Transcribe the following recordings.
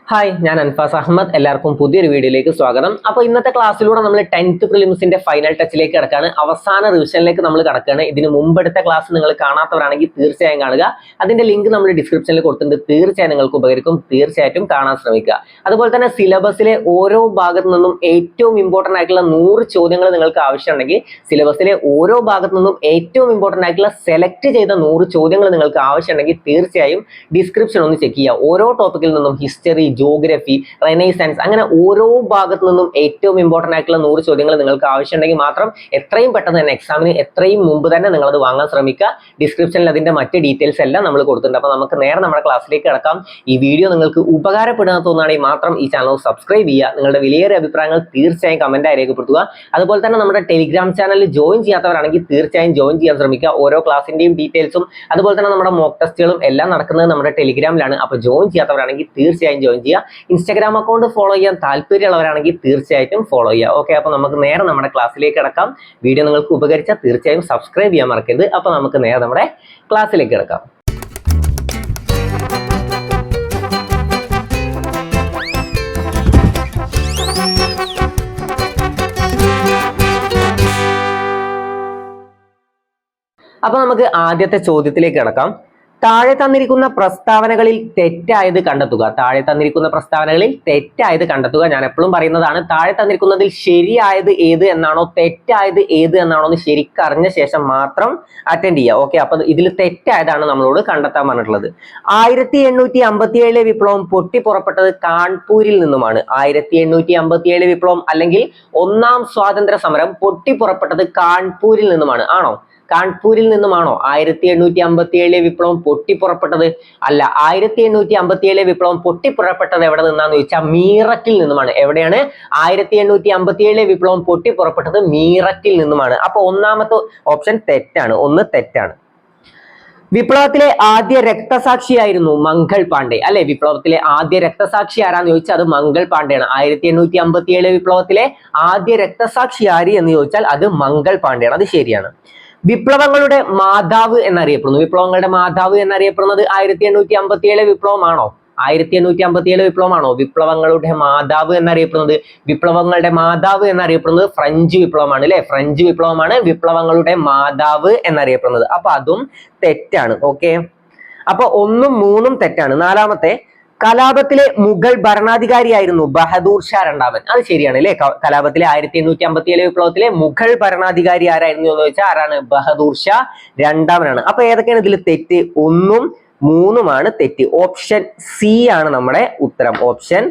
Hi, ഞാൻ അൻഫാസ് അഹമ്മദ്. എല്ലാവർക്കും പുതിയൊരു വീഡിയോയിലേക്ക് സ്വാഗതം. അപ്പോൾ ഇന്നത്തെ ക്ലാസ്സിലൂടെ നമ്മൾ 10th പ്രിലിംസിന്റെ ഫൈനൽ ടച്ചിലേക്ക് കിടക്കുകയാണ്. അവസാന റിവിഷനിലേക്ക് നമ്മൾ കിടക്കുകയാണ്. ഇതിന് മുമ്പെടുത്ത ക്ലാസ് നിങ്ങൾ കാണാത്തവരാണെങ്കിൽ തീർച്ചയായും കാണുക. അതിന്റെ ലിങ്ക് നമ്മൾ ഡിസ്ക്രിപ്ഷനിൽ കൊടുത്തിട്ടുണ്ട്. തീർച്ചയായും നിങ്ങൾക്ക് ഉപകരിക്കും. തീർച്ചയായിട്ടും കാണാൻ ശ്രമിക്കുക. അതുപോലെ തന്നെ സിലബസിലെ ഓരോ ഭാഗത്തു നിന്നും ഏറ്റവും ഇമ്പോർട്ടന്റ് ആയിട്ടുള്ള 100 ചോദ്യങ്ങൾ നിങ്ങൾക്ക് ആവശ്യമുണ്ടെങ്കിൽ സിലബസിലെ ഓരോ ഭാഗത്തു നിന്നും ഏറ്റവും ഇമ്പോർട്ടന്റ് ആയിട്ടുള്ള സെലക്ട് ചെയ്ത 100 ചോദ്യങ്ങൾ നിങ്ങൾക്ക് ആവശ്യമുണ്ടെങ്കിൽ തീർച്ചയായും ഡിസ്ക്രിപ്ഷൻ ഒന്ന് ചെക്ക് ചെയ്യുക. ഓരോ ടോപ്പിക്കിൽ നിന്നും ഹിസ്റ്ററി, ജോഗ്രഫി, റെനൈസൻസ്, അങ്ങനെ ഓരോ ഭാഗത്തു നിന്നും ഏറ്റവും ഇമ്പോർട്ടന്റ് ആയിട്ടുള്ള 100 ചോദ്യങ്ങൾ നിങ്ങൾക്ക് ആവശ്യമുണ്ടെങ്കിൽ മാത്രം എത്രയും പെട്ടെന്ന് തന്നെ എക്സാമിന് എത്രയും മുമ്പ് തന്നെ നിങ്ങൾ അത് വാങ്ങാൻ ശ്രമിക്കുക. ഡിസ്ക്രിപ്ഷനിൽ അതിന്റെ മറ്റ് ഡീറ്റെയിൽസ് എല്ലാം നമ്മൾ കൊടുത്തിട്ടുണ്ട്. അപ്പോൾ നമുക്ക് നേരെ നമ്മുടെ ക്ലാസ്സിലേക്ക് കിടക്കാം. ഈ വീഡിയോ നിങ്ങൾക്ക് ഉപകാരപ്പെടുന്ന തോന്നുകയാണെങ്കിൽ മാത്രം ഈ ചാനൽ സബ്സ്ക്രൈബ് ചെയ്യുക. നിങ്ങളുടെ വിലയേറിയ അഭിപ്രായങ്ങൾ തീർച്ചയായും കമന്റായി രേഖപ്പെടുത്തുക. അതുപോലെ തന്നെ നമ്മുടെ ടെലിഗ്രാം ചാനലിൽ ജോയിൻ ചെയ്യാത്തവരാണെങ്കിൽ തീർച്ചയായും ജോയിൻ ചെയ്യാൻ ശ്രമിക്കുക. ഓരോ ക്ലാസിന്റെയും ഡീറ്റെയിൽസും അതുപോലെ തന്നെ നമ്മുടെ മോക്ക് ടെസ്റ്റുകളും എല്ലാം നടക്കുന്നത് നമ്മുടെ ടെലിഗ്രാമിലാണ്. അപ്പോൾ ജോയിൻ ചെയ്യാത്തവരാണെങ്കിൽ തീർച്ചയായും ജോയിൻ ചെയ്യുക. ഇൻസ്റ്റാഗ്രാം അക്കൗണ്ട് ഫോളോ ചെയ്യാൻ താല്പര്യമുള്ളവരാണെങ്കിൽ തീർച്ചയായിട്ടും ഫോളോ ചെയ്യുക. ഓക്കെ, അപ്പോൾ നമുക്ക് നേരെ നമ്മുടെ ക്ലാസ്സിലേക്ക് കിടക്കാം. വീഡിയോ നിങ്ങൾക്ക് ഉപകരിച്ചാൽ തീർച്ചയായും സബ്സ്ക്രൈബ് ചെയ്യാൻ മറക്കരുത്. അപ്പോൾ നമുക്ക് നേരെ നമ്മുടെ ക്ലാസ്സിലേക്ക് കിടക്കാം. അപ്പോൾ നമുക്ക് ആദ്യത്തെ ചോദ്യത്തിലേക്ക് കിടക്കാം. താഴെ തന്നിരിക്കുന്ന പ്രസ്താവനകളിൽ തെറ്റായത് കണ്ടെത്തുക. താഴെ തന്നിരിക്കുന്ന പ്രസ്താവനകളിൽ തെറ്റായത് കണ്ടെത്തുക. ഞാൻ എപ്പോഴും പറയുന്നതാണ്, താഴെ തന്നിരിക്കുന്നതിൽ ശരിയായത് ഏത് എന്നാണോ തെറ്റായത് ഏത് എന്നാണോ എന്ന് ശരിക്കും അറിഞ്ഞ ശേഷം മാത്രം അറ്റൻഡ് ചെയ്യുക. ഓക്കെ, അപ്പൊ ഇതിൽ തെറ്റായതാണ് നമ്മളോട് കണ്ടെത്താൻ പറഞ്ഞിട്ടുള്ളത്. 1857 വിപ്ലവം പൊട്ടിപ്പുറപ്പെട്ടത് കാൺപൂരിൽ നിന്നുമാണ്. 1857 വിപ്ലവം അല്ലെങ്കിൽ ഒന്നാം സ്വാതന്ത്ര്യ സമരം പൊട്ടിപ്പുറപ്പെട്ടത് കാൺപൂരിൽ നിന്നുമാണ്. ആണോ? കാൺപൂരിൽ നിന്നുമാണോ 1857 വിപ്ലവം പൊട്ടിപ്പുറപ്പെട്ടത്? അല്ല, 1857 വിപ്ലവം പൊട്ടിപ്പുറപ്പെട്ടത് എവിടെ നിന്നാന്ന് ചോദിച്ചാൽ മീററ്റിൽ നിന്നുമാണ്. എവിടെയാണ് 1857 വിപ്ലവം പൊട്ടിപ്പുറപ്പെട്ടത്? മീററ്റിൽ നിന്നുമാണ്. അപ്പൊ ഒന്നാമത്തെ ഓപ്ഷൻ തെറ്റാണ്. ഒന്ന് തെറ്റാണ്. വിപ്ലവത്തിലെ ആദ്യ രക്തസാക്ഷിയായിരുന്നു മംഗൾ പാണ്ഡെ. അല്ലെ, വിപ്ലവത്തിലെ ആദ്യ രക്തസാക്ഷി ആരാന്ന് ചോദിച്ചാൽ അത് മംഗൾ പാണ്ഡെയാണ്. 1857 വിപ്ലവത്തിലെ ആദ്യ രക്തസാക്ഷി ആര് എന്ന് ചോദിച്ചാൽ അത് മംഗൾ പാണ്ഡെയാണ്. അത് ശരിയാണ്. വിപ്ലവങ്ങളുടെ മാതാവ് എന്നറിയപ്പെടുന്നു. വിപ്ലവങ്ങളുടെ മാതാവ് എന്നറിയപ്പെടുന്നത് 1857 വിപ്ലവമാണോ? 1857 വിപ്ലവമാണോ വിപ്ലവങ്ങളുടെ മാതാവ് എന്നറിയപ്പെടുന്നത്? വിപ്ലവങ്ങളുടെ മാതാവ് എന്നറിയപ്പെടുന്നത് ഫ്രഞ്ച് വിപ്ലവമാണ്. അല്ലെ, ഫ്രഞ്ച് വിപ്ലവമാണ് വിപ്ലവങ്ങളുടെ മാതാവ് എന്നറിയപ്പെടുന്നത്. അപ്പൊ അതും തെറ്റാണ്. ഓക്കെ, അപ്പൊ 1ഉം 3ഉം തെറ്റാണ്. നാലാമത്തെ, കലാപത്തിലെ മുഗൾ ഭരണാധികാരിയായിരുന്നു ബഹദൂർ ഷാ രണ്ടാമൻ. അത് ശരിയാണ് അല്ലെ. കലാപത്തിലെ 1857 വിപ്ലവത്തിലെ മുഗൾ ഭരണാധികാരി ആരായിരുന്നു എന്ന് വെച്ചാൽ ആരാണ്? ബഹദൂർ ഷാ രണ്ടാമനാണ്. അപ്പൊ ഏതൊക്കെയാണ് ഇതിൽ തെറ്റ്? 1ഉം 3ഉമാണ് തെറ്റ്. ഓപ്ഷൻ സി ആണ് നമ്മുടെ ഉത്തരം. ഓപ്ഷൻ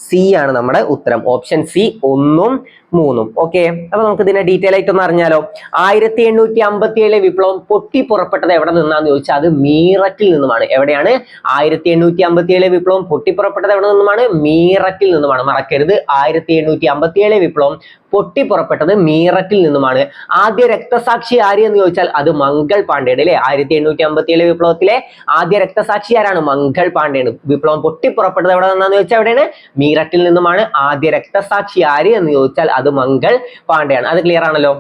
സി ആണ് നമ്മുടെ ഉത്തരം. ഓപ്ഷൻ സി 1ഉം 3ഉം. ഓക്കെ, അപ്പൊ നമുക്ക് ഇതിനെ ഡീറ്റെയിൽ ആയിട്ട് ഒന്ന് അറിഞ്ഞാലോ. 1857 വിപ്ലവം പൊട്ടിപ്പുറപ്പെട്ടത് എവിടെ നിന്നാന്ന് ചോദിച്ചാൽ അത് മീററ്റിൽ നിന്നുമാണ്. എവിടെയാണ് 1857 വിപ്ലവം പൊട്ടിപ്പുറപ്പെട്ടത് എവിടെ നിന്നുമാണ്? മീററ്റിൽ നിന്നുമാണ്. മറക്കരുത്, 1857 വിപ്ലവം പൊട്ടിപ്പുറപ്പെട്ടത് മീററ്റിൽ നിന്നുമാണ്. ആദ്യ രക്തസാക്ഷി ആര് എന്ന് ചോദിച്ചാൽ അത് മംഗൾ പാണ്ഡെയാണ്. അല്ലെ, 1857 വിപ്ലവത്തിലെ ആദ്യ രക്തസാക്ഷി ആരാണ്? മംഗൾ പാണ്ഡെയാണ്. വിപ്ലവം പൊട്ടിപ്പുറപ്പെട്ടത് എവിടെ നിന്നാന്ന് ചോദിച്ചാൽ എവിടെയാണ്? മീററ്റിൽ നിന്നുമാണ്. ആദ്യ രക്തസാക്ഷി ആര് എന്ന് ചോദിച്ചാൽ അത് മംഗൾ പാണ്ഡെയാണ്. അത് ക്ലിയർ ആണല്ലോ.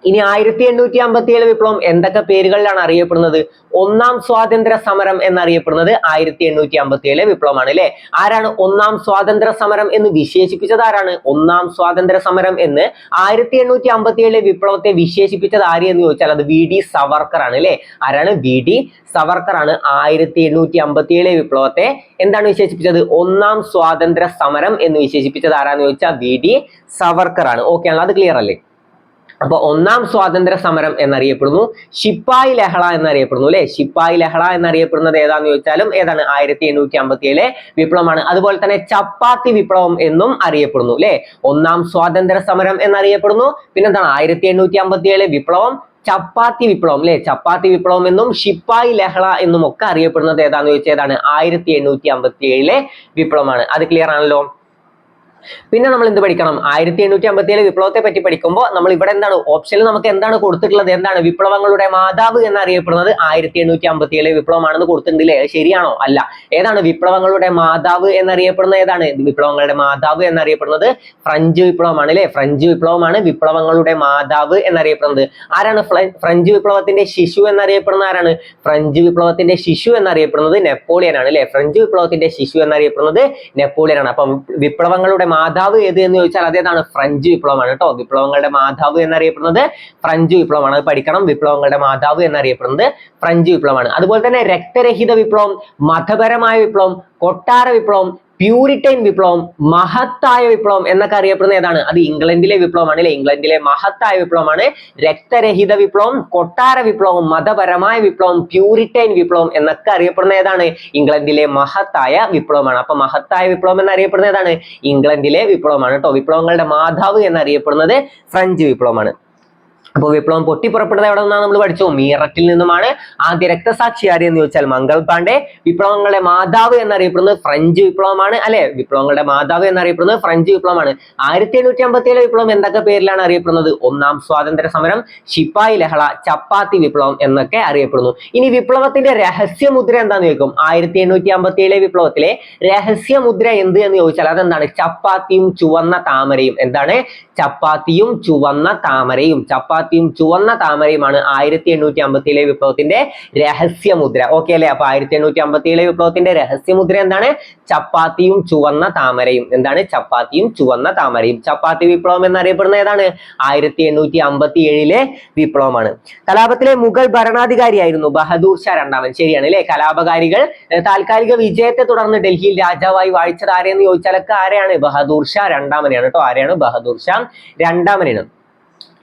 ഇനി 1857 വിപ്ലവം എന്തൊക്കെ പേരുകളിലാണ് അറിയപ്പെടുന്നത്? ഒന്നാം സ്വാതന്ത്ര്യ സമരം എന്നറിയപ്പെടുന്നത് 1857 വിപ്ലവമാണ്. അല്ലെ, ആരാണ് ഒന്നാം സ്വാതന്ത്ര്യ സമരം എന്ന് വിശേഷിപ്പിച്ചത്? ആരാണ് ഒന്നാം സ്വാതന്ത്ര്യ സമരം എന്ന് 1857 വിപ്ലവത്തെ വിശേഷിപ്പിച്ചത് ആര് എന്ന് ചോദിച്ചാൽ അത് വി.ഡി. സവർക്കർ ആണ്. അല്ലെ, ആരാണ്? വി.ഡി. സവർക്കർ ആണ് 1857 വിപ്ലവത്തെ എന്താണ് വിശേഷിപ്പിച്ചത്? ഒന്നാം സ്വാതന്ത്ര്യ സമരം എന്ന് വിശേഷിപ്പിച്ചത് ആരാന്ന് ചോദിച്ചാൽ വി.ഡി. സവർക്കർ ആണ്. ഓക്കെ ആണല്ലോ, അത് ക്ലിയർ അല്ലേ? അപ്പൊ ഒന്നാം സ്വാതന്ത്ര്യ സമരം എന്നറിയപ്പെടുന്നു ശിപ്പായി ലഹള എന്നറിയപ്പെടുന്നു. അല്ലെ, ശിപ്പായി ലഹള എന്നറിയപ്പെടുന്നത് ഏതാന്ന് ചോദിച്ചാലും ഏതാണ്? 1857 വിപ്ലവമാണ്. അതുപോലെ തന്നെ ചപ്പാത്തി വിപ്ലവം എന്നും അറിയപ്പെടുന്നു. അല്ലെ, ഒന്നാം സ്വാതന്ത്ര്യ സമരം എന്നറിയപ്പെടുന്നു. പിന്നെന്താണ്? 1857 വിപ്ലവം, ചപ്പാത്തി വിപ്ലവം. അല്ലെ, ചപ്പാത്തി വിപ്ലവം എന്നും ശിപ്പായി ലഹള എന്നും ഒക്കെ അറിയപ്പെടുന്നത് ഏതാന്ന് ചോദിച്ചാൽ ഏതാണ്? 1857 വിപ്ലവമാണ്. അത് ക്ലിയർ ആണല്ലോ. പിന്നെ നമ്മൾ എന്ത് പഠിക്കണം? 1857 വിപ്ലവത്തെ പറ്റി പഠിക്കുമ്പോൾ നമ്മൾ ഇവിടെ എന്താണ് ഓപ്ഷനിൽ നമുക്ക് എന്താണ് കൊടുത്തിട്ടുള്ളത്? എന്താണ് വിപ്ലവങ്ങളുടെ മാതാവ് എന്നറിയപ്പെടുന്നത് 1857 വിപ്ലവമാണെന്ന് കൊടുത്തിട്ടുണ്ടല്ലേ? ശരിയാണോ? അല്ല. ഏതാണ് വിപ്ലവങ്ങളുടെ മാതാവ് എന്നറിയപ്പെടുന്നത്? ഏതാണ് വിപ്ലവങ്ങളുടെ മാതാവ് എന്നറിയപ്പെടുന്നത്? ഫ്രഞ്ച് വിപ്ലവമാണ് അല്ലെ? ഫ്രഞ്ച് വിപ്ലവമാണ് വിപ്ലവങ്ങളുടെ മാതാവ് എന്നറിയപ്പെടുന്നത്. ആരാണ് ഫ്രഞ്ച് വിപ്ലവത്തിന്റെ ശിശു എന്നറിയപ്പെടുന്നത്? ആരാണ് ഫ്രഞ്ച് വിപ്ലവത്തിന്റെ ശിശു എന്നറിയപ്പെടുന്നത്? നെപ്പോളിയൻ ആണ് അല്ലെ? ഫ്രഞ്ച് വിപ്ലവത്തിന്റെ ശിശു എന്നറിയപ്പെടുന്നത് നെപ്പോളിയൻ ആണ്. അപ്പം വിപ്ലവങ്ങളുടെ മാതാവ് ഏത് എന്ന് ചോദിച്ചാൽ അതേതാണ്? ഫ്രഞ്ച് വിപ്ലവമാണ് കേട്ടോ. വിപ്ലവങ്ങളുടെ മാതാവ് എന്നറിയപ്പെടുന്നത് ഫ്രഞ്ച് വിപ്ലവമാണ്. അത് പഠിക്കണം. വിപ്ലവങ്ങളുടെ മാതാവ് എന്നറിയപ്പെടുന്നത് ഫ്രഞ്ച് വിപ്ലവമാണ്. അതുപോലെ തന്നെ രക്തരഹിത വിപ്ലവം, മതപരമായ വിപ്ലവം, കൊട്ടാര വിപ്ലവം, പ്യൂരിറ്റൈൻ വിപ്ലവം, മഹത്തായ വിപ്ലവം എന്നൊക്കെ അറിയപ്പെടുന്ന ഏതാണ്? അത് ഇംഗ്ലണ്ടിലെ വിപ്ലവമാണ് അല്ലെ? ഇംഗ്ലണ്ടിലെ മഹത്തായ വിപ്ലവമാണ് രക്തരഹിത വിപ്ലവം, കൊട്ടാര വിപ്ലവം, മതപരമായ വിപ്ലവം, പ്യൂരിറ്റൈൻ വിപ്ലവം എന്നൊക്കെ അറിയപ്പെടുന്ന ഏതാണ്? ഇംഗ്ലണ്ടിലെ മഹത്തായ വിപ്ലവമാണ്. അപ്പൊ മഹത്തായ വിപ്ലവം എന്നറിയപ്പെടുന്ന ഏതാണ്? ഇംഗ്ലണ്ടിലെ വിപ്ലവമാണ് കേട്ടോ. വിപ്ലവങ്ങളുടെ മാതാവ് എന്നറിയപ്പെടുന്നത് ഫ്രഞ്ച് വിപ്ലവമാണ്. അപ്പോൾ വിപ്ലവം പൊട്ടിപ്പുറപ്പെടുന്നത് എവിടെ നിന്നാണ് നമ്മൾ പഠിച്ചു? മീററ്റിൽ നിന്നുമാണ്. ആദ്യ രക്തസാക്ഷി ആര് എന്ന് ചോദിച്ചാൽ മംഗൾ പാണ്ഡെ. വിപ്ലവങ്ങളുടെ മാതാവ് എന്നറിയപ്പെടുന്നത് ഫ്രഞ്ച് വിപ്ലവമാണ് അല്ലെ? വിപ്ലവങ്ങളുടെ മാതാവ് എന്നറിയപ്പെടുന്നത് ഫ്രഞ്ച് വിപ്ലവമാണ്. 1857 വിപ്ലവം എന്തൊക്കെ പേരിലാണ് അറിയപ്പെടുന്നത്? ഒന്നാം സ്വാതന്ത്ര്യ സമരം, ശിപ്പായി ലഹള, ചപ്പാത്തി വിപ്ലവം എന്നൊക്കെ അറിയപ്പെടുന്നു. ഇനി വിപ്ലവത്തിന്റെ രഹസ്യമുദ്ര എന്താന്ന് ചോദിക്കും? 1857 വിപ്ലവത്തിലെ രഹസ്യമുദ്ര എന്ത് എന്ന് ചോദിച്ചാൽ അതെന്താണ്? ചപ്പാത്തിയും ചുവന്ന താമരയും. എന്താണ്? ചപ്പാത്തിയും ചുവന്ന താമരയും. ചപ്പാത്തിയും ചുവന്ന താമരയുമാണ് 1857 വിപ്ലവത്തിന്റെ രഹസ്യമുദ്ര. ഓക്കെ അല്ലെ? അപ്പൊ 1857 വിപ്ലവത്തിന്റെ രഹസ്യമുദ്ര എന്താണ്? ചപ്പാത്തിയും ചുവന്ന താമരയും. എന്താണ്? ചപ്പാത്തിയും ചുവന്ന താമരയും. ചപ്പാത്തി വിപ്ലവം എന്നറിയപ്പെടുന്ന ഏതാണ്? 1857 വിപ്ലവമാണ്. കലാപത്തിലെ മുഗൾ ഭരണാധികാരിയായിരുന്നു ബഹദൂർ ഷാ രണ്ടാമൻ. ശരിയാണ് അല്ലെ? കലാപകാരികൾ താൽക്കാലിക വിജയത്തെ തുടർന്ന് ഡൽഹിയിൽ രാജാവായി വാഴിച്ചത് ആരെയെന്ന് ചോദിച്ചാലൊക്കെ ആരെയാണ്? ബഹദൂർ ഷാ രണ്ടാമനെയാണ് കേട്ടോ. ആരെയാണ്? ബഹദൂർ ഷാ രണ്ടാമനെയാണ്.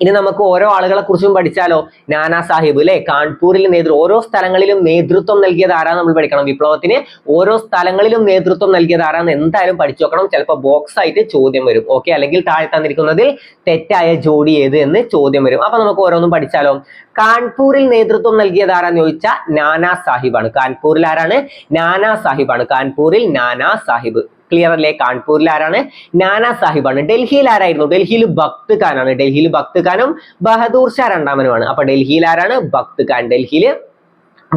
ഇനി നമുക്ക് ഓരോ ആളുകളെ കുറിച്ചും പഠിച്ചാലോ? നാനാ സാഹിബ് അല്ലെ? കാൺപൂരിൽ ഓരോ സ്ഥലങ്ങളിലും നേതൃത്വം നൽകിയത് ആരാന്ന് നമ്മൾ പഠിക്കണം. വിപ്ലവത്തിന് ഓരോ സ്ഥലങ്ങളിലും നേതൃത്വം നൽകിയത് ആരാന്ന് എന്തായാലും പഠിച്ചു വെക്കണം. ചിലപ്പോൾ ബോക്സ് ആയിട്ട് ചോദ്യം വരും. ഓക്കെ, അല്ലെങ്കിൽ താഴെ തന്നിരിക്കുന്നതിൽ തെറ്റായ ജോഡി ഏത് എന്ന് ചോദ്യം വരും. അപ്പൊ നമുക്ക് ഓരോന്നും പഠിച്ചാലോ? കാൺപൂരിൽ നേതൃത്വം നൽകിയത് ആരാന്ന് ചോദിച്ചാൽ നാനാ സാഹിബാണ്. കാൺപൂരിൽ ആരാണ്? നാനാ സാഹിബാണ്. കാൺപൂരിൽ നാനാ സാഹിബ്. ക്ലിയർ അല്ലേ? കാൺപൂരിൽ ആരാണ്? നാനാ സാഹിബാണ്. ഡൽഹിയിൽ ആരായിരുന്നു? ഡൽഹിയിൽ ബക്ത് ഖാൻ ആണ്. ഡൽഹിയിൽ ബക്ത് ഖാനും ബഹദൂർ ഷാ രണ്ടാമനുമാണ്. അപ്പൊ ഡൽഹിയിൽ ആരാണ്? ബക്ത് ഖാൻ. ഡൽഹിയിൽ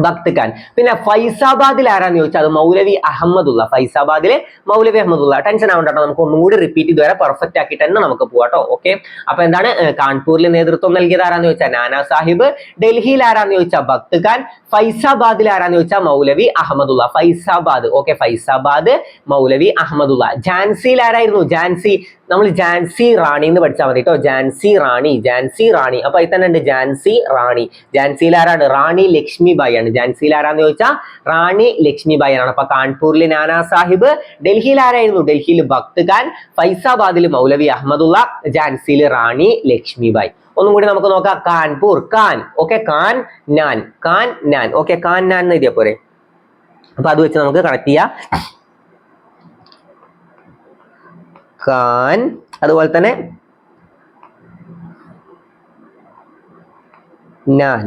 ബക്ത് ഖാൻ. പിന്നെ ഫൈസാബാദിൽ ആരാന്ന് ചോദിച്ചാൽ അത് മൗലവി അഹമ്മദുള്ള. ഫൈസാബാദിലെ മൗലവി അഹമ്മദുള്ള. ടെൻഷൻ ആവണ്ട, നമുക്ക് ഒന്നുകൂടി റിപ്പീറ്റ് ഇതുവരെ പെർഫെക്റ്റ് ആക്കിയിട്ട് തന്നെ നമുക്ക് പോവാട്ടോ. ഓക്കെ, അപ്പൊ എന്താണ്? കാൺപൂരിൽ നേതൃത്വം നൽകിയത് ആരാന്ന് ചോദിച്ചാൽ നാനാ സാഹിബ്. ഡൽഹിയിൽ ആരാന്ന് ചോദിച്ചാൽ ബക്ത് ഖാൻ. ഫൈസാബാദിൽ ആരാന്ന് ചോദിച്ചാൽ മൗലവി അഹമ്മദുള്ള. ഫൈസാബാദ്. ഓക്കെ, ഫൈസാബാദ് മൗലവി അഹമ്മദുള്ള. ഝാൻസിയിൽ ആരായിരുന്നു? ഝാൻസി നമ്മൾ ഝാൻസി റാണി എന്ന് പഠിച്ചാൽ മതി കേട്ടോ. ഝാൻസി റാണി. ഝാൻസി റാണി. അപ്പൊ അതിൽ തന്നെ ഉണ്ട് ഝാൻസി റാണി. ഝാൻസിയിൽ ആരാണ്? റാണി ലക്ഷ്മിബായി ആണ്. ഝാൻസിയിൽ ആരാന്ന് ചോദിച്ചാൽ റാണി ലക്ഷ്മിബായി ആണ്. അപ്പൊ കാൺപൂരിൽ നാനാ സാഹിബ്. ഡൽഹിയിൽ ആരായിരുന്നു? ഡൽഹിയിൽ ബക്ത് ഖാൻ. ഫൈസാബാദിൽ മൗലവി അഹമ്മദുള്ള. ഝാൻസിയിൽ റാണി ലക്ഷ്മിബായി. ഒന്നും കൂടി നമുക്ക് നോക്കാം. കാൺപൂർ. ഖാൻ. ഓക്കെ, ഖാൻ നാൻ. ഖാൻ നാൻ. ഓക്കെ, ഖാൻ നാൻ എന്ന് എഴുതിയാ പോരെ? അപ്പൊ അത് വെച്ച് നമുക്ക് കണക്ട് ചെയ്യാം. ഖാൻ. അതുപോലെ തന്നെ നാൻ.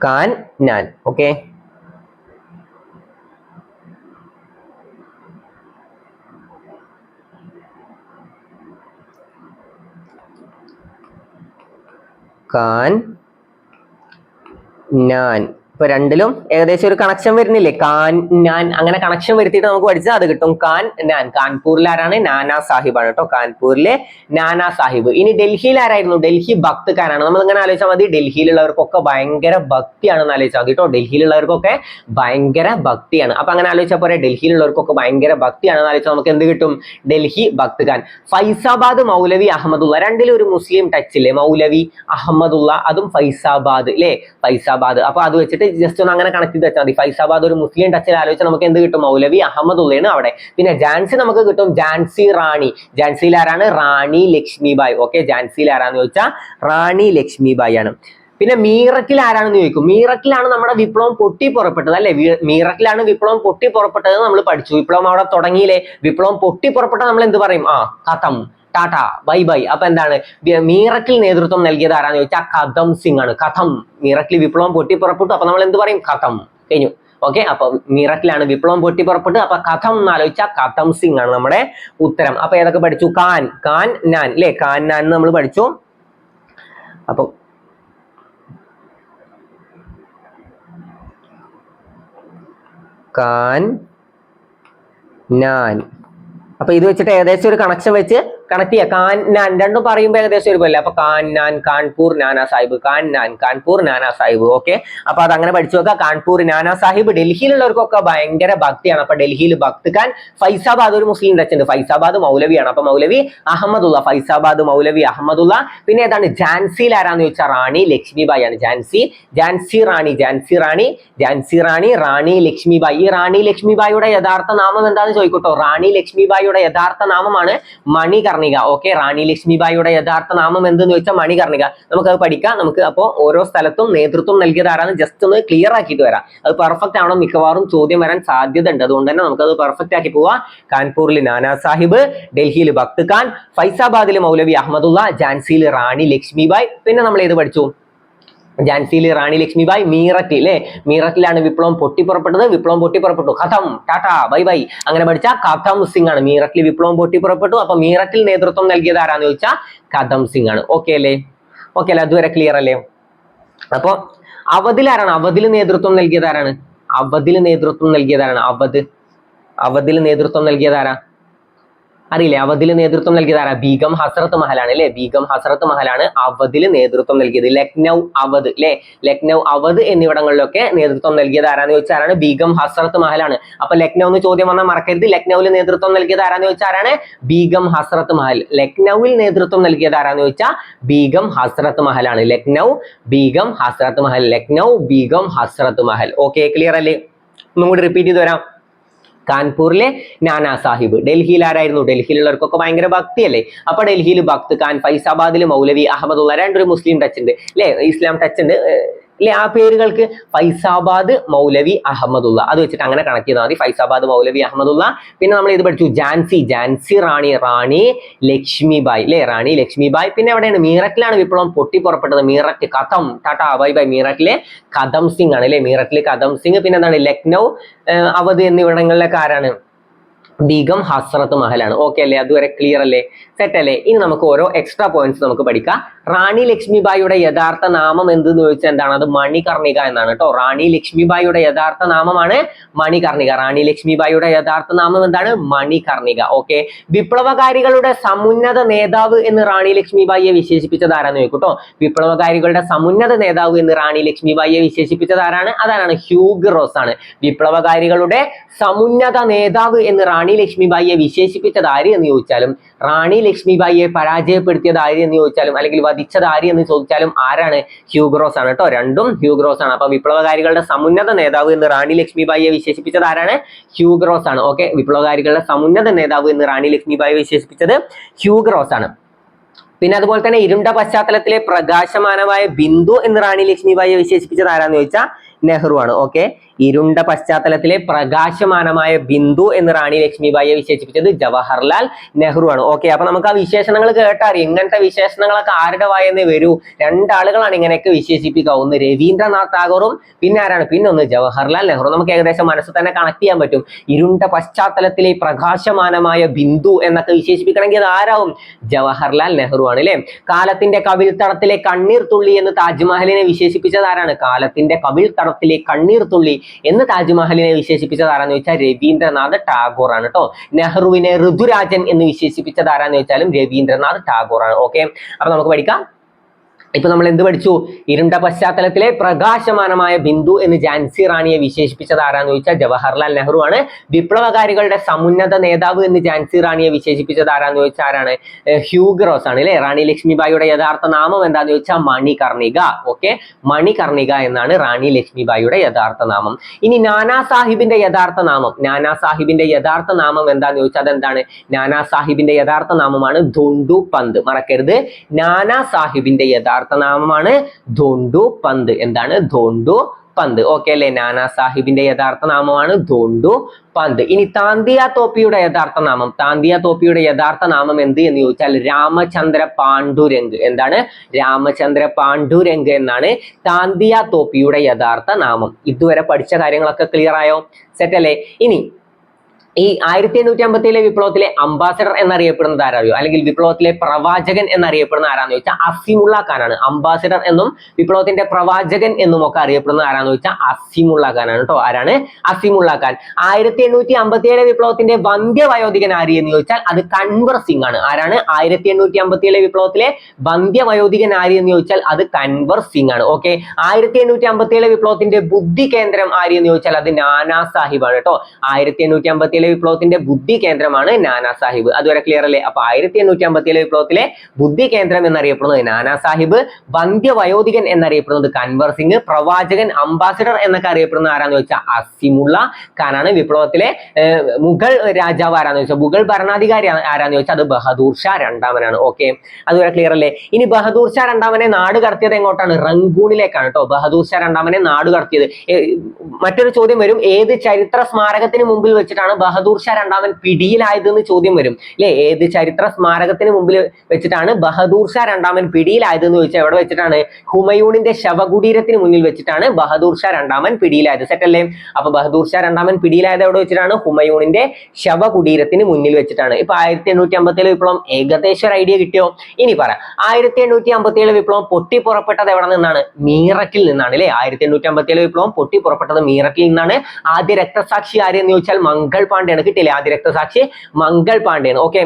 ഖാൻ നാൻ. ഓക്കെ, ഖാൻ നാൻ. ഇപ്പൊ രണ്ടിലും ഏകദേശം ഒരു കണക്ഷൻ വരുന്നില്ലേ? ഖാൻ നാൻ. അങ്ങനെ കണക്ഷൻ വരുത്തിയിട്ട് നമുക്ക് പഠിച്ചാൽ അത് കിട്ടും. ഖാൻ നാൻ. കാൺപൂരിൽ ആരാണ്? നാനാ സാഹിബാണ് കേട്ടോ. കാൺപൂരിലെ നാനാ സാഹിബ്. ഇനി ഡൽഹിയിൽ ആരായിരുന്നു? ഡൽഹി ബക്ത് ഖാൻ ആണ്. നമ്മൾ ഇങ്ങനെ ആലോചിച്ചാൽ മതി. ഡൽഹിയിലുള്ളവർക്കൊക്കെ ഭയങ്കര ഭക്തിയാണെന്ന് ആലോചിച്ചാൽ മതി കേട്ടോ. ഡൽഹിയിലുള്ളവർക്കൊക്കെ ഭയങ്കര ഭക്തിയാണ്. അപ്പൊ അങ്ങനെ ആലോചിച്ചാൽ പോരെ? ഡൽഹിയിലുള്ളവർക്കൊക്കെ ഭയങ്കര ഭക്തിയാണെന്ന് ആലോചിച്ചാൽ നമുക്ക് എന്ത് കിട്ടും? ഡൽഹി ബക്ത് ഖാൻ. ഫൈസാബാദ് മൗലവി അഹമ്മദുള്ള. രണ്ടിലും ഒരു മുസ്ലിം ടച്ച് ഇല്ലേ? മൗലവി അഹമ്മദുള്ള, അതും ഫൈസാബാദ് അല്ലേ? ഫൈസാബാദ്. അപ്പൊ അത് വെച്ചിട്ട് ജസ്റ്റ് ഒന്ന് അങ്ങനെ കണക്ട് ചെയ്ത് വെച്ചാൽ മതി. ഫൈസാബാദ് ഒരു മുസ്ലിം ടച്ചിൽ ആലോചിച്ചാൽ നമുക്ക് എന്ത് കിട്ടും? മൗലവി അഹമ്മദുള്ളയാണ് അവിടെ. പിന്നെ ഝാൻസി നമുക്ക് കിട്ടും ഝാൻസി റാണി. ഝാൻസിയിൽ ആരാണ്? റാണി ലക്ഷ്മിബായി. ഓക്കെ, ഝാൻസിയിൽ ആരാന്ന് ചോദിച്ചാൽ റാണി ലക്ഷ്മിബായി ആണ്. പിന്നെ മീററ്റിൽ ആരാണെന്ന് ചോദിക്കും. മീററ്റിലാണ് നമ്മുടെ വിപ്ലവം പൊട്ടി പുറപ്പെട്ടത് അല്ലെ? മീററ്റിലാണ് വിപ്ലവം പൊട്ടി പുറപ്പെട്ടത് നമ്മൾ പഠിച്ചു. വിപ്ലവം അവിടെ തുടങ്ങിയില്ലേ? വിപ്ലവം പൊട്ടി പുറപ്പെട്ട നമ്മൾ എന്ത് പറയും? ഖതം, ടാറ്റ, ബൈ ബൈ. അപ്പൊ എന്താണ്? മീററ്റിൽ നേതൃത്വം നൽകിയത് ആരാന്ന് ചോദിച്ചാൽ കഥം സിംഗ് ആണ്. കഥം. മീററ്റിൽ വിപ്ലവം പൊട്ടി പുറപ്പെട്ടു. അപ്പൊ നമ്മൾ എന്ത് പറയും? ഖതം. കഴിഞ്ഞു. ഓക്കെ, അപ്പൊ മീററ്റിലാണ് വിപ്ലവം പൊട്ടി പുറപ്പെട്ടു. അപ്പൊ കഥം എന്ന് ആലോചിച്ചാൽ കഥം സിംഗ് ആണ് നമ്മുടെ ഉത്തരം. അപ്പൊ ഏതൊക്കെ പഠിച്ചു? കാൻ, കാൻ നാൻ അല്ലെ, കാൻ നാൻ നമ്മൾ പഠിച്ചു. അപ്പൊ കാൻ നാൻ, അപ്പൊ ഇത് വെച്ചിട്ട് ഏകദേശം ഒരു കണക്ഷൻ വെച്ച് കണക്ട് ചെയ്യുക. കാൻ നാൻ രണ്ടും പറയുമ്പോൾ ഏകദേശം ഒരുപോലെ. അപ്പൊ can naan Kanpur Nana Sahib, can naan Kanpur Nana Sahib. Okay, അപ്പൊ അത് അങ്ങനെ പഠിച്ചു വെക്കുക. കാൺപൂർ നാനാ സാഹിബ് ഡൽഹിയിലുള്ളവർക്കൊക്കെ ഭയങ്കര ഭക്തിയാണ്. അപ്പൊ ഡൽഹിയിൽ ഭക്ത് ഖാൻ. ഫൈസാബാദ് ഒരു മുസ്ലിം ടച്ച് ഉണ്ട്, ഫൈസാബാദ് മൗലവിയാണ്. അപ്പൊ മൗലവി അഹമ്മദുള്ള, ഫൈസാബാദ് മൗലവി അഹമ്മദുള്ള. പിന്നെ ഏതാണ്? ഝാൻസിയിൽ ആരാന്ന് ചോദിച്ചാൽ റാണി ലക്ഷ്മിബായി ആണ്. ഝാൻസി, ഝാൻസി റാണി, ഝാൻസി റാണി, ഝാൻസി റാണി, റാണി ലക്ഷ്മിബായി. ഈ റാണി ലക്ഷ്മിബായിയുടെ യഥാർത്ഥ നാമം എന്താണെന്ന് ചോദിക്കട്ടോ. റാണി ലക്ഷ്മിബായിയുടെ യഥാർത്ഥ നാമമാണ് മണികർണിക. ഓക്കെ, റാണി ലക്ഷ്മിബായിയുടെ യഥാർത്ഥ നാമം എന്തെന്ന് ചോദിച്ചാൽ മണികർണിക. നമുക്കത് പഠിക്കാം. നമുക്ക് അപ്പോൾ ഓരോ സ്ഥലത്തും നേതൃത്വം നൽകിയത് ആരാന്ന് ജസ്റ്റ് ഒന്ന് ക്ലിയർ ആക്കിയിട്ട് വരാം. അത് പെർഫെക്റ്റ് ആണോ മിക്കവാറും ചോദ്യം വരാൻ സാധ്യത ഉണ്ട്. അതുകൊണ്ട് തന്നെ നമുക്കത് പെർഫെക്റ്റ് ആക്കി പോവാം. കാൺപൂരിൽ നാനാ സാഹിബ്, ഡൽഹിയിൽ ഭക്ത് ഖാൻ, ഫൈസാബാദിൽ മൗലവി അഹമ്മദുള്ള, ഝാൻസിയിൽ റാണി ലക്ഷ്മിബായി. പിന്നെ നമ്മൾ ഏത് പഠിച്ചു? ഝാൻസിയിൽ റാണി ലക്ഷ്മിബായി. മീററ്റ് അല്ലെ, മീററ്റിലാണ് വിപ്ലവം പൊട്ടിപ്പുറപ്പെട്ടത്. വിപ്ലവം പൊട്ടിപ്പുറപ്പെട്ടു. ഖതം, ടാറ്റ, ബൈ ബൈ അങ്ങനെ പഠിച്ച കഥം സിംഗ് ആണ്. മീററ്റിൽ വിപ്ലവം പൊട്ടിപ്പുറപ്പെട്ടു. അപ്പൊ മീററ്റിൽ നേതൃത്വം നൽകിയത് ആരാന്ന് ചോദിച്ചാൽ കഥം സിംഗ് ആണ്. ഓക്കെ അല്ലേ? ഓക്കെ അല്ലേ? അതുവരെ ക്ലിയർ അല്ലേ? അപ്പൊ അവധിൽ ആരാണ്? അവധിൽ നേതൃത്വം നൽകിയത് ആരാണ്? അവധിൽ നേതൃത്വം നൽകിയത് ആരാണ്? അവധിൽ നേതൃത്വം നൽകിയത് ആരാ? അറിയില്ലേ? അവധിൽ നേതൃത്വം നൽകിയത് ആരാ? ബീഗം ഹസ്രത്ത് മഹലാണ് അല്ലെ, ബീഗം ഹസ്രത്ത് മഹലാണ് അവധിൽ നേതൃത്വം നൽകിയത്. ലക്നൗ, അവധ് അല്ലെ, ലക്നൗ, അവധ് എന്നിവിടങ്ങളിലൊക്കെ നേതൃത്വം നൽകിയത് ആരാന്ന് ചോദിച്ചാൽ ആരാണ്? ബീഗം ഹസ്രത്ത് മഹലാണ്. അപ്പൊ ലക്നൗ എന്ന് ചോദ്യം വന്നാൽ മറക്കരുത്. ലക്നൌവിൽ നേതൃത്വം നൽകിയത് ആരാന്ന് ചോദിച്ചാൽ ആരാണ്? ബീഗം ഹസ്രത്ത് മഹൽ. ലക്നൌവിൽ നേതൃത്വം നൽകിയത് ആരാന്ന് ചോദിച്ചാൽ ബീഗം ഹസ്രത്ത് മഹലാണ്. ലക്നൗ, ബീഗം ഹസ്രത്ത് മഹൽ. ലക്നൗ, ബീഗം ഹസ്രത്ത് മഹൽ. ഓക്കെ, ക്ലിയർ അല്ലേ? ഒന്നും കൂടി റിപ്പീറ്റ് ചെയ്ത് വരാം. കാൺപൂരിലെ നാനാ സാഹിബ്. ഡൽഹിയിൽ ആരായിരുന്നു? ഡൽഹിയിലുള്ളവർക്കൊക്കെ ഭയങ്കര ഭക്തിയല്ലേ. അപ്പൊ ഡൽഹിയിൽ ഭക്ത് ഖാൻ, ഫൈസാബാദിൽ മൗലവി അഹമ്മദുള്ള. രണ്ടൊരു മുസ്ലിം ടച്ച് ഉണ്ട് അല്ലെ, ഇസ്ലാം ടച്ച് ഉണ്ട് അല്ലെ. ആ പേരുകൾക്ക് ഫൈസാബാദ് മൗലവി അഹമ്മദുള്ള, അത് വെച്ചിട്ട് അങ്ങനെ കണക്ട് ചെയ്താൽ മതി. ഫൈസാബാദ് മൗലവി അഹമ്മദുള്ള. പിന്നെ നമ്മൾ ഇത് പഠിച്ചു ഝാൻസി, ഝാൻസി റാണി, റാണി ലക്ഷ്മിബായി അല്ലെ, റാണി ലക്ഷ്മിബായി. പിന്നെ എവിടെയാണ്? മീററ്റിലാണ് വിപ്ലവം പൊട്ടിപ്പുറപ്പെട്ടത്. മീററ്റ്, കഥം, ടാറ്റ, ബൈ ബൈ. മീററ്റിലെ കഥം സിംഗ് ആണ് അല്ലെ, മീററ്റിലെ കഥം സിംഗ്. പിന്നെ എന്താണ്? ലക്നൗ, അവധ് എന്നിവിടങ്ങളിലൊക്കെ ആരാണ്? ബീഗം ഹസ്രത്ത് മഹലാണ്. ഓക്കെ അല്ലേ? അതുവരെ ക്ലിയർ അല്ലേ? സെറ്റ് അല്ലേ? ഇനി നമുക്ക് ഓരോ എക്സ്ട്രാ പോയിന്റ്സ് നമുക്ക് പഠിക്കാം. റാണി ലക്ഷ്മിബായിയുടെ യഥാർത്ഥ നാമം എന്തെന്ന് ചോദിച്ചാൽ എന്താണ്? അത് മണികർണിക എന്നാണ് കേട്ടോ. റാണി ലക്ഷ്മിബായിയുടെ യഥാർത്ഥ നാമമാണ് മണികർണിക. റാണി ലക്ഷ്മിബായിയുടെ യഥാർത്ഥ നാമം എന്താണ്? മണികർണിക. ഓക്കെ, വിപ്ലവകാരികളുടെ സമുന്നത നേതാവ് എന്ന് റാണി ലക്ഷ്മിബായിയെ വിശേഷിപ്പിച്ചത് ആരാന്ന് ചോദിക്കൂട്ടോ. വിപ്ലവകാരികളുടെ സമുന്നത നേതാവ് എന്ന് റാണി ലക്ഷ്മിബായിയെ വിശേഷിപ്പിച്ചത് ആരാണ്? അതാരാണ്? ഹ്യൂഗ് റോസ് ആണ്. വിപ്ലവകാരികളുടെ സമുന്നത നേതാവ് എന്ന് റാണി ലക്ഷ്മിബായിയെ വിശേഷിപ്പിച്ചത് ആര് എന്ന് ചോദിച്ചാലും, റാണി ലക്ഷ്മിബായിയെ പരാജയപ്പെടുത്തിയത് ആര് എന്ന് ചോദിച്ചാലും, അല്ലെങ്കിൽ വധിച്ചത് ആര് എന്ന് ചോദിച്ചാലും ആരാണ്? ഹ്യൂഗ് റോസ് ആണ് കേട്ടോ. രണ്ടും ഹ്യൂഗ് റോസ് ആണ്. അപ്പൊ വിപ്ലവകാരികളുടെ സമുന്നത നേതാവ് എന്ന് റാണി ലക്ഷ്മിബായിയെ വിശേഷിപ്പിച്ചത് ആരാണ്? ഹ്യൂഗ് റോസ് ആണ്. ഓക്കെ, വിപ്ലവകാരികളുടെ സമുന്നത നേതാവ് എന്ന് റാണി ലക്ഷ്മിബായിയെ വിശേഷിപ്പിച്ചത് ഹ്യൂഗ് റോസ് ആണ്. പിന്നെ അതുപോലെ തന്നെ ഇരുണ്ട പശ്ചാത്തലത്തിലെ പ്രകാശമാനമായ ബിന്ദു എന്ന് റാണി ലക്ഷ്മിബായിയെ വിശേഷിപ്പിച്ചത് ആരാന്ന് ചോദിച്ചാൽ നെഹ്റു ആണ്. ഓക്കെ, ഇരുണ്ട പശ്ചാത്തലത്തിലെ പ്രകാശമാനമായ ബിന്ദു എന്ന് റാണി ലക്ഷ്മിബായിയെ വിശേഷിപ്പിച്ചത് ജവഹർലാൽ നെഹ്റു ആണ്. ഓക്കെ, അപ്പൊ നമുക്ക് ആ വിശേഷണങ്ങൾ കേട്ടാൽ ഇങ്ങനത്തെ വിശേഷണങ്ങളൊക്കെ ആരുടെ വായെന്ന് വരൂ? രണ്ടാളുകളാണ് ഇങ്ങനെയൊക്കെ വിശേഷിപ്പിക്കുക. ഒന്ന് രവീന്ദ്രനാഥ് ടാഗോറും പിന്നെ ആരാണ്? പിന്നെ ഒന്ന് ജവഹർലാൽ നെഹ്റു. നമുക്ക് ഏകദേശം മനസ്സിൽ തന്നെ കണക്ട് ചെയ്യാൻ പറ്റും. ഇരുണ്ട പശ്ചാത്തലത്തിലെ പ്രകാശമാനമായ ബിന്ദു എന്നൊക്കെ വിശേഷിപ്പിക്കണമെങ്കിൽ അത് ആരാവും? ജവഹർലാൽ നെഹ്റു ആണ് അല്ലെ. കാലത്തിന്റെ കവിൾത്തടത്തിലെ കണ്ണീർ തുള്ളി എന്ന് താജ്മഹലിനെ വിശേഷിപ്പിച്ചത് ആരാണ്? കാലത്തിന്റെ കവിൾത്തടത്തിലെ കണ്ണീർ തുള്ളി എന്ന് താജ്മഹലിനെ വിശേഷിപ്പിച്ചത് ആരാന്ന് ചോദിച്ചാൽ രവീന്ദ്രനാഥ് ടാഗോർ ആണ് കേട്ടോ. നെഹ്റുവിനെ ഋതുരാജൻ എന്ന് വിശേഷിപ്പിച്ചത് ആരാന്ന് ചോദിച്ചാലും രവീന്ദ്രനാഥ് ടാഗോർ ആണ്. ഓക്കെ, അപ്പൊ നമുക്ക് പഠിക്കാം. ഇപ്പൊ നമ്മൾ എന്ത് പഠിച്ചു? ഇരുണ്ട പശ്ചാത്തലത്തിലെ പ്രകാശമാനമായ ബിന്ദു എന്ന് ഝാൻസി റാണിയെ വിശേഷിപ്പിച്ചത് ആരാന്ന് ചോദിച്ചാൽ ജവഹർലാൽ നെഹ്റു ആണ്. വിപ്ലവകാരികളുടെ സമുന്നത നേതാവ് എന്ന് ഝാൻസി റാണിയെ വിശേഷിപ്പിച്ചത് ആരാന്ന് ചോദിച്ചാൽ ആരാണ്? ഹ്യൂഗ് റോസ് ആണ് അല്ലെ. റാണി ലക്ഷ്മിബായിയുടെ യഥാർത്ഥ നാമം എന്താന്ന് ചോദിച്ചാൽ മണികർണിക. ഓക്കെ, മണികർണിക എന്നാണ് റാണി ലക്ഷ്മിബായിയുടെ യഥാർത്ഥ നാമം. ഇനി നാനാ സാഹിബിന്റെ യഥാർത്ഥ നാമം, നാനാ സാഹിബിന്റെ യഥാർത്ഥ നാമം എന്താന്ന് ചോദിച്ചാൽ അതെന്താണ്? നാനാ സാഹിബിന്റെ യഥാർത്ഥ നാമമാണ് ധോണ്ടു പന്ത്. മറക്കരുത്, നാനാ സാഹിബിന്റെ യഥാർത്ഥ നാമമാണ് ധോണ്ടു പന്ത്. എന്താണ്? ധോണ്ടു പന്ത്. ഓക്കെ അല്ലെ? നാനാ സാഹിബിന്റെ യഥാർത്ഥ നാമമാണ് ധോണ്ടു പന്ത്. ഇനി താന്തിയ തോപ്പിയുടെ യഥാർത്ഥ നാമം, താന്തിയ തോപ്പിയുടെ യഥാർത്ഥ നാമം എന്ത് എന്ന് ചോദിച്ചാൽ രാമചന്ദ്ര പാണ്ഡുരംഗ്. എന്താണ്? രാമചന്ദ്ര പാണ്ഡുരംഗ് എന്നാണ് താന്തിയ തോപ്പിയുടെ യഥാർത്ഥ നാമം. ഇതുവരെ പഠിച്ച കാര്യങ്ങളൊക്കെ ക്ലിയർ ആയോ? സെറ്റ് അല്ലേ? ഇനി ഈ 1857 വിപ്ലവത്തിലെ അംബാസഡർ എന്നറിയപ്പെടുന്നത് ആരാറിയോ, അല്ലെങ്കിൽ വിപ്ലവത്തിലെ പ്രവാചകൻ എന്നറിയപ്പെടുന്ന ആരാന്ന് ചോദിച്ചാൽ അസിമുള്ള ഖാനാണ്. അംബാസഡർ എന്നും വിപ്ലവത്തിന്റെ പ്രവാചകൻ എന്നും ഒക്കെ അറിയപ്പെടുന്ന ആരാന്ന് ചോദിച്ചാൽ അസിമുള്ള ഖാനാണ് കേട്ടോ. ആരാണ്? അസിമുള്ള ഖാൻ. 1857 വിപ്ലവത്തിന്റെ വന്ധ്യവയോധികൻ ആര് എന്ന് ചോദിച്ചാൽ അത് കൻവർ സിംഗ് ആണ്. ആരാണ്? 1857 വിപ്ലവത്തിലെ വന്ധ്യവയോധികൻ ആര് എന്ന് ചോദിച്ചാൽ അത് കൻവർ സിംഗ് ആണ്. ഓക്കെ. 1857 വിപ്ലവത്തിന്റെ ബുദ്ധി കേന്ദ്രം ആര് എന്ന് ചോദിച്ചാൽ അത് നാനാ സാഹിബ് ആണ് കേട്ടോ. 1857 വിപ്ലവത്തിന്റെ ബുദ്ധി കേന്ദ്രമാണ് നാനാ സാഹിബ്. അതുവരെ ക്ലിയർ അല്ലേ? അപ്പൊ 1857 വിപ്ലവത്തിലെ ബുദ്ധി കേന്ദ്രം എന്നറിയപ്പെടുന്നത് നാനാ സാഹിബ്, വന്ധ്യവയോധികൻ എന്നറിയപ്പെടുന്നത് കൻവർ സിംഗ്, പ്രവാചകൻ അംബാസഡർ എന്നൊക്കെ അറിയപ്പെടുന്ന ആരാന്ന് ചോദിച്ചാൽ അസിമുള്ള ഖാനാണ്. വിപ്ലവത്തിലെ മുഗൾ രാജാവ് ആരാന്ന് ചോദിച്ചാൽ, മുഗൾ ഭരണാധികാരി ആരാന്ന് ചോദിച്ചാൽ അത് ബഹദൂർ ഷാ രണ്ടാമനാണ്. ഓക്കെ, അതുവരെ ക്ലിയർ അല്ലേ? ഇനി ബഹദൂർ ഷാ രണ്ടാമനെ നാട് കടത്തിയത് എങ്ങോട്ടാണ്? റങ്കൂണിലേക്കാണ് കേട്ടോ. ബഹദൂർ ഷാ രണ്ടാമനെ നാട് കടത്തിയത്. മറ്റൊരു ചോദ്യം വരും, ഏത് ചരിത്ര സ്മാരകത്തിന് മുമ്പിൽ വെച്ചിട്ടാണ് ബഹദൂർ ഷാ രണ്ടാമൻ പിടിയിലായതെന്ന് ചോദ്യം വരും അല്ലെ? ഏത് ചരിത്ര സ്മാരകത്തിന് മുമ്പിൽ വെച്ചിട്ടാണ് ബഹദൂർ ഷാ രണ്ടാമൻ പിടിയിലായതെന്ന് ചോദിച്ചാൽ എവിടെ വെച്ചിട്ടാണ്? ഹുമയൂണിന്റെ ശവകുടീരത്തിന് മുന്നിൽ വെച്ചിട്ടാണ് ബഹദൂർ ഷാ രണ്ടാമൻ പിടിയിലായത്. സെറ്റ് അല്ലേ? അപ്പൊ ബഹദൂർ ഷാ രണ്ടാമൻ പിടിയിലായത് എവിടെ വെച്ചിട്ടാണ്? ഹുമയൂണിന്റെ ശവകുടീരത്തിന് മുന്നിൽ വെച്ചിട്ടാണ്. ഇപ്പൊ 1857 വിപ്ലവം ഏകദേശം ഒരു ഐഡിയ കിട്ടിയോ? ഇനി പറ, 1857 വിപ്ലവം പൊട്ടിപ്പുറപ്പെട്ടത് എവിടെ നിന്നാണ്? മീററ്റിൽ നിന്നാണ് അല്ലെ? 1857 വിപ്ലവം പൊട്ടിപ്പുറപ്പെട്ടത് മീററ്റിൽ നിന്നാണ്. ആദ്യ രക്തസാക്ഷി ആരെന്ന് ചോദിച്ചാൽ മംഗൾ പാണ്ഡെയാണ്. കിട്ടില്ലേ? ആദ്യ രക്തസാക്ഷി മംഗൾ പാണ്ഡെയാണ്. ഓക്കെ.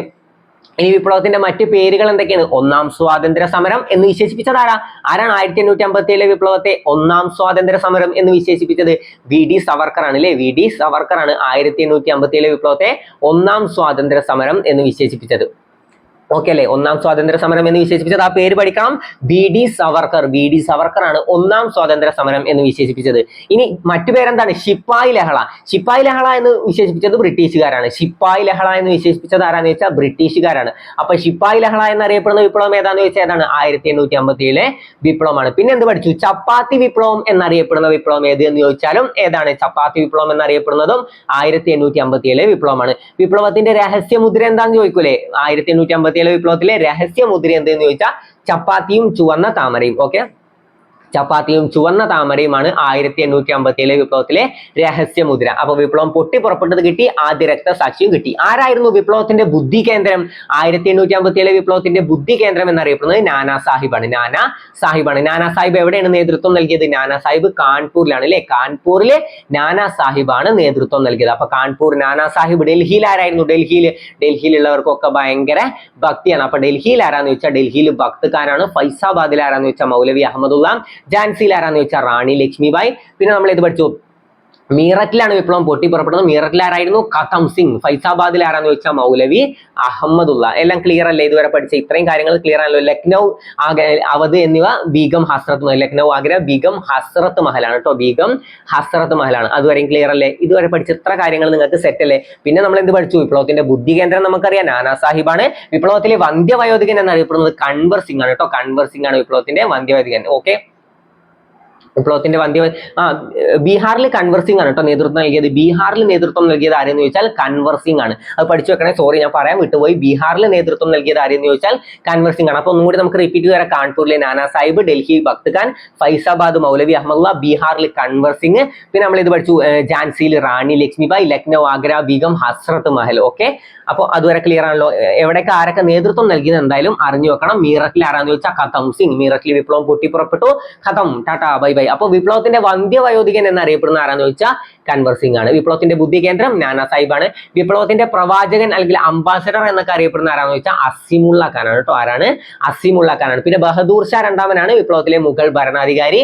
ഇനി വിപ്ലവത്തിന്റെ മറ്റു പേരുകൾ എന്തൊക്കെയാണ്? ഒന്നാം സ്വാതന്ത്ര്യ സമരം എന്ന് വിശേഷിപ്പിച്ചത് ആരാണ്? 1857 വിപ്ലവത്തെ ഒന്നാം സ്വാതന്ത്ര്യ സമരം എന്ന് വിശേഷിപ്പിച്ചത് VD സവർക്കർ ആണ് അല്ലെ? VD സവർക്കർ ആണ് 1857 വിപ്ലവത്തെ ഒന്നാം സ്വാതന്ത്ര്യ സമരം എന്ന് വിശേഷിപ്പിച്ചത്. ഓക്കെ അല്ലെ? ഒന്നാം സ്വാതന്ത്ര്യ സമരം എന്ന് വിശേഷിപ്പിച്ചത്, ആ പേര് പഠിക്കണം, VD സവർക്കർ. VD സവർക്കർ ആണ് ഒന്നാം സ്വാതന്ത്ര്യ സമരം എന്ന് വിശേഷിപ്പിച്ചത്. ഇനി മറ്റു പേരെന്താണ്? ശിപ്പായി ലഹള. ശിപ്പായി ലഹള എന്ന് വിശേഷിപ്പിച്ചത് ബ്രിട്ടീഷുകാരാണ്. ശിപ്പായി ലഹള എന്ന് വിശേഷിപ്പിച്ചത് ആരാന്ന് ചോദിച്ചാൽ ബ്രിട്ടീഷുകാരാണ്. അപ്പൊ ശിപ്പായി ലഹള എന്നറിയപ്പെടുന്ന വിപ്ലവം ഏതാന്ന് ചോദിച്ചാൽ ഏതാണ്? 1857 വിപ്ലവമാണ്. പിന്നെ എന്ത് പഠിച്ചു? ചപ്പാത്തി വിപ്ലവം എന്നറിയപ്പെടുന്ന വിപ്ലവം ഏത് എന്ന് ചോദിച്ചാലും ഏതാണ്? ചപ്പാത്തി വിപ്ലവം എന്നറിയപ്പെടുന്നതും 1857 വിപ്ലവമാണ്. വിപ്ലവത്തിന്റെ രഹസ്യമുദ്ര എന്താന്ന് ചോദിക്കൂലേ? 1857 വിപ്ലവത്തിലെ രഹസ്യമുദ്ര എന്തെന്ന് ചോദിച്ചാൽ ചപ്പാത്തിയും ചുവന്ന താമരയും. ഓക്കെ, ചപ്പാത്തിയും ചുവന്ന താമരയുമാണ് 1857 വിപ്ലവത്തിലെ രഹസ്യമുദ്ര. അപ്പൊ വിപ്ലവം പൊട്ടിപ്പുറപ്പെട്ടത് കിട്ടി, ആദ്യ രക്തസാക്ഷിയും കിട്ടി. ആരായിരുന്നു വിപ്ലവത്തിന്റെ ബുദ്ധി കേന്ദ്രം? 1857 വിപ്ലവത്തിന്റെ ബുദ്ധി കേന്ദ്രം എന്നറിയപ്പെടുന്നത് നാനാ സാഹിബാണ്. നാനാ സാഹിബാണ്. നാനാ സാഹിബ് എവിടെയാണ് നേതൃത്വം നൽകിയത്? നാനാ സാഹിബ് കാൺപൂരിലാണ് അല്ലെ? കാൺപൂരിലെ നാനാ സാഹിബാണ് നേതൃത്വം നൽകിയത്. അപ്പൊ കാൺപൂർ നാനാ സാഹിബ്. ഡൽഹിയിൽ ആരായിരുന്നു? ഡൽഹിയിലുള്ളവർക്കൊക്കെ ഭയങ്കര ഭക്തിയാണ്. അപ്പൊ ഡൽഹിയിൽ ആരാന്ന് വെച്ചാൽ ഡൽഹിയിൽ ഭക്ത് ഖാനാണ്. ഫൈസാബാദിൽ ആരാന്ന് വെച്ചാൽ മൗലവി അഹമ്മദുള്ള. ഝാൻസിയിൽ ആരാന്ന് വെച്ചാൽ റാണി ലക്ഷ്മിബായി. പിന്നെ നമ്മൾ ഇത് പഠിച്ചു, മീററ്റിലാണ് വിപ്ലവം പൊട്ടിപ്പുറപ്പെടുന്നത്. മീററ്റിൽ ആരായിരുന്നു? കഥം സിംഗ്. ഫൈസാബാദിൽ ആരാന്ന് വെച്ചാൽ മൗലവി അഹമ്മദുള്ള. എല്ലാം ക്ലിയർ അല്ലേ? ഇതുവരെ പഠിച്ച ഇത്രയും കാര്യങ്ങൾ ക്ലിയർ ആണല്ലോ. ലക്നൗ, അവധ് എന്നിവ ബീഗം ഹസ്രത്ത് മഹൽ. ലക്നൗ, ആഗ്ര ബീഗം ഹസ്രത്ത് മഹലാണ് കേട്ടോ. ബീഗം ഹസ്രത്ത് മഹലാണ്. അതുവരെയും ക്ലിയർ അല്ലേ? ഇതുവരെ പഠിച്ച ഇത്ര കാര്യങ്ങൾ നിങ്ങൾക്ക് സെറ്റ് അല്ലേ? പിന്നെ നമ്മൾ എന്ത് പഠിച്ചു? വിപ്ലവത്തിന്റെ ബുദ്ധി കേന്ദ്രം നമുക്കറിയാം നാനാ സാഹിബാണ്. വിപ്ലവത്തിലെ വന്ധ്യവയോധികൻ എന്നറിയപ്പെടുന്നത് കൻവർ സിംഗ് ആണ് കേട്ടോ. കൻവർ സിംഗ് ആണ് വിപ്ലവത്തിന്റെ വന്ധ്യവയോധികൻ. ഓക്കെ, വിപ്ലവത്തിന്റെ ബീഹാറിൽ കൻവർ സിംഗ് ആണ് കേട്ടോ നേതൃത്വം നൽകിയത്. ബീഹാറിൽ നേതൃത്വം നൽകിയത് ആരെന്ന് ചോദിച്ചാൽ കൻവർ സിംഗ് ആണ്. അത് പഠിച്ചു വെക്കണേ. സോറി, ഞാൻ പറയാൻ വിട്ടുപോയി. ബീഹാറിൽ നേതൃത്വം നൽകിയത് ആരെന്ന് ചോദിച്ചാൽ കൻവർ സിംഗ് ആണ്. അപ്പൊ ഒന്നുകൂടി നമുക്ക് റിപ്പീറ്റ് ചെയ്യാം. കാൺപൂരിലെ നാനാ സാഹിബ്, ഡൽഹി ഭക്ത് ഖാൻ, ഫൈസാബാദ് മൗലവി അഹമ്മദുള്ള, ബീഹാറിൽ കൻവർ സിംഗ്. പിന്നെ നമ്മൾ ഇത് പഠിച്ചു, ഝാൻസിയിൽ റാണി ലക്ഷ്മിബായി, ലക്നൗ, ആഗ്ര ബീഗം ഹസ്രത്ത് മഹൽ. ഓക്കെ, അപ്പൊ അതുവരെ ക്ലിയർ ആണല്ലോ. എവിടേക്ക് ആരൊക്കെ നേതൃത്വം നൽകിയത് എന്തായാലും അറിഞ്ഞു വെക്കണം. മീററ്റിൽ ആരാന്ന് ചോദിച്ചാൽ കഥം സിംഗ്. മീററ്റിൽ വിപ്ലവം പൊട്ടിപ്പുറപ്പെട്ടു. ഖതം, ടാറ്റാ, ബൈ ബൈ. അപ്പൊ വിപ്ലവത്തിന്റെ വന്ധ്യവയോധികൻ എന്നറിയപ്പെടുന്ന ആരാന്ന് ചോദിച്ചാൽ കൻവർ സിംഗ് ആണ്. വിപ്ലവത്തിന്റെ ബുദ്ധി കേന്ദ്രം നാനാ സാഹിബാണ്. വിപ്ലവത്തിന്റെ പ്രവാചകൻ അല്ലെങ്കിൽ അംബാസഡർ എന്നൊക്കെ അറിയപ്പെടുന്ന ആരാന്ന് ചോദിച്ചാൽ അസിമുള്ള ഖാനാണ് കേട്ടോ. ആരാണ്? അസിമുള്ള ഖാനാണ്. പിന്നെ ബഹദൂർ ഷാ രണ്ടാമനാണ് വിപ്ലവത്തിലെ മുഗൾ ഭരണാധികാരി.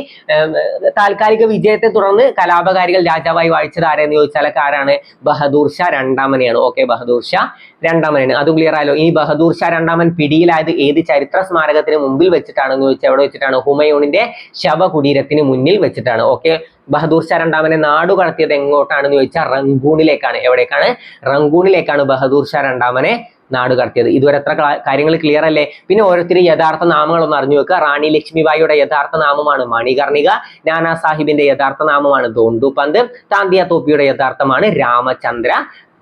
താൽക്കാലിക വിജയത്തെ തുടർന്ന് കലാപകാരികൾ രാജാവായി വാഴിച്ചത് ആരെന്ന് ചോദിച്ചാലൊക്കെ ആരാണ്? ബഹദൂർ ഷാ രണ്ടാമനെയാണ്. ഓക്കെ, ബഹദൂർ ഷാ രണ്ടാമനാണ്. അതും ക്ലിയർ ആയല്ലോ. ഇനി ബഹദൂർ ഷാ രണ്ടാമൻ പിടിയിലായത് ഏത് ചരിത്ര സ്മാരകത്തിന് മുമ്പിൽ വെച്ചിട്ടാണെന്ന് ചോദിച്ചാൽ എവിടെ വെച്ചിട്ടാണ്? ഹുമയൂണിന്റെ ശവകുടീരത്തിന് മുന്നിൽ വെച്ചിട്ടാണ്. ഓക്കെ, ബഹദൂർ ഷാ രണ്ടാമനെ നാടു കടത്തിയത് എങ്ങോട്ടാണെന്ന് ചോദിച്ചാൽ റങ്കൂണിലേക്കാണ്. എവിടേക്കാണ്? റങ്കൂണിലേക്കാണ് ബഹദൂർ ഷാ രണ്ടാമനെ നാടുകടത്തിയത്. ഇതുവരെ എത്ര കാര്യങ്ങൾ ക്ലിയർ അല്ലേ? പിന്നെ ഓരോരുത്തരും യഥാർത്ഥ നാമങ്ങളൊന്ന് അറിഞ്ഞു വെക്കുക. റാണി ലക്ഷ്മിബായിയുടെ യഥാർത്ഥ നാമമാണ് മണികർണിക, നാനാ സാഹിബിന്റെ യഥാർത്ഥ നാമമാണ് ധോണ്ടു പന്ത്, താന്തിയ തോപ്പിയുടെ യഥാർത്ഥമാണ് രാമചന്ദ്ര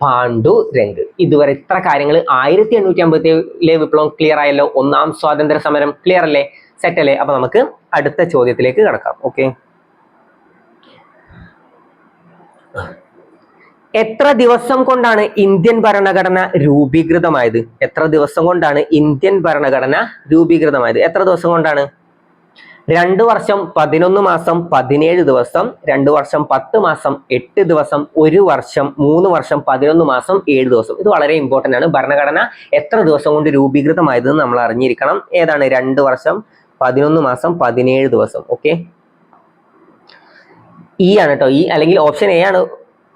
പാണ്ഡുരംഗ്. ഇതുവരെ ഇത്ര കാര്യങ്ങൾ 1857 വിപ്ലവം ക്ലിയർ ആയല്ലോ. ഒന്നാം സ്വാതന്ത്ര്യ സമരം ക്ലിയർ അല്ലേ? സെറ്റ് അല്ലേ? അപ്പൊ നമുക്ക് അടുത്ത ചോദ്യത്തിലേക്ക് കടക്കാം. ഓക്കെ, എത്ര ദിവസം കൊണ്ടാണ് ഇന്ത്യൻ ഭരണഘടന രൂപീകൃതമായത്? എത്ര ദിവസം കൊണ്ടാണ് ഇന്ത്യൻ ഭരണഘടന രൂപീകൃതമായത്? എത്ര ദിവസം കൊണ്ടാണ്? 2 വർഷം 11 മാസം 17 ദിവസം, 2 വർഷം 10 മാസം 8 ദിവസം, 1 വർഷം 3 വർഷം 11 മാസം 7 ദിവസം. ഇത് വളരെ ഇമ്പോർട്ടന്റ് ആണ്. ഭരണഘടന എത്ര ദിവസം കൊണ്ട് രൂപീകൃതമായത് നമ്മൾ അറിഞ്ഞിരിക്കണം. ഏതാണ്? 2 വർഷം 11 മാസം 17 ദിവസം. ഓക്കെ, ഈ ആണ് കേട്ടോ. ഈ അല്ലെങ്കിൽ ഓപ്ഷൻ എ ആണ്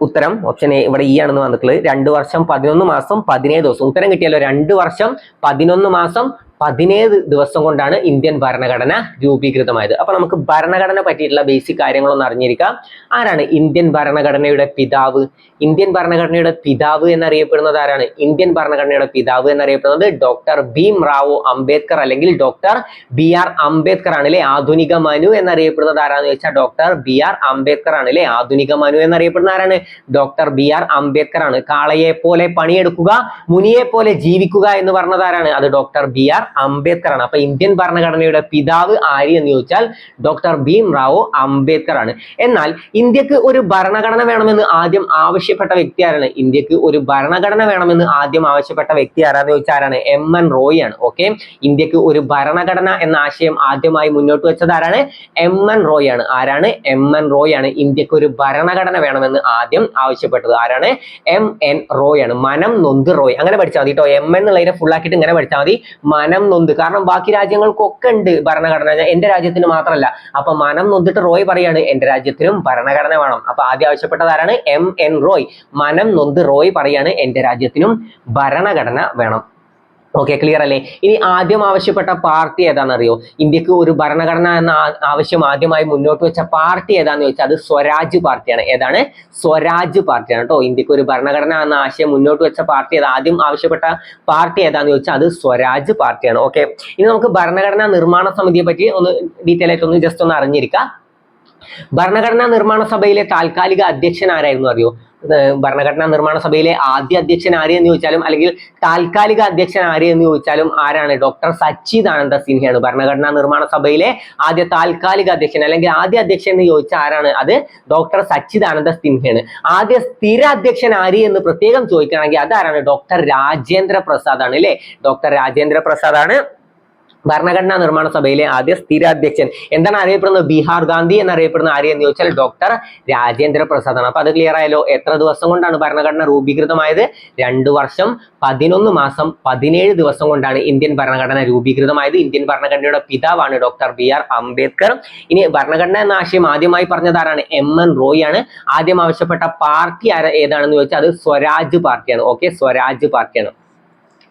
ഉത്തരം. ഓപ്ഷൻ എ ഇവിടെ ഈ ആണെന്ന് വന്നിട്ടുള്ളത്. 2 വർഷം 11 മാസം 17 ദിവസം. ഉത്തരം കിട്ടിയല്ലോ. 2 വർഷം 11 മാസം 17 ദിവസം കൊണ്ടാണ് ഇന്ത്യൻ ഭരണഘടന രൂപീകൃതമായത്. അപ്പൊ നമുക്ക് ഭരണഘടന പറ്റിയിട്ടുള്ള ബേസിക് കാര്യങ്ങളൊന്ന് അറിഞ്ഞിരിക്കാം. ആരാണ് ഇന്ത്യൻ ഭരണഘടനയുടെ പിതാവ്? ഇന്ത്യൻ ഭരണഘടനയുടെ പിതാവ് എന്നറിയപ്പെടുന്നത് ആരാണ്? ഇന്ത്യൻ ഭരണഘടനയുടെ പിതാവ് എന്നറിയപ്പെടുന്നത് ഡോക്ടർ ഭീം റാവു അംബേദ്കർ അല്ലെങ്കിൽ ഡോക്ടർ BR അംബേദ്കർ ആണ് അല്ലെ. ആധുനിക മനു എന്നറിയപ്പെടുന്നത് ആരാന്ന് ചോദിച്ചാൽ ഡോക്ടർ BR അംബേദ്കർ ആണ് അല്ലെ. ആധുനിക മനു എന്നറിയപ്പെടുന്ന ആരാണ്? ഡോക്ടർ BR അംബേദ്കർ ആണ്. കാളയെ പോലെ പണിയെടുക്കുക, മുനിയെ പോലെ ജീവിക്കുക എന്ന് പറഞ്ഞത് ആരാണ്? അത് ഡോക്ടർ BR അംബേദ്കർ ആണ്. അപ്പൊ ഇന്ത്യൻ ഭരണഘടനയുടെ പിതാവ് ആര് എന്ന് ചോദിച്ചാൽ ഡോക്ടർ ഭീം റാവു അംബേദ്കർ ആണ്. എന്നാൽ ഇന്ത്യക്ക് ഒരു ഭരണഘടന വേണമെന്ന് ആദ്യം ആവശ്യപ്പെട്ട വ്യക്തി ആരാണ്? ഇന്ത്യക്ക് ഒരു ഭരണഘടന വേണമെന്ന് ആദ്യം ആവശ്യപ്പെട്ട വ്യക്തി ആരാന്ന് ചോദിച്ചാൽ ആരാണ്? MN റോയ് ആണ്. ഓക്കെ, ഇന്ത്യക്ക് ഒരു ഭരണഘടന എന്ന ആശയം ആദ്യമായി മുന്നോട്ട് വെച്ചത് ആരാണ്? MN റോയ് ആണ്. ആരാണ്? MN റോയ് ആണ് ഇന്ത്യക്ക് ഒരു ഭരണഘടന വേണമെന്ന് ആദ്യം ആവശ്യപ്പെട്ടത്. ആരാണ്? MN റോയ് ആണ്. മനം നൊന്ത് റോയ്, അങ്ങനെ പഠിച്ചാൽ മതി കേട്ടോ. MN എന്നുള്ളതിനെ ഫുൾ ആക്കിയിട്ട് ഇങ്ങനെ പഠിച്ചാൽ മതി. മനം നൊന്ത്, കാരണം ബാക്കി രാജ്യങ്ങൾക്കൊക്കെ ഉണ്ട് ഭരണഘടന, എന്റെ രാജ്യത്തിന് മാത്രമല്ല. അപ്പൊ മനം നൊന്തിട്ട് റോയ് പറയാണ് എന്റെ രാജ്യത്തിനും ഭരണഘടന വേണം. അപ്പൊ ആദ്യം ആവശ്യപ്പെട്ടത് ആരാണ്? MN റോയ്. മനം നൊന്ത് റോയ് പറയാണ് എന്റെ രാജ്യത്തിനും ഭരണഘടന വേണം. ഓക്കെ, ക്ലിയർ അല്ലേ? ഇനി ആദ്യം ആവശ്യപ്പെട്ട പാർട്ടി ഏതാണെന്നറിയോ? ഇന്ത്യക്ക് ഒരു ഭരണഘടന എന്ന ആവശ്യം ആദ്യമായി മുന്നോട്ട് വെച്ച പാർട്ടി ഏതാന്ന് ചോദിച്ചാൽ അത് സ്വരാജ് പാർട്ടിയാണ്. ഏതാണ്? സ്വരാജ് പാർട്ടിയാണ് കേട്ടോ. ഇന്ത്യക്ക് ഒരു ഭരണഘടന എന്ന ആശയം മുന്നോട്ട് വെച്ച പാർട്ടി ആദ്യം ആവശ്യപ്പെട്ട പാർട്ടി ഏതാന്ന് ചോദിച്ചാൽ അത് സ്വരാജ് പാർട്ടിയാണ്. ഓക്കെ, ഇനി നമുക്ക് ഭരണഘടനാ നിർമ്മാണ സമിതിയെ പറ്റി ഒന്ന് ഡീറ്റെയിൽ ആയിട്ട് ഒന്ന് ജസ്റ്റ് ഒന്ന് അറിഞ്ഞിരിക്കാം. ഭരണഘടനാ നിർമ്മാണ സഭയിലെ താൽക്കാലിക അധ്യക്ഷൻ ആരായിരുന്നു അറിയോ? ഭരണഘടനാ നിർമ്മാണ സഭയിലെ ആദ്യ അധ്യക്ഷൻ ആര് എന്ന് ചോദിച്ചാലും അല്ലെങ്കിൽ താൽക്കാലിക അധ്യക്ഷൻ ആര് എന്ന് ചോദിച്ചാലും ആരാണ്? ഡോക്ടർ സച്ചിദാനന്ദ സിൻഹയാണ്. ഭരണഘടനാ നിർമ്മാണ സഭയിലെ ആദ്യ താൽക്കാലിക അധ്യക്ഷൻ അല്ലെങ്കിൽ ആദ്യ അധ്യക്ഷൻ എന്ന് ചോദിച്ചാൽ ആരാണ്? അത് ഡോക്ടർ സച്ചിദാനന്ദ സിൻഹയാണ്. ആദ്യ സ്ഥിര അധ്യക്ഷൻ ആര് എന്ന് പ്രത്യേകം ചോദിക്കുകയാണെങ്കിൽ അതാരാണ്? ഡോക്ടർ രാജേന്ദ്ര പ്രസാദ് ആണ് അല്ലെ. ഡോക്ടർ രാജേന്ദ്ര പ്രസാദ് ആണ് ഭരണഘടനാ നിർമ്മാണ സഭയിലെ ആദ്യ സ്ഥിരാധ്യക്ഷൻ. എന്താണ് അറിയപ്പെടുന്നത്? ബീഹാർ ഗാന്ധി എന്നറിയപ്പെടുന്ന ആര് എന്ന് ചോദിച്ചാൽ ഡോക്ടർ രാജേന്ദ്ര പ്രസാദ് ആണ്. അപ്പൊ അത് ക്ലിയർ ആയല്ലോ. എത്ര ദിവസം കൊണ്ടാണ് ഭരണഘടന രൂപീകൃതമായത്? 2 വർഷം 11 മാസം 17 ദിവസം കൊണ്ടാണ് ഇന്ത്യൻ ഭരണഘടന രൂപീകൃതമായത്. ഇന്ത്യൻ ഭരണഘടനയുടെ പിതാവാണ് ഡോക്ടർ BR അംബേദ്കർ. ഇനി ഭരണഘടന എന്ന ആശയം ആദ്യമായി പറഞ്ഞത് ആരാണ്? MN റോയ് ആണ്. ആദ്യം ആവശ്യപ്പെട്ട പാർട്ടി ഏതാണെന്ന് ചോദിച്ചാൽ അത് സ്വരാജ് പാർട്ടിയാണ്. ഓക്കെ, സ്വരാജ് പാർട്ടിയാണ്.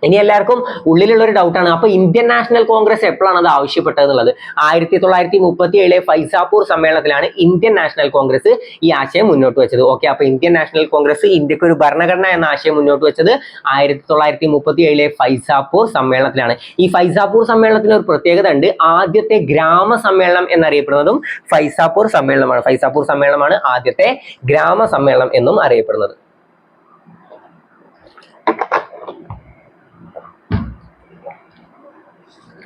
ഇനി എല്ലാവർക്കും ഉള്ളിലുള്ള ഒരു ഡൗട്ടാണ്, അപ്പൊ ഇന്ത്യൻ നാഷണൽ കോൺഗ്രസ് എപ്പോഴാണ് അത് ആവശ്യപ്പെട്ടത് എന്നുള്ളത്. 1937 ഫൈസാപൂർ സമ്മേളനത്തിലാണ് ഇന്ത്യൻ നാഷണൽ കോൺഗ്രസ് ഈ ആശയം മുന്നോട്ട് വെച്ചത്. ഓക്കെ, അപ്പൊ ഇന്ത്യൻ നാഷണൽ കോൺഗ്രസ് ഇന്ത്യക്ക് ഒരു ഭരണഘടന എന്ന ആശയം മുന്നോട്ട് വെച്ചത് 1937 ഫൈസാപൂർ സമ്മേളനത്തിലാണ്. ഈ ഫൈസാപൂർ സമ്മേളനത്തിന് ഒരു പ്രത്യേകത ഉണ്ട്. ആദ്യത്തെ ഗ്രാമ സമ്മേളനം എന്നറിയപ്പെടുന്നതും ഫൈസാപൂർ സമ്മേളനമാണ്. ഫൈസാപൂർ സമ്മേളനമാണ് ആദ്യത്തെ ഗ്രാമ സമ്മേളനം എന്നും അറിയപ്പെടുന്നത്.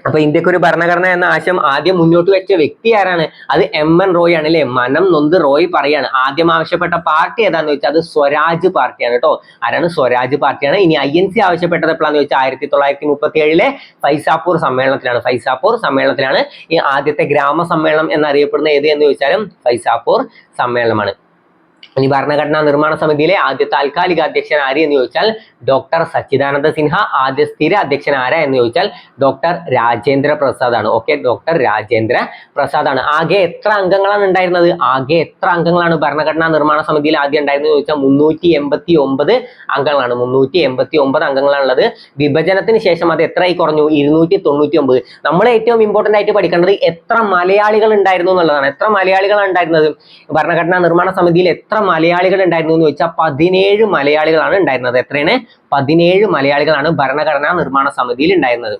അപ്പൊ ഇന്ത്യക്ക് ഒരു ഭരണഘടന എന്ന ആശയം ആദ്യം മുന്നോട്ട് വെച്ച വ്യക്തി ആരാണ്? അത് MN റോയ് ആണ് അല്ലെ. മനം നൊന്ത് റോയ് പറയാണ്. ആദ്യം ആവശ്യപ്പെട്ട പാർട്ടി ഏതാന്ന് ചോദിച്ചാൽ അത് സ്വരാജ് പാർട്ടിയാണ് കേട്ടോ. ആരാണ്? സ്വരാജ് പാർട്ടിയാണ്. ഇനി INC ആവശ്യപ്പെട്ടത് എപ്പോഴാന്ന് ചോദിച്ചാൽ 1937 ഫൈസാപൂർ സമ്മേളനത്തിലാണ്. ഫൈസാപൂർ സമ്മേളനത്തിലാണ് ഈ ആദ്യത്തെ ഗ്രാമ സമ്മേളനം എന്നറിയപ്പെടുന്ന ഏത് എന്ന് ചോദിച്ചാലും ഫൈസാപൂർ സമ്മേളനമാണ്. ഇനി ഭരണഘടനാ നിർമ്മാണ സമിതിയിലെ ആദ്യ താൽക്കാലിക അധ്യക്ഷൻ ആര് എന്ന് ചോദിച്ചാൽ ഡോക്ടർ സച്ചിദാനന്ദ സിൻഹ. ആദ്യ സ്ഥിര അധ്യക്ഷൻ ആരാ എന്ന് ചോദിച്ചാൽ ഡോക്ടർ രാജേന്ദ്ര പ്രസാദ് ആണ്. ഓക്കെ, ഡോക്ടർ രാജേന്ദ്ര പ്രസാദ് ആണ്. ആകെ എത്ര അംഗങ്ങളാണ് ഉണ്ടായിരുന്നത്? ആകെ എത്ര അംഗങ്ങളാണ് ഭരണഘടനാ നിർമ്മാണ സമിതിയിൽ ആദ്യം ഉണ്ടായിരുന്നത് ചോദിച്ചാൽ 389 അംഗങ്ങളാണ്. 389 അംഗങ്ങളാണുള്ളത്. വിഭജനത്തിന് ശേഷം അത് എത്രയായി കുറഞ്ഞു? 299. നമ്മൾ ഏറ്റവും ഇമ്പോർട്ടന്റ് ആയിട്ട് പഠിക്കേണ്ടത് എത്ര മലയാളികൾ ഉണ്ടായിരുന്നു എന്നുള്ളതാണ്. എത്ര മലയാളികളാണ് ഉണ്ടായിരുന്നത്? ഭരണഘടനാ നിർമ്മാണ സമിതിയിൽ എത്ര എത്ര മലയാളികൾ ഉണ്ടായിരുന്നു എന്ന് ചോദിച്ചാൽ 17 മലയാളികളാണ് ഉണ്ടായിരുന്നത്. എത്രയാണ്? 17 മലയാളികളാണ് ഭരണഘടനാ നിർമ്മാണ സമിതിയിൽ ഉണ്ടായിരുന്നത്.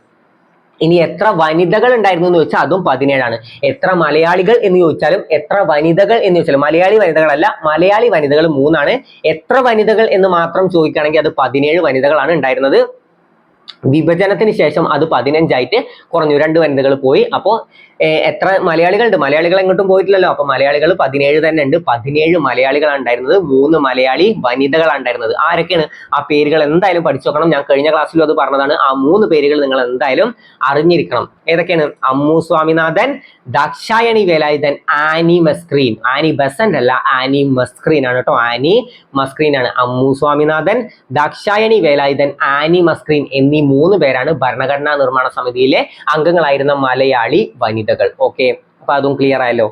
ഇനി എത്ര വനിതകൾ ഉണ്ടായിരുന്നു എന്ന് ചോദിച്ചാൽ അതും 17ആണ്. എത്ര മലയാളികൾ എന്ന് ചോദിച്ചാലും എത്ര വനിതകൾ എന്ന് ചോദിച്ചാലും മലയാളി വനിതകളല്ല, മലയാളി വനിതകൾ 3ആണ്. എത്ര വനിതകൾ എന്ന് മാത്രം ചോദിക്കുകയാണെങ്കിൽ അത് 17 വനിതകളാണ് ഉണ്ടായിരുന്നത്. വിഭജനത്തിന് ശേഷം അത് 15 ആയിട്ട് കുറഞ്ഞു, 2 വനിതകൾ പോയി. അപ്പോൾ എത്ര മലയാളികളുണ്ട്? മലയാളികൾ എങ്ങോട്ടും പോയിട്ടില്ലല്ലോ. അപ്പൊ മലയാളികൾ 17 തന്നെ ഉണ്ട്. 17 മലയാളികളാണ് ഉണ്ടായിരുന്നത്, 3 മലയാളി വനിതകളാണ് ഉണ്ടായിരുന്നത്. ആരൊക്കെയാണ്? ആ പേരുകൾ എന്തായാലും പഠിച്ചു നോക്കണം. ഞാൻ കഴിഞ്ഞ ക്ലാസ്സിലും അത് പറഞ്ഞതാണ്. ആ 3 പേരുകൾ നിങ്ങൾ എന്തായാലും അറിഞ്ഞിരിക്കണം. ഏതൊക്കെയാണ്? Ammu Swaminathan, Dakshayani Velayudhan, Annie Mascarene. Annie Besant അല്ല, ആനി മസ്ക്രീൻ ആണ് കേട്ടോ. ആനി മസ്ക്രീൻ ആണ്. അമ്മു സ്വാമിനാഥൻ, ദാക്ഷായണി വേലായുധൻ, ആനി മസ്ക്രീൻ എന്നീ 3 പേരാണ് ഭരണഘടനാ നിർമ്മാണ സമിതിയിലെ അംഗങ്ങളായിരുന്ന മലയാളി വനിതകൾ. ഓക്കെ, അപ്പൊ അതും ക്ലിയർ ആയല്ലോ.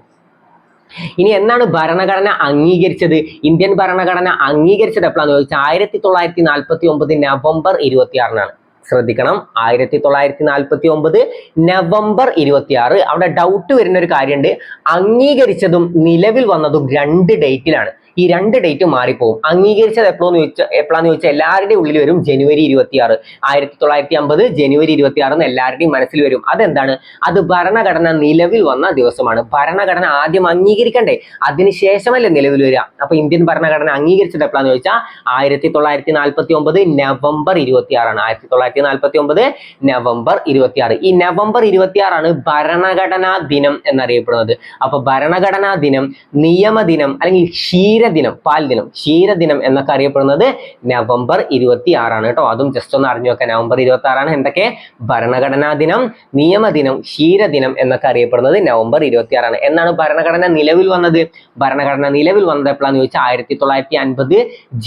ഇനി എന്നാണ് ഭരണഘടന അംഗീകരിച്ചത്? ഇന്ത്യൻ ഭരണഘടന അംഗീകരിച്ചത് എപ്പോഴാന്ന് ചോദിച്ചാൽ 1949 നവംബർ 26-നാണ്. ശ്രദ്ധിക്കണം, 1949 നവംബർ 26. അവിടെ ഡൗട്ട് വരുന്ന ഒരു കാര്യമുണ്ട്. അംഗീകരിച്ചതും നിലവിൽ വന്നതും 2 ഡേറ്റിലാണ്. ഈ 2 ഡേറ്റ് മാറിപ്പോകും. അംഗീകരിച്ചത് എപ്പോഴാന്ന് ചോദിച്ചാൽ എല്ലാവരുടെയും ഉള്ളിൽ വരും ജനുവരി 26. 1950 ജനുവരി 26 എന്ന് എല്ലാവരുടെയും മനസ്സിൽ വരും. അതെന്താണ്? അത് ഭരണഘടന നിലവിൽ വന്ന ദിവസമാണ്. ഭരണഘടന ആദ്യം അംഗീകരിക്കണ്ടേ, അതിനുശേഷമല്ലേ നിലവിൽ വരിക. അപ്പൊ ഇന്ത്യൻ ഭരണഘടന അംഗീകരിച്ചത് എപ്പോഴാന്ന് ചോദിച്ചാൽ 1949 നവംബർ 26 ആണ്. 1949 നവംബർ 26. ഈ നവംബർ 26 ഭരണഘടനാ ദിനം എന്നറിയപ്പെടുന്നത്. അപ്പൊ ഭരണഘടനാ ദിനം, നിയമദിനം അല്ലെങ്കിൽ ക്ഷീരദിനം, പാൽ ദിനം, ക്ഷീരദിനം എന്നൊക്കെ അറിയപ്പെടുന്നത് നവംബർ 26 കേട്ടോ. അതും ജസ്റ്റ് ഒന്ന് അറിഞ്ഞു വെക്കാം. നവംബർ 26 എന്തൊക്കെ? ഭരണഘടനാ ദിനം, നിയമദിനം, ക്ഷീരദിനം എന്നൊക്കെ അറിയപ്പെടുന്നത് നവംബർ 26. എന്നാണ് ഭരണഘടന നിലവിൽ വന്നത്? ഭരണഘടന നിലവിൽ വന്നത് എപ്പോഴാന്ന് ചോദിച്ചാൽ 1950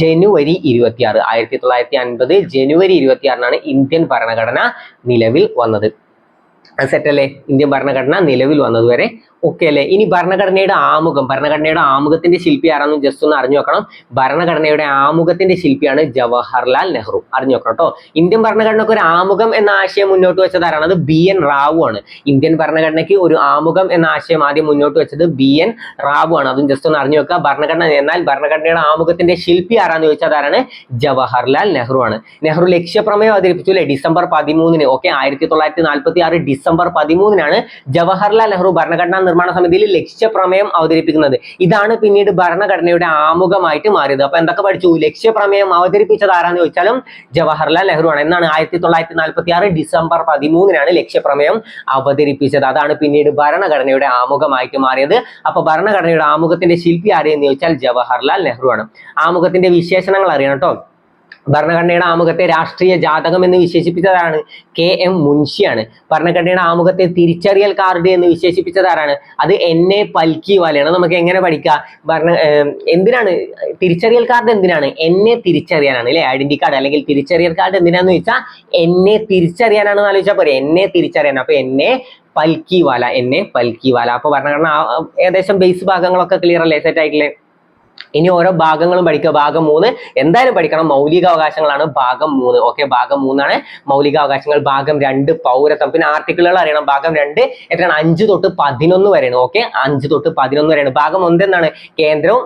ജനുവരി 26. 1950 ജനുവരി 26 ഇന്ത്യൻ ഭരണഘടന നിലവിൽ വന്നത്. സെറ്റ് അല്ലേ? ഇന്ത്യൻ ഭരണഘടന നിലവിൽ വന്നതുവരെ ഓക്കെ അല്ലേ? ഇനി ഭരണഘടനയുടെ ആമുഖം, ഭരണഘടനയുടെ ആമുഖത്തിന്റെ ശില്പി ആരാന്ന് ജസ്റ്റ് ഒന്ന് അറിഞ്ഞു വെക്കണം. ഭരണഘടനയുടെ ആമുഖത്തിന്റെ ശില്പിയാണ് ജവഹർലാൽ നെഹ്റു. അറിഞ്ഞു വെക്കണം കേട്ടോ. ഇന്ത്യൻ ഭരണഘടനയ്ക്ക് ഒരു ആമുഖം എന്ന ആശയം മുന്നോട്ട് വെച്ചത് ആരാണ്? അത് BN റാവു ആണ്. ഇന്ത്യൻ ഭരണഘടനയ്ക്ക് ഒരു ആമുഖം എന്ന ആശയം ആദ്യം മുന്നോട്ട് വെച്ചത് BN റാവു ആണ്. അതും ജസ്റ്റ് ഒന്ന് അറിഞ്ഞു വെക്കുക. ഭരണഘടന എന്നാൽ ഭരണഘടനയുടെ ആമുഖത്തിന്റെ ശില്പി ആരാന്ന് ചോദിച്ചാൽ ആരാണ്? ജവഹർലാൽ നെഹ്റു ആണ്. നെഹ്റു ലക്ഷ്യപ്രമേയം അവതരിപ്പിച്ചു അല്ലെ? December 13 okay. 1946 December 13 Jawaharlal Nehru ഭരണഘടനാ നിർമ്മാണ സമിതിയിൽ ലക്ഷ്യപ്രമേയം അവതരിപ്പിക്കുന്നത്. ഇതാണ് പിന്നീട് ഭരണഘടനയുടെ ആമുഖമായിട്ട് മാറിയത്. അപ്പൊ എന്തൊക്കെ പഠിച്ചു? ലക്ഷ്യപ്രമേയം അവതരിപ്പിച്ചത് ആരാന്ന് ചോദിച്ചാലും ജവഹർലാൽ നെഹ്റു ആണ്. എന്നാണ് 1946 ഡിസംബർ 13 ലക്ഷ്യപ്രമേയം അവതരിപ്പിച്ചത്. അതാണ് പിന്നീട് ഭരണഘടനയുടെ ആമുഖമായിട്ട് മാറിയത്. അപ്പൊ ഭരണഘടനയുടെ ആമുഖത്തിന്റെ ശില്പി ആരെയെന്ന് ചോദിച്ചാൽ ജവഹർലാൽ നെഹ്റു ആണ്. ആമുഖത്തിന്റെ വിശേഷണങ്ങൾ അറിയണം കേട്ടോ. ഭരണഘടനയുടെ ആമുഖത്തെ രാഷ്ട്രീയ ജാതകം എന്ന് വിശേഷിപ്പിച്ചതാണ് KM മുൻഷിയാണ്. ഭരണഘടനയുടെ ആമുഖത്തെ തിരിച്ചറിയൽ കാർഡ് എന്ന് വിശേഷിപ്പിച്ചത് ആരാണ്? അത് NA പൽക്കിവാലയാണ്. നമുക്ക് എങ്ങനെ പഠിക്കാം? എന്തിനാണ് തിരിച്ചറിയൽ കാർഡ്? എന്തിനാണ്? NA തിരിച്ചറിയാനാണ് അല്ലെ? ഐഡന്റി കാർഡ് അല്ലെങ്കിൽ തിരിച്ചറിയൽ കാർഡ് എന്തിനാന്ന് ചോദിച്ചാൽ NA തിരിച്ചറിയാനാണെന്ന് ആലോചിച്ചാൽ പോരെ. NA തിരിച്ചറിയാൻ. അപ്പൊ NA പൽക്കിവാല, NA പൽക്കിവാല. അപ്പൊ ഭരണഘടന ഏകദേശം ബേസ് ഭാഗങ്ങളൊക്കെ ക്ലിയർ അല്ലേ? സെറ്റ് ആയിട്ടില്ലേ? ഇനി ഓരോ ഭാഗങ്ങളും പഠിക്കുക. ഭാഗം 3 എന്തായാലും പഠിക്കണം. മൗലികാവകാശങ്ങളാണ് ഭാഗം 3 ഓക്കെ. ഭാഗം 3 മൗലികാവകാശങ്ങൾ. ഭാഗം 2 പൗരത്വം. പിന്നെ ആർട്ടിക്കിളുകൾ അറിയണം. ഭാഗം 2 എത്രയാണ്? 5 തൊട്ട് 11 വരെയാണ് ഓക്കെ. 5 തൊട്ട് 11 വരെയാണ്. ഭാഗം 1 എന്താണ്? കേന്ദ്രവും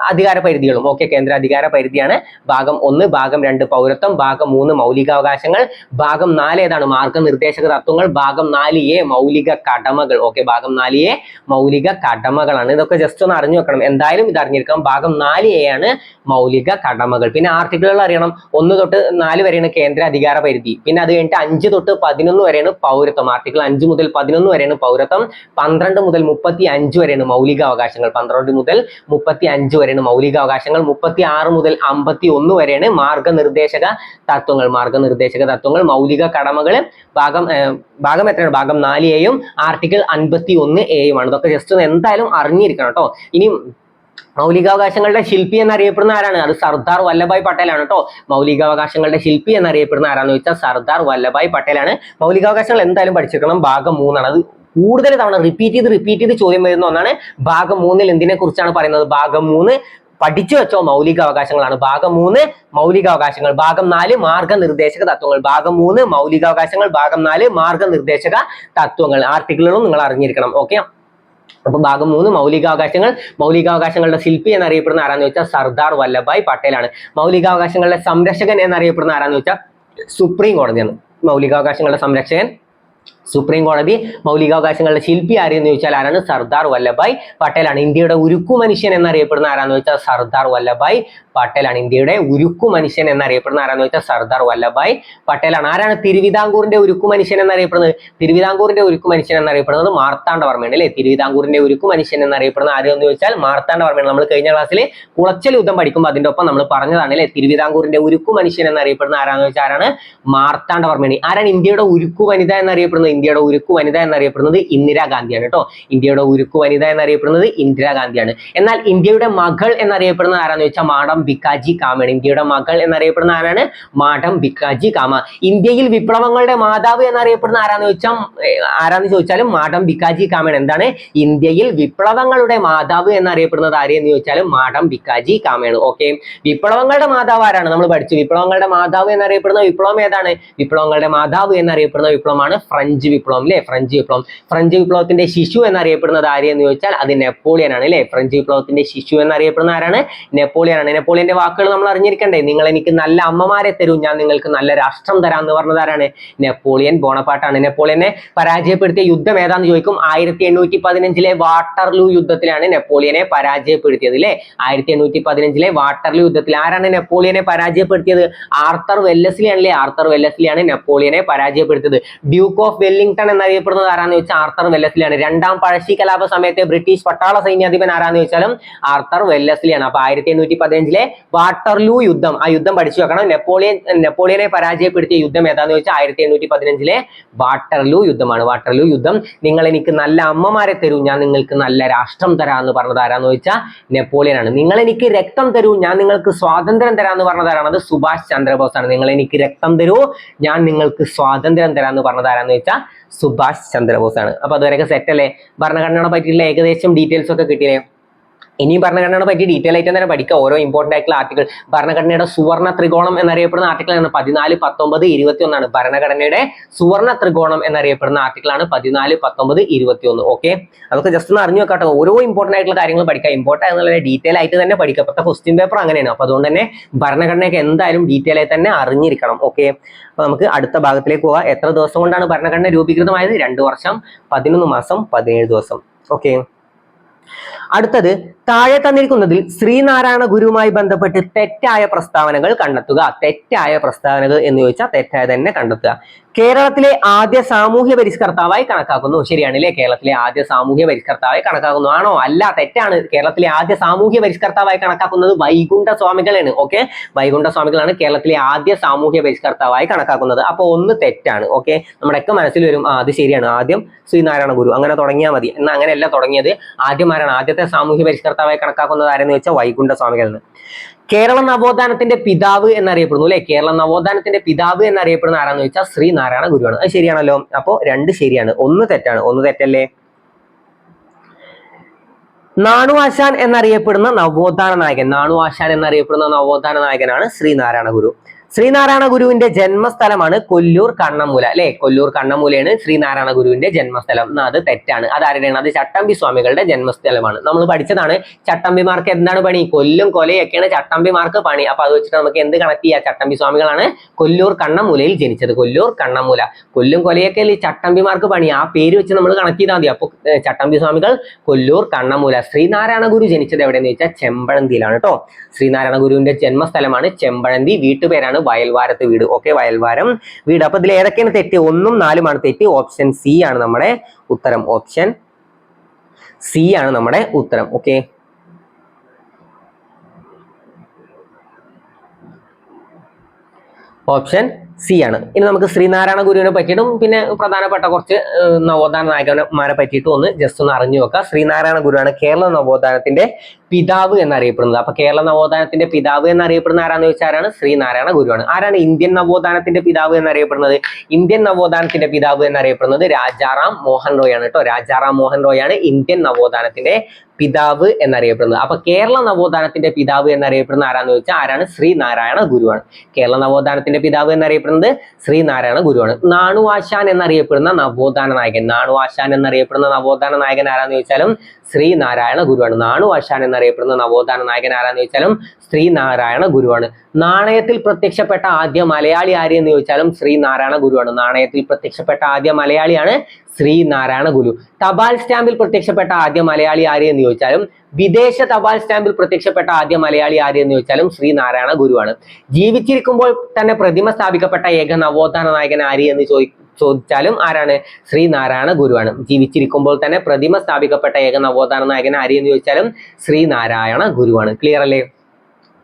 അധികാര പരിധികളും ഓക്കെ. കേന്ദ്ര അധികാര പരിധിയാണ് ഭാഗം 1. ഭാഗം 2 പൗരത്വം. ഭാഗം 3 മൗലികാവകാശങ്ങൾ. ഭാഗം 4 ഏതാണ്? മാർഗനിർദ്ദേശക തത്വങ്ങൾ. ഭാഗം 4A മൗലിക കടമകൾ ഓക്കെ. ഭാഗം 4A മൗലിക കടമകളാണ്. ഇതൊക്കെ ജസ്റ്റ് ഒന്ന് അറിഞ്ഞു വെക്കണം. എന്തായാലും ഇത് അറിഞ്ഞിരിക്കണം. ഭാഗം 4A ആണ് മൗലിക കടമകൾ. പിന്നെ ആർട്ടിക്കിളുകൾ അറിയണം. 1 തൊട്ട് 4 വരെയാണ് കേന്ദ്ര അധികാര പരിധി. പിന്നെ അത് കഴിഞ്ഞിട്ട് 5 തൊട്ട് 11 വരെയാണ് പൗരത്വം. ആർട്ടിക്കിൾ 5 മുതൽ 11 വരെയാണ് പൗരത്വം. 12 മുതൽ 35 വരെയാണ് മൗലികാവകാശങ്ങൾ. 12 മുതൽ 35 വരെയാണ് മൗലികാവകാശങ്ങൾ. 36 മുതൽ 51 വരെയാണ് മാർഗനിർദ്ദേശക തത്വങ്ങൾ. മാർഗനിർദ്ദേശക തത്വങ്ങൾ. മൗലിക കടമകൾ ഭാഗം എത്രയാണ്? ഭാഗം 4A ആർട്ടിക്കിൾ 51A ആണ്. ഇതൊക്കെ ജസ്റ്റ് എന്തായാലും അറിഞ്ഞിരിക്കണം കേട്ടോ. ഇനി മൗലികാവകാശങ്ങളുടെ ശില്പി എന്നറിയപ്പെടുന്ന ആരാണ്? അത് സർദാർ വല്ലഭായ് പട്ടേലാണ് കേട്ടോ. മൗലികാവകാശങ്ങളുടെ ശില്പി എന്നറിയപ്പെടുന്ന ആരാന്ന് ചോദിച്ചാൽ സർദാർ വല്ലഭായ് പട്ടേലാണ്. മൗലികാവകാശങ്ങൾ എന്തായാലും പഠിച്ചിരിക്കണം. ഭാഗം 3 അത് കൂടുതൽ തവണ റിപ്പീറ്റ് ചെയ്ത് ചോദ്യം വരുന്ന ഒന്നാണ്. ഭാഗം 3 എന്തിനെ കുറിച്ചാണ് പറയുന്നത്? ഭാഗം 3 പഠിച്ചു വെച്ചോ മൗലികാവകാശങ്ങളാണ്. ഭാഗം 3 മൗലികാവകാശങ്ങൾ. ഭാഗം 4 മാർഗനിർദ്ദേശക തത്വങ്ങൾ. ഭാഗം 3 മൗലികാവകാശങ്ങൾ. ഭാഗം 4 മാർഗനിർദ്ദേശക തത്വങ്ങൾ. ആർട്ടിക്കിളുകളും നിങ്ങൾ അറിഞ്ഞിരിക്കണം ഓക്കെ. അപ്പൊ ഭാഗം 3 മൗലികാവകാശങ്ങൾ. മൗലികാവകാശങ്ങളുടെ ശില്പി എന്നറിയപ്പെടുന്ന ആരാന്ന് വെച്ചാൽ സർദാർ വല്ലഭായ് പട്ടേലാണ്. മൗലികാവകാശങ്ങളുടെ സംരക്ഷകൻ എന്നറിയപ്പെടുന്ന ആരാന്ന് വെച്ചാൽ സുപ്രീം കോടതിയാണ്. മൗലികാവകാശങ്ങളുടെ സംരക്ഷകൻ സുപ്രീം കോടതി. മൗലികാവകാശങ്ങളുടെ ശില്പി ആരെന്ന് ചോദിച്ചാൽ ആരാണ്? സർദാർ വല്ലഭായ് പട്ടേലാണ്. ഇന്ത്യയുടെ ഉരുക്കു മനുഷ്യൻ എന്നറിയപ്പെടുന്ന ആരാന്ന് വെച്ചാൽ സർദാർ വല്ലഭായ് പട്ടേലാണ്. ഇന്ത്യയുടെ ഉരുക്കു മനുഷ്യൻ എന്നറിയപ്പെടുന്ന ആരാന്ന് വെച്ചാൽ സർദാർ വല്ലഭായ് പട്ടേലാണ്. ആരാണ് തിരുവിതാംകൂറിന്റെ ഉരുക്കു മനുഷ്യൻ എന്നറിയപ്പെടുന്നത്? തിരുവിതാംകൂറിന്റെ ഉരുക്കു മനുഷ്യൻ എന്നറിയപ്പെടുന്നത് മാർത്താണ്ഡവർമ്മയാണ് അല്ലെ. തിരുവിതാംകൂറിന്റെ ഉരുക്കു മനുഷ്യൻ എന്നറിയപ്പെടുന്ന ആരെന്ന് ചോദിച്ചാൽ മാർത്താണ്ഡവർമ്മയാണ്. നമ്മൾ കഴിഞ്ഞ ക്ലാസ്സിൽ കുളച്ചൽ യുദ്ധം പഠിക്കുമ്പോൾ അതിന്റെ ഒപ്പം നമ്മൾ പറഞ്ഞതാണ് അല്ലെ, തിരുവിതാംകൂറിന്റെ ഉരുക്കു മനുഷ്യൻ എന്നറിയപ്പെടുന്ന ആരാന്ന് വെച്ചാൽ ആരാണ്? മാർത്താണ്ഡവർമ്മയാണ്. ആരാണ് ഇന്ത്യയുടെ ഉരുക്കു വനിത എന്നറിയപ്പെടുന്നത്? ഇന്ത്യയുടെ ഉരുക്കു വനിത എന്നറിയപ്പെടുന്നത് ഇന്ദിരാഗാന്ധിയാണ് കേട്ടോ. ഇന്ത്യയുടെ ഉരുക്കു വനിത എന്നറിയപ്പെടുന്നത് ഇന്ദിരാഗാന്ധിയാണ്. എന്നാൽ ഇന്ത്യയുടെ മകൾ എന്നറിയപ്പെടുന്നത് ആരാന്ന് വെച്ചാൽ മാഡം ഭിക്കാജി കാമയാണ്. ഇന്ത്യയുടെ മകൾ എന്നറിയപ്പെടുന്ന ആരാണ്? മാഡം ഭിക്കാജി കാമ. ഇന്ത്യയിൽ വിപ്ലവങ്ങളുടെ മാതാവ് എന്നറിയപ്പെടുന്ന ആരാന്ന് ചോദിച്ചാലും മാഡം ഭിക്കാജി കാമയാണ്. എന്താണ്? ഇന്ത്യയിൽ വിപ്ലവങ്ങളുടെ മാതാവ് എന്നറിയപ്പെടുന്നത് ആരെന്ന് ചോദിച്ചാലും മാഡം ഭിക്കാജി കാമയാണ്. ഓക്കെ, വിപ്ലവങ്ങളുടെ മാതാവ് ആരാണ്? നമ്മൾ പഠിച്ചു. വിപ്ലവങ്ങളുടെ മാതാവ് എന്നറിയപ്പെടുന്ന വിപ്ലവം ഏതാണ്? വിപ്ലവങ്ങളുടെ മാതാവ് എന്നറിയപ്പെടുന്ന വിപ്ലവമാണ് ഫ്രഞ്ച് വിപ്ലവം അല്ലെ. ഫ്രഞ്ച് വിപ്ലവം. ഫ്രഞ്ച് വിപ്ലവത്തിന്റെ ശിശു എന്നറിയപ്പെടുന്നത് ആരെന്ന് ചോദിച്ചാൽ അത് നെപ്പോളിയൻ ആണ് അല്ലെ. ഫ്രഞ്ച് വിപ്ലവത്തിന്റെ ശിശു എന്നറിയപ്പെടുന്ന ആരാണ്? നെപ്പോളിയൻ ആണ്. നെപ്പോളിയന്റെ വാക്കുകൾ നമ്മൾ അറിഞ്ഞിരിക്കണ്ടേ? നിങ്ങൾ എനിക്ക് നല്ല അമ്മമാരെ തരൂ, ഞാൻ നിങ്ങൾക്ക് നല്ല രാഷ്ട്രം തരാം എന്ന് പറഞ്ഞത് ആരാണ്? നെപ്പോളിയൻ ബോണപ്പാർട്ടാണ്. നെപ്പോളിയനെ പരാജയപ്പെടുത്തിയ യുദ്ധം ഏതാന്ന് ചോദിക്കും. 1815 വാട്ടർലൂ യുദ്ധത്തിലാണ് നെപ്പോളിയനെ പരാജയപ്പെടുത്തിയത് അല്ലെ. 1815 വാട്ടർലൂ യുദ്ധത്തിൽ ആരാണ് നെപ്പോളിയനെ പരാജയപ്പെടുത്തിയത്? ആർത്തർ വെല്ലസ്ലി ആണല്ലേ. ആർത്തർ വെല്ലസ്ലിയാണ് നെപ്പോളിയനെ പരാജയപ്പെടുത്തിയത്. ഡ്യൂക്ക് ഓഫ് വെല്ലിംഗ്ടൺ എന്നറിയപ്പെടുന്നത് ആരാന്ന് ചോദിച്ചാൽ ആർത്തർ വെല്ലസ്ലിയാണ്. രണ്ടാം പഴശ്ശി കലാപ സമയത്തെ ബ്രിട്ടീഷ് പട്ടാള സൈന്യാധിപൻ ആരാന്ന് ചോദിച്ചാലും ആർത്തർ വെല്ലസ്ലിയാണ്. അപ്പൊ 1815 വാട്ടർലൂ യുദ്ധം, ആ യുദ്ധം പഠിച്ചു വെക്കണം. നെപ്പോളിയനെ പരാജയപ്പെടുത്തിയ യുദ്ധം ഏതാന്ന് ചോദിച്ചാൽ 1815 വാട്ടർലൂ യുദ്ധമാണ്. വാട്ടർലൂ യുദ്ധം. നിങ്ങൾ എനിക്ക് നല്ല അമ്മമാരെ തരൂ, ഞാൻ നിങ്ങൾക്ക് നല്ല രാഷ്ട്രം തരാമെന്ന് പറഞ്ഞത് ആരാന്ന് ചോദിച്ചാൽ നെപ്പോളിയൻ ആണ്. നിങ്ങൾ എനിക്ക് രക്തം തരൂ, ഞാൻ നിങ്ങൾക്ക് സ്വാതന്ത്ര്യം തരാമെന്ന് പറഞ്ഞത് ആരാണ്? അത് സുഭാഷ് ചന്ദ്രബോസ് ആണ്. നിങ്ങൾ എനിക്ക് രക്തം തരൂ, ഞാൻ നിങ്ങൾക്ക് സ്വാതന്ത്ര്യം തരാമെന്ന് പറഞ്ഞത് ആരാന്ന് വെച്ചാൽ സുഭാഷ് ചന്ദ്രബോസ് ആണ്. അപ്പൊ അതുവരെയൊക്കെ സെറ്റ് അല്ലേ? ഭരണഘടനയെ പറ്റിയുള്ള ഏകദേശം ഡീറ്റെയിൽസ് ഒക്കെ കിട്ടിയേ. ഇനി ഭരണഘടനയെ പറ്റി ഡീറ്റെയിൽ ആയിട്ട് തന്നെ പഠിക്കുക. ഓരോ ഇമ്പോർട്ടന്റ് ആയിട്ടുള്ള ആർട്ടിക്കിൾ. ഭരണഘടനയുടെ സുവർണ്ണ ത്രികോണം എന്നറിയപ്പെടുന്ന ആർട്ടിക്കിൾ ആണ് 14, 19, 21. ഭരണഘടനയുടെ സുവർണ്ണ ത്രികോണം എന്നറിയപ്പെടുന്ന ആർട്ടിക്കിൾ ആണ് 14, 19, 21. ഓക്കെ, അതൊക്കെ ജസ്റ്റ് ഒന്ന് അറിഞ്ഞു വെക്കാട്ടോ. ഓരോ ഇമ്പോർട്ടന്റ് ആയിട്ടുള്ള കാര്യങ്ങൾ പഠിക്കുക. ഇമ്പോർട്ടന്റ് ആയിട്ടുള്ള ഡീറ്റെയിൽ ആയിട്ട് തന്നെ പഠിക്കുക. ഇപ്പോഴത്തെ ക്വസ്റ്റ്യൻ പേപ്പർ അങ്ങനെയാണ്. അപ്പൊ അതുകൊണ്ട് തന്നെ ഭരണഘടനയൊക്കെ എന്തായാലും ഡീറ്റെയിൽ ആയി തന്നെ അറിഞ്ഞിരിക്കണം. ഓക്കെ, അപ്പൊ നമുക്ക് അടുത്ത ഭാഗത്തിലേക്ക് പോവാം. എത്ര ദിവസം കൊണ്ടാണ് ഭരണഘടന രൂപീകൃതമായത്? 2 വർഷം 11 മാസം 17 ദിവസം. ഓക്കെ, അടുത്തത് താഴെ തന്നിരിക്കുന്നതിൽ ശ്രീനാരായണ ഗുരുവുമായി ബന്ധപ്പെട്ട് തെറ്റായ പ്രസ്താവനകൾ കണ്ടെത്തുക. തെറ്റായ പ്രസ്താവനകൾ എന്ന് ചോദിച്ചാൽ തെറ്റായ തന്നെ കണ്ടെത്തുക. കേരളത്തിലെ ആദ്യ സാമൂഹ്യ പരിഷ്കർത്താവായി കണക്കാക്കുന്നു. ശരിയാണല്ലേ? കേരളത്തിലെ ആദ്യ സാമൂഹ്യ പരിഷ്കർത്താവായി കണക്കാക്കുന്നു. ആണോ? അല്ല, തെറ്റാണ്. കേരളത്തിലെ ആദ്യ സാമൂഹ്യ പരിഷ്കർത്താവായി കണക്കാക്കുന്നത് വൈകുണ്ഠ സ്വാമികളാണ്. ഓക്കെ, വൈകുണ്ഠ സ്വാമികളാണ് കേരളത്തിലെ ആദ്യ സാമൂഹ്യ പരിഷ്കർത്താവായി കണക്കാക്കുന്നത്. അപ്പൊ ഒന്ന് തെറ്റാണ്. ഓക്കെ, നമ്മുടെയൊക്കെ മനസ്സിൽ വരും അത് ശരിയാണ്, ആദ്യം ശ്രീനാരായണ ഗുരു അങ്ങനെ തുടങ്ങിയാൽ മതി. എന്നാൽ അങ്ങനെയല്ല തുടങ്ങിയത്. ആദ്യത്തെ സാമൂഹ്യ പരിഷ്കർത്താവായി കണക്കാക്കുന്നത് ആരെന്ന് വെച്ചാൽ വൈകുണ്ഠ സ്വാമികളാണ്. കേരള നവോത്ഥാനത്തിന്റെ പിതാവ് എന്നറിയപ്പെടുന്നു അല്ലെ. കേരള നവോത്ഥാനത്തിന്റെ പിതാവ് എന്നറിയപ്പെടുന്ന ആരാന്ന് വെച്ചാൽ ശ്രീനാരായണ ഗുരുവാണ്. അത് ശരിയാണല്ലോ. അപ്പോ 2 ശരിയാണ്, 1 തെറ്റാണ്. 1 തെറ്റല്ലേ? നാണു ആശാൻ എന്നറിയപ്പെടുന്ന നവോത്ഥാന നായകനാണ് ശ്രീനാരായണ ഗുരു. ശ്രീനാരായണ ഗുരുവിന്റെ ജന്മസ്ഥലമാണ് കൊല്ലൂർ കണ്ണമൂല അല്ലെ. കൊല്ലൂർ കണ്ണമൂലയാണ് ശ്രീനാരായണ ഗുരുവിന്റെ ജന്മസ്ഥലം. അത് തെറ്റാണ്. അത് ആരുടെയാണ്? അത് ചട്ടമ്പി സ്വാമികളുടെ ജന്മസ്ഥലമാണ്. നമ്മൾ പഠിച്ചതാണ്. ചട്ടമ്പിമാർക്ക് എന്താണ് പണി? കൊല്ലും കൊലയൊക്കെയാണ് ചട്ടമ്പിമാർക്ക് പണി. അപ്പൊ അത് വെച്ചിട്ട് നമുക്ക് എന്ത് കണക്ട് ചെയ്യാം? ചട്ടമ്പി സ്വാമികളാണ് കൊല്ലൂർ കണ്ണമൂലയിൽ ജനിച്ചത്. കൊല്ലൂർ കണ്ണമൂല. കൊല്ലും കൊലയൊക്കെ അല്ലേ ചട്ടമ്പിമാർക്ക് പണി. ആ പേര് വെച്ച് നമ്മൾ കണക്ട് ചെയ്താൽ മതി. അപ്പൊ ചട്ടമ്പി സ്വാമികൾ കൊല്ലൂർ കണ്ണമൂല. ശ്രീനാരായണ ഗുരു ജനിച്ചത് എവിടെയെന്ന് ചോദിച്ചാൽ ചെമ്പഴന്തിയിലാണ് കേട്ടോ. ശ്രീനാരായണ ഗുരുവിന്റെ ജന്മസ്ഥലമാണ് ചെമ്പഴന്തി. വീട്ടുപേരാണ് വയൽവാരത്ത് വീട്. ഓക്കെ, വയൽവാരം വീട്. അപ്പൊ ഇതിൽ ഏതൊക്കെയാണ് തെറ്റ്? 1ഉം 4ഉമാണ് തെറ്റ്. ഓപ്ഷൻ സി ആണ് നമ്മുടെ ഉത്തരം. ഓപ്ഷൻ സി ആണ് നമ്മുടെ ഉത്തരം. ഓക്കെ, ഓപ്ഷൻ സി ആണ്. ഇനി നമുക്ക് ശ്രീനാരായണ ഗുരുവിനെ പറ്റിയിട്ടും പിന്നെ പ്രധാനപ്പെട്ട കുറച്ച് നവോത്ഥാന നായകന്മാരെ പറ്റിയിട്ടും ജസ്റ്റ് ഒന്ന് അറിഞ്ഞു വെക്കാം. ശ്രീനാരായണ ഗുരുവാണ് കേരള നവോത്ഥാനത്തിന്റെ പിതാവ് എന്നറിയപ്പെടുന്നത്. അപ്പൊ കേരള നവോത്ഥാനത്തിന്റെ പിതാവ് എന്നറിയപ്പെടുന്ന ആരാന്ന് ചോദിച്ചാൽ ആരാണ്? ശ്രീനാരായണ ഗുരുവാണ്. ആരാണ് ഇന്ത്യൻ നവോത്ഥാനത്തിന്റെ പിതാവ് എന്നറിയപ്പെടുന്നത്? ഇന്ത്യൻ നവോത്ഥാനത്തിന്റെ പിതാവ് എന്നറിയപ്പെടുന്നത് രാജാറാം മോഹൻ റോയ് ആണ് കേട്ടോ. രാജാറാം മോഹൻ റോയ് ആണ് ഇന്ത്യൻ നവോത്ഥാനത്തിന്റെ പിതാവ് എന്നറിയപ്പെടുന്നത്. അപ്പൊ കേരള നവോത്ഥാനത്തിന്റെ പിതാവ് എന്നറിയപ്പെടുന്ന ആരാന്ന് ചോദിച്ചാൽ ആരാണ്? ശ്രീനാരായണ ഗുരുവാണ്. കേരള നവോത്ഥാനത്തിന്റെ പിതാവ് എന്നറിയപ്പെടുന്നത് ശ്രീനാരായണ ഗുരുവാണ്. നാണുവാശാൻ എന്നറിയപ്പെടുന്ന നവോത്ഥാന നായകൻ, നാണുവാശാൻ എന്നറിയപ്പെടുന്ന നവോത്ഥാന നായകൻ ആരാന്ന് ചോദിച്ചാലും ശ്രീനാരായണ ഗുരുവാണ്. നാണുവാശാൻ എന്നറിയപ്പെടുന്ന നവോത്ഥാന നായകൻ ആരാന്ന് ചോദിച്ചാലും ശ്രീനാരായണ ഗുരുവാണ്. നാണയത്തിൽ പ്രത്യക്ഷപ്പെട്ട ആദ്യ മലയാളി ആര് എന്ന് ചോദിച്ചാലും ശ്രീനാരായണ ഗുരുവാണ്. നാണയത്തിൽ പ്രത്യക്ഷപ്പെട്ട ആദ്യ മലയാളിയാണ് ശ്രീനാരായണ ഗുരു. തപാൽ സ്റ്റാമ്പിൽ പ്രത്യക്ഷപ്പെട്ട ആദ്യ മലയാളി ആര് എന്ന് ചോദിച്ചാലും വിദേശ തപാൽ സ്റ്റാമ്പിൽ പ്രത്യക്ഷപ്പെട്ട ആദ്യ മലയാളി ആര് എന്ന് ചോദിച്ചാലും ശ്രീനാരായണ ഗുരുവാണ്. ജീവിച്ചിരിക്കുമ്പോൾ തന്നെ പ്രതിമ സ്ഥാപിക്കപ്പെട്ട ഏക നവോത്ഥാന നായകൻ ആര് എന്ന് ചോദിച്ചാലും ആരാണ്? ശ്രീനാരായണ ഗുരുവാണ്. ജീവിച്ചിരിക്കുമ്പോൾ തന്നെ പ്രതിമ സ്ഥാപിക്കപ്പെട്ട ഏക നവോത്ഥാന നായകൻ ആര് എന്ന് ചോദിച്ചാലും ശ്രീനാരായണ ഗുരുവാണ്. ക്ലിയർ അല്ലേ?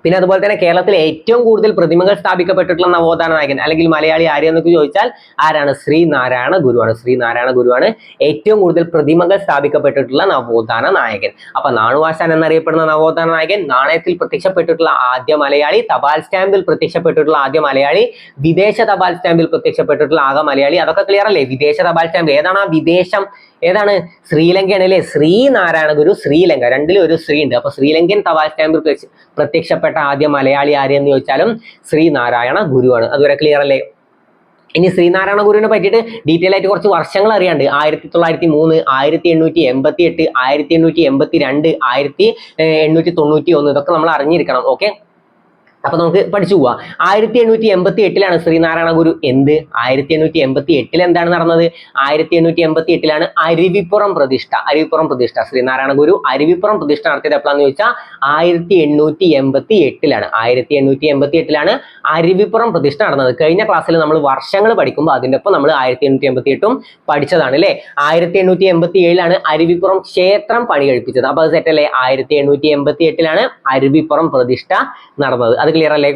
പിന്നെ അതുപോലെ തന്നെ കേരളത്തിൽ ഏറ്റവും കൂടുതൽ പ്രതിമകൾ സ്ഥാപിക്കപ്പെട്ടിട്ടുള്ള നവോത്ഥാന നായകൻ അല്ലെങ്കിൽ മലയാളി ആര് എന്നൊക്കെ ചോദിച്ചാൽ ആരാണ്? ശ്രീനാരായണ ഗുരുവാണ്. ശ്രീനാരായണ ഗുരുവാണ് ഏറ്റവും കൂടുതൽ പ്രതിമകൾ സ്ഥാപിക്കപ്പെട്ടിട്ടുള്ള നവോത്ഥാന നായകൻ. അപ്പൊ നാണുവാശാൻ എന്നറിയപ്പെടുന്ന നവോത്ഥാന നായകൻ, നാണയത്തിൽ പ്രത്യക്ഷപ്പെട്ടിട്ടുള്ള ആദ്യ മലയാളി, തപാൽ സ്റ്റാമ്പിൽ പ്രത്യക്ഷപ്പെട്ടിട്ടുള്ള ആദ്യ മലയാളി, വിദേശ തപാൽ സ്റ്റാമ്പിൽ പ്രത്യക്ഷപ്പെട്ടിട്ടുള്ള ആകെ മലയാളി. അതൊക്കെ ക്ലിയർ അല്ലേ? വിദേശ തപാൽ സ്റ്റാമ്പ് ഏതാണ്? ആ വിദേശം ഏതാണ്? ശ്രീലങ്കയാണ് അല്ലേ? ശ്രീനാരായണ ഗുരു ശ്രീലങ്ക, രണ്ടിലും ഒരു ശ്രീ ഉണ്ട്. അപ്പൊ ശ്രീലങ്കൻ തപാൽ സ്റ്റാമ്പിൽ പ്രത്യക്ഷപ്പെട്ട ആദ്യ മലയാളി ആര് എന്ന് ചോദിച്ചാലും ശ്രീനാരായണ ഗുരുവാണ്. അതുവരെ ക്ലിയർ അല്ലേ? ഇനി ശ്രീനാരായണ ഗുരുവിനെ പറ്റിയിട്ട് ഡീറ്റെയിൽ ആയിട്ട് കുറച്ച് വർഷങ്ങൾ അറിയാണ്ട്. 1903, 1888, 1882, 1891 ഇതൊക്കെ നമ്മൾ അറിഞ്ഞിരിക്കണം. ഓക്കെ, അപ്പൊ നമുക്ക് പഠിച്ചു പോവാം. 1888 ശ്രീനാരായണ ഗുരു 1888 എന്താണ് നടന്നത്? 1888 അരുവിപ്പുറം പ്രതിഷ്ഠ. അരുവിപ്പുറം പ്രതിഷ്ഠ ശ്രീനാരായണ ഗുരു അരുവിപ്പുറം പ്രതിഷ്ഠ നടത്തിയത് എപ്പോഴാന്ന് ചോദിച്ചാൽ 1888 1888 അരുവിപ്പുറം പ്രതിഷ്ഠ നടന്നത്. കഴിഞ്ഞ ക്ലാസ്സിൽ നമ്മൾ വർഷങ്ങൾ പഠിക്കുമ്പോൾ അതിൻ്റെ ഒപ്പം നമ്മൾ 1888 പഠിച്ചതാണ് അല്ലെ. 1887 അരുവിപ്പുറം ക്ഷേത്രം പണി കഴിപ്പിച്ചത്. അപ്പൊ അത് സെറ്റ് അല്ലേ? 1888 അരുവിപ്പുറം പ്രതിഷ്ഠ നടന്നത്. അത് ക്ലിയർ അല്ലേ?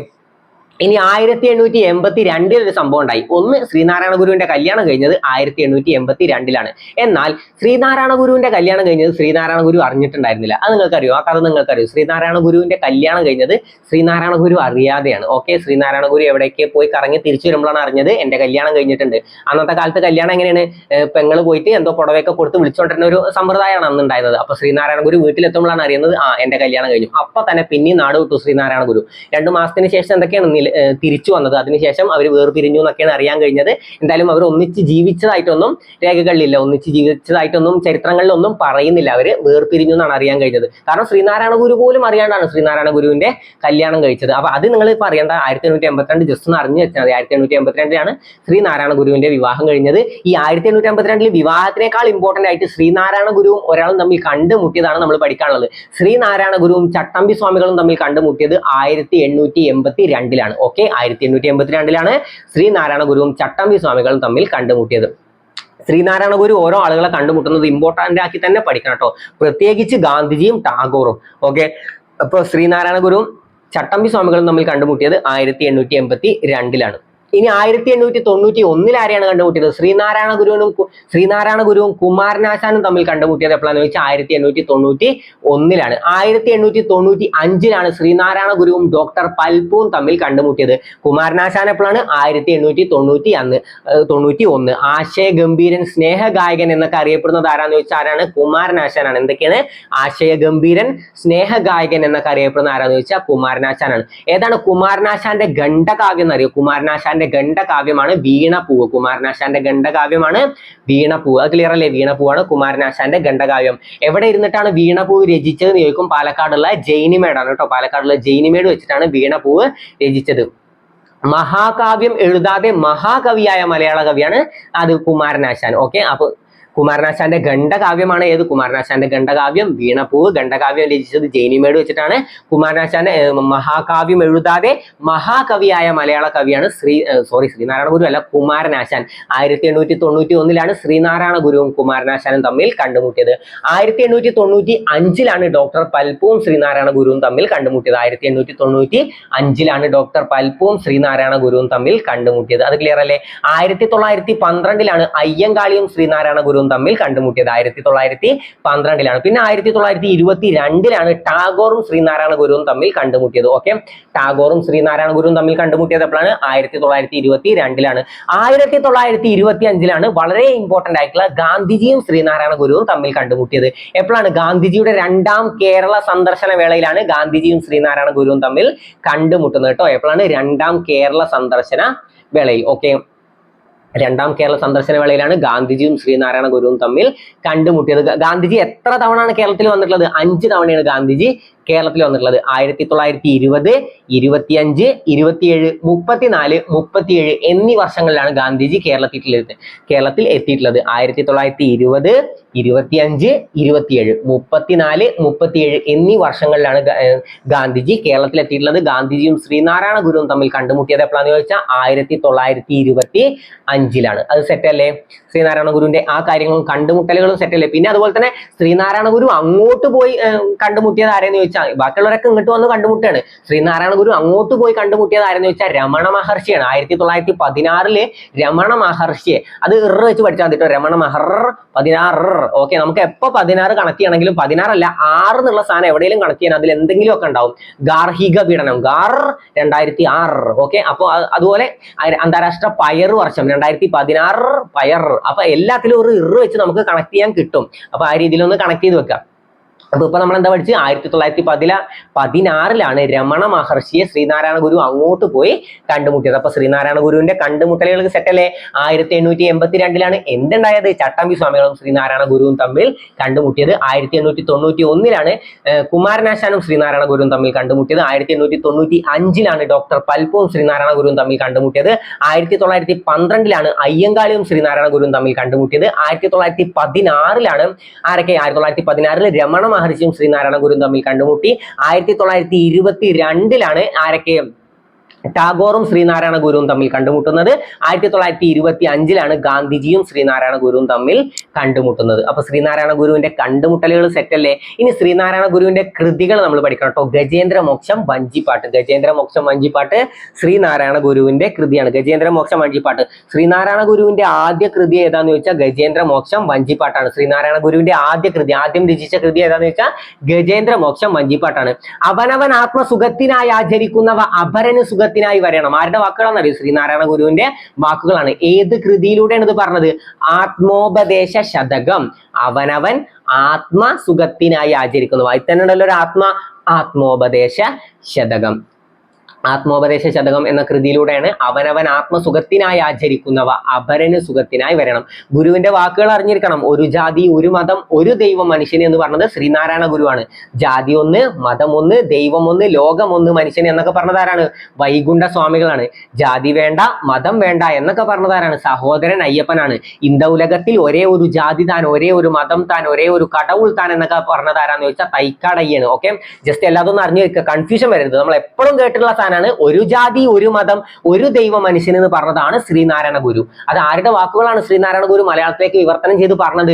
ഇനി 1882 ഒരു സംഭവം ഉണ്ടായി. ഒന്ന്, ശ്രീനാരായണ ഗുരുവിന്റെ കല്യാണം കഴിഞ്ഞത് 1882 എന്നാൽ ശ്രീനാരായണ ഗുരുവിന്റെ കല്യാണം കഴിഞ്ഞത് ശ്രീനാരായണ ഗുരു അറിഞ്ഞിട്ടുണ്ടായിരുന്നില്ല. അത് നിങ്ങൾക്കറിയോ? ആ കഥ നിങ്ങൾക്കറിയോ? ശ്രീനാരായണ ഗുരുവിന്റെ കല്യാണം കഴിഞ്ഞത് ശ്രീനാരായണ ഗുരു അറിയാതെയാണ്. ഓക്കെ, ശ്രീനാരായണ ഗുരു എവിടേക്ക് പോയി കറങ്ങി തിരിച്ചു വരുമ്പോഴാണ് അറിഞ്ഞത് എന്റെ കല്യാണം കഴിഞ്ഞിട്ടുണ്ട്. അന്നത്തെ കാലത്ത് കല്യാണം എങ്ങനെയാണ്? പെങ്ങള് പോയിട്ട് എന്തോ പുടവയൊക്കെ കൊടുത്ത് വിളിച്ചുകൊണ്ടിരുന്ന ഒരു സമ്പ്രദായമാണ് അന്ന് ഉണ്ടായിരുന്നത്. അപ്പൊ ശ്രീനാരായണ ഗുരു വീട്ടിലെത്തുമ്പോഴാണ് അറിയുന്നത് എന്റെ കല്യാണം കഴിഞ്ഞു. അപ്പൊ തന്നെ പിന്നെയും നാട് വിട്ടു ശ്രീനാരായണ ഗുരു. 2 മാസത്തിന് ശേഷം എന്തൊക്കെയാണ് തിരിച്ചു വന്നത്. അതിനുശേഷം അവർ വേർപിരിഞ്ഞു എന്നൊക്കെയാണ് അറിയാൻ കഴിഞ്ഞത്. എന്തായാലും അവർ ഒന്നിച്ച് ജീവിച്ചതായിട്ടൊന്നും രേഖകളിലില്ല, ഒന്നിച്ച് ജീവിച്ചതായിട്ടൊന്നും ചരിത്രങ്ങളിലൊന്നും പറയുന്നില്ല. അവര് വേർപിരിഞ്ഞു എന്നാണ് അറിയാൻ കഴിഞ്ഞത്. കാരണം ശ്രീനാരായണ ഗുരു പോലും അറിയാണ്ടാണ് ശ്രീനാരായണ ഗുരുവിന്റെ കല്യാണം കഴിച്ചത്. അപ്പൊ അത് നിങ്ങൾ ഇപ്പൊ അറിയേണ്ട. 1882 ജസ്റ്റ് ഒന്ന് അറിഞ്ഞു വെച്ചാൽ മതി. 1882 ശ്രീനാരായണ ഗുരുവിന്റെ വിവാഹം കഴിഞ്ഞത്. ഈ 1882 വിവാഹത്തിനേക്കാൾ ഇമ്പോർട്ടന്റ് ആയിട്ട് ശ്രീനാരായണ ഗുരുവും ഒരാളും തമ്മിൽ കണ്ടുമുട്ടിയതാണ് നമ്മൾ പഠിക്കാനുള്ളത്. ശ്രീനാരായണ ഗുരുവും ചട്ടമ്പി സ്വാമികളും തമ്മിൽ കണ്ടുമുട്ടിയത് 1882 ഓക്കെ, 1882 ശ്രീനാരായണ ഗുരുവും ചട്ടമ്പി സ്വാമികളും തമ്മിൽ കണ്ടുമുട്ടിയത്. ശ്രീനാരായണ ഗുരു ഓരോ ആളുകളെ കണ്ടുമുട്ടുന്നത് ഇമ്പോർട്ടന്റ് ആക്കി തന്നെ പഠിക്കണം കേട്ടോ, പ്രത്യേകിച്ച് ഗാന്ധിജിയും ടാഗോറും. ഓക്കെ, അപ്പൊ ശ്രീനാരായണ ഗുരുവും ചട്ടമ്പി സ്വാമികളും തമ്മിൽ കണ്ടുമുട്ടിയത് 1882 ഇനി 1891 ആരെയാണ് കണ്ടുമുട്ടിയത്? ശ്രീനാരായണ ഗുരുവും കുമാരനാശാനും തമ്മിൽ കണ്ടുമുട്ടിയത് എപ്പോഴാന്ന് ചോദിച്ചാൽ 1891 1895 ശ്രീനാരായണ ഗുരുവും ഡോക്ടർ പൽപുവും തമ്മിൽ കണ്ടുമുട്ടിയത്. കുമാരനാശാൻ എപ്പോഴാണ്? 1891. ആശയഗംഭീരൻ, സ്നേഹഗായകൻ എന്നൊക്കെ അറിയപ്പെടുന്നത് ആരാന്ന് ചോദിച്ചാൽ ആരാണ്? കുമാരനാശാനാണ്. എന്തൊക്കെയാണ്? ആശയഗംഭീരൻ, സ്നേഹഗായകൻ എന്നൊക്കെ അറിയപ്പെടുന്ന ആരാന്ന് ചോദിച്ചാൽ കുമാരനാശാനാണ്. ഏതാണ് കുമാരനാശാന്റെ ഖണ്ഡകാവ്യം എന്നറിയോ? കുമാരനാശാന്റെ ഖണ്ഡകാവ്യമാണ് വീണപ്പൂവ്. കുമാരനാശാന്റെ ഖണ്ഡകാവ്യമാണ് വീണപ്പൂവ്. അത് ക്ലിയർ അല്ലേ? വീണപ്പൂവാണ് കുമാരനാശാന്റെ ഖണ്ഡകാവ്യം. എവിടെ ഇരുന്നിട്ടാണ് വീണപ്പൂവ് രചിച്ചതെന്ന് ചോദിക്കും? പാലക്കാടുള്ള ജൈനിമേടാണ് കേട്ടോ. പാലക്കാടുള്ള ജൈനിമേട് വെച്ചിട്ടാണ് വീണപ്പൂവ് രചിച്ചത്. മഹാകാവ്യം എഴുതാതെ മഹാകവിയായ മലയാള കവിയാണ് അത് കുമാരനാശാൻ. ഓക്കെ, അപ്പൊ കുമാരനാശാന്റെ ഖണ്ഡകാവ്യമാണ് ഏത്? കുമാരനാശാന്റെ ഖണ്ഡകാവ്യം വീണപ്പൂവ്. ഖണ്ഡകാവ്യം രചിച്ചത് ജൈനിമേട് വെച്ചിട്ടാണ്. കുമാരനാശാന്റെ മഹാകാവ്യം എഴുതാതെ മഹാകവിയായ മലയാള കവിയാണ് ശ്രീനാരായണ ഗുരു അല്ല, കുമാരനാശാൻ. 1891 ശ്രീനാരായണ ഗുരുവും കുമാരനാശാനും തമ്മിൽ കണ്ടുമുട്ടിയത്. 1895 ഡോക്ടർ പൽപുവും ശ്രീനാരായണ ഗുരുവും തമ്മിൽ കണ്ടുമുട്ടിയത്. 1895 ഡോക്ടർ പൽപുവും ശ്രീനാരായണ ഗുരുവും തമ്മിൽ കണ്ടുമുട്ടിയത്. അത് ക്ലിയർ അല്ലേ? 1912 അയ്യങ്കാളിയും ശ്രീനാരായണ ഗുരുവും ഗുരുവും തമ്മിൽ കണ്ടുമുട്ടിയത് 1912. പിന്നെ 1922 ടാഗോറും ശ്രീനാരായണ ഗുരുവും തമ്മിൽ കണ്ടുമുട്ടിയത്. ഓക്കെ, ടാഗോറും ശ്രീനാരായണ ഗുരുവും തമ്മിൽ കണ്ടുമുട്ടിയത് എപ്പോഴാണ്? 1922. 1925 വളരെ ഇമ്പോർട്ടന്റ് ആയിട്ടുള്ള ഗാന്ധിജിയും ശ്രീനാരായണ ഗുരുവും തമ്മിൽ കണ്ടുമുട്ടിയത് എപ്പോഴാണ്? ഗാന്ധിജിയുടെ 2ാം കേരള സന്ദർശന വേളയിലാണ് ഗാന്ധിജിയും ശ്രീനാരായണ ഗുരുവും തമ്മിൽ കണ്ടുമുട്ടുന്നത് കേട്ടോ. എപ്പോഴാണ്? 2ാം കേരള സന്ദർശന വേളയിൽ. ഓക്കെ, 2ാം കേരള സന്ദർശന വേളയിലാണ് ഗാന്ധിജിയും ശ്രീനാരായണ ഗുരുവും തമ്മിൽ കണ്ടുമുട്ടിയത്. ഗാന്ധിജി എത്ര തവണയാണ് കേരളത്തിൽ വന്നിട്ടുള്ളത്? 5 തവണയാണ് ഗാന്ധിജി കേരളത്തിൽ വന്നിട്ടുള്ളത്. 1920, 25, 27, 34, 37 എന്നീ വർഷങ്ങളിലാണ് ഗാന്ധിജി കേരളത്തിൽ എത്തിയിട്ടുള്ളത്. 1920, 25, 27, 34, 37 എന്നീ വർഷങ്ങളിലാണ് ഗാന്ധിജി കേരളത്തിൽ എത്തിയിട്ടുള്ളത്. ഗാന്ധിജിയും ശ്രീനാരായണ ഗുരുവും തമ്മിൽ കണ്ടുമുട്ടിയത് എപ്പോഴാന്ന് ചോദിച്ചാൽ 1925. അത് സെറ്റല്ലേ? ശ്രീനാരായണ ഗുരുവിന്റെ ആ കാര്യങ്ങളും കണ്ടുമുട്ടലുകളും സെറ്റല്ലേ? പിന്നെ അതുപോലെ തന്നെ ശ്രീനാരായണ ഗുരു അങ്ങോട്ട് പോയി കണ്ടുമുട്ടിയത് ആരെന്ന് ചോദിച്ചാൽ, ബാക്കിയുള്ളവരൊക്കെ ഇങ്ങോട്ട് വന്ന് കണ്ടുമുട്ടാണ്. ശ്രീനാരായണ ഗുരു അങ്ങോട്ട് പോയി കണ്ടുമുട്ടിയത് ആരെന്ന് ചോദിച്ചാൽ രമണ മഹർഷിയാണ്. 1916 രമണ മഹർഷിയെ, അത് വെച്ച് പഠിച്ചാൽ മതി കേട്ടോ. രമണ മഹർ 16. ഓക്കെ, നമുക്ക് എപ്പോ 16 കണക്ട് ചെയ്യണമെങ്കിലും 16 അല്ല 6 എന്നുള്ള സാധനം എവിടെയെങ്കിലും കണക്ട് ചെയ്യാൻ അതിൽ എന്തെങ്കിലും ഒക്കെ ഉണ്ടാവും. ഗാർഹിക പീഡനം ഗാർ 2006. ഓക്കെ, അപ്പൊ അതുപോലെ അന്താരാഷ്ട്ര പയർ വർഷം 2016 പയർ. അപ്പൊ എല്ലാത്തിലും ഒരു വെച്ച് നമുക്ക് കണക്ട് ചെയ്യാൻ കിട്ടും. അപ്പൊ ആ രീതിയിൽ ഒന്ന് കണക്ട് ചെയ്ത് വെക്കാം. അപ്പൊ ഇപ്പൊ നമ്മൾ എന്താ പഠിച്ച്? 1916 രമണ മഹർഷിയെ ശ്രീനാരായണ ഗുരു അങ്ങോട്ട് പോയി കണ്ടുമുട്ടിയത്. അപ്പൊ ശ്രീനാരായണ ഗുരുവിന്റെ കണ്ടുമുട്ടലുകൾ സെറ്റല്ലേ? 1882 എന്തുണ്ടായത്? ചട്ടമ്പി സ്വാമികളും ശ്രീനാരായണ ഗുരുവും തമ്മിൽ കണ്ടുമുട്ടിയത്. 1891 കുമാരനാശാനും ശ്രീനാരായണ ഗുരുവും തമ്മിൽ കണ്ടുമുട്ടിയത്. 1895 ഡോക്ടർ പൽപ്പുവും ശ്രീനാരായണ ഗുരുവും തമ്മിൽ കണ്ടുമുട്ടിയത്. 1912 അയ്യങ്കാളിയും ശ്രീനാരായണ ഗുരുവും തമ്മിൽ കണ്ടുമുട്ടിയത്. 1916 ആരൊക്കെ? 1916 രമണ മഹർഷിയും ശ്രീനാരായണ ഗുരുവും തമ്മിൽ കണ്ടുമുട്ടി. 1922 ആരൊക്കെ? ടാഗോറും ശ്രീനാരായണ ഗുരുവും തമ്മിൽ കണ്ടുമുട്ടുന്നത്. 1925 ഗാന്ധിജിയും ശ്രീനാരായണ ഗുരുവും തമ്മിൽ കണ്ടുമുട്ടുന്നത്. അപ്പൊ ശ്രീനാരായണ ഗുരുവിന്റെ കണ്ടുമുട്ടലുകൾ സെറ്റല്ലേ? ഇനി ശ്രീനാരായണ ഗുരുവിന്റെ കൃതികൾ നമ്മൾ പഠിക്കണം കേട്ടോ. ഗജേന്ദ്രമോക്ഷം വഞ്ചിപ്പാട്ട്. ഗജേന്ദ്രമോക്ഷം വഞ്ചിപ്പാട്ട് ശ്രീനാരായണ ഗുരുവിന്റെ കൃതിയാണ്. ഗജേന്ദ്രമോക്ഷം വഞ്ചിപ്പാട്ട് ശ്രീനാരായണ ഗുരുവിന്റെ ആദ്യ കൃതി ഏതാന്ന് ചോദിച്ചാൽ ഗജേന്ദ്രമോക്ഷം വഞ്ചിപ്പാട്ടാണ്. ശ്രീനാരായണ ഗുരുവിന്റെ ആദ്യ കൃതി, ആദ്യം രചിച്ച കൃതി ഏതാന്ന് ചോദിച്ചാൽ ഗജേന്ദ്രമോക്ഷം വഞ്ചിപ്പാട്ടാണ്. അവനവൻ ആത്മസുഖത്തിനായി ആചരിക്കുന്നവ അപരന് സുഖത്തിനായി വരണം. ആരുടെ വാക്കുകളാണ് അറിയോ? ശ്രീനാരായണ ഗുരുവിന്റെ വാക്കുകളാണ്. ഏത് കൃതിയിലൂടെയാണ് ഇത് പറഞ്ഞത്? ആത്മോപദേശ ശതകം. അവനവൻ ആത്മസുഖത്തിനായി ആചരിക്കുന്നു. അതിൽ തന്നെ ഉണ്ടല്ലോ ഒരു ആത്മോപദേശ ശതകം. ആത്മോപദേശ ശതകം എന്ന കൃതിയിലൂടെയാണ് അവനവൻ ആത്മസുഖത്തിനായി ആചരിക്കുന്നവ അപരന് സുഖത്തിനായി വരണം. ഗുരുവിന്റെ വാക്കുകൾ അറിഞ്ഞിരിക്കണം. ഒരു ജാതി, ഒരു മതം, ഒരു ദൈവം മനുഷ്യന് എന്ന് പറഞ്ഞത് ശ്രീനാരായണ ഗുരുവാണ്. ജാതി ഒന്ന്, മതം ഒന്ന്, ദൈവം ഒന്ന്, ലോകം ഒന്ന്, മനുഷ്യന് എന്നൊക്കെ പറഞ്ഞതാരാണ്? വൈകുണ്ഠ സ്വാമികളാണ്. ജാതി വേണ്ട, മതം വേണ്ട എന്നൊക്കെ പറഞ്ഞതാരാണ്? സഹോദരൻ അയ്യപ്പനാണ്. ഇന്ത ഉലകത്തിൽ ഒരേ ഒരു ജാതി താൻ, ഒരേ ഒരു മതം താൻ, ഒരേ ഒരു കടവുൾ താൻ എന്നൊക്കെ പറഞ്ഞതാരാന്ന് ചോദിച്ചാൽ തൈക്കാടയ്യാണ്. ഓക്കെ, ജസ്റ്റ് എല്ലാതൊന്നും അറിഞ്ഞു വെക്കുക, കൺഫ്യൂഷൻ വരരുത്. നമ്മൾ എപ്പോഴും കേട്ടിട്ടുള്ള സാധനമാണ് ഒരു ജാതി, ഒരു മതം, ഒരു ദൈവം മനുഷ്യൻ എന്ന് പറഞ്ഞതാണ് ശ്രീനാരായണ ഗുരു. അത് ആരുടെ വാക്കുകളാണ് ശ്രീനാരായണ ഗുരു മലയാളത്തിലേക്ക് വിവർത്തനം ചെയ്ത് പറഞ്ഞത്?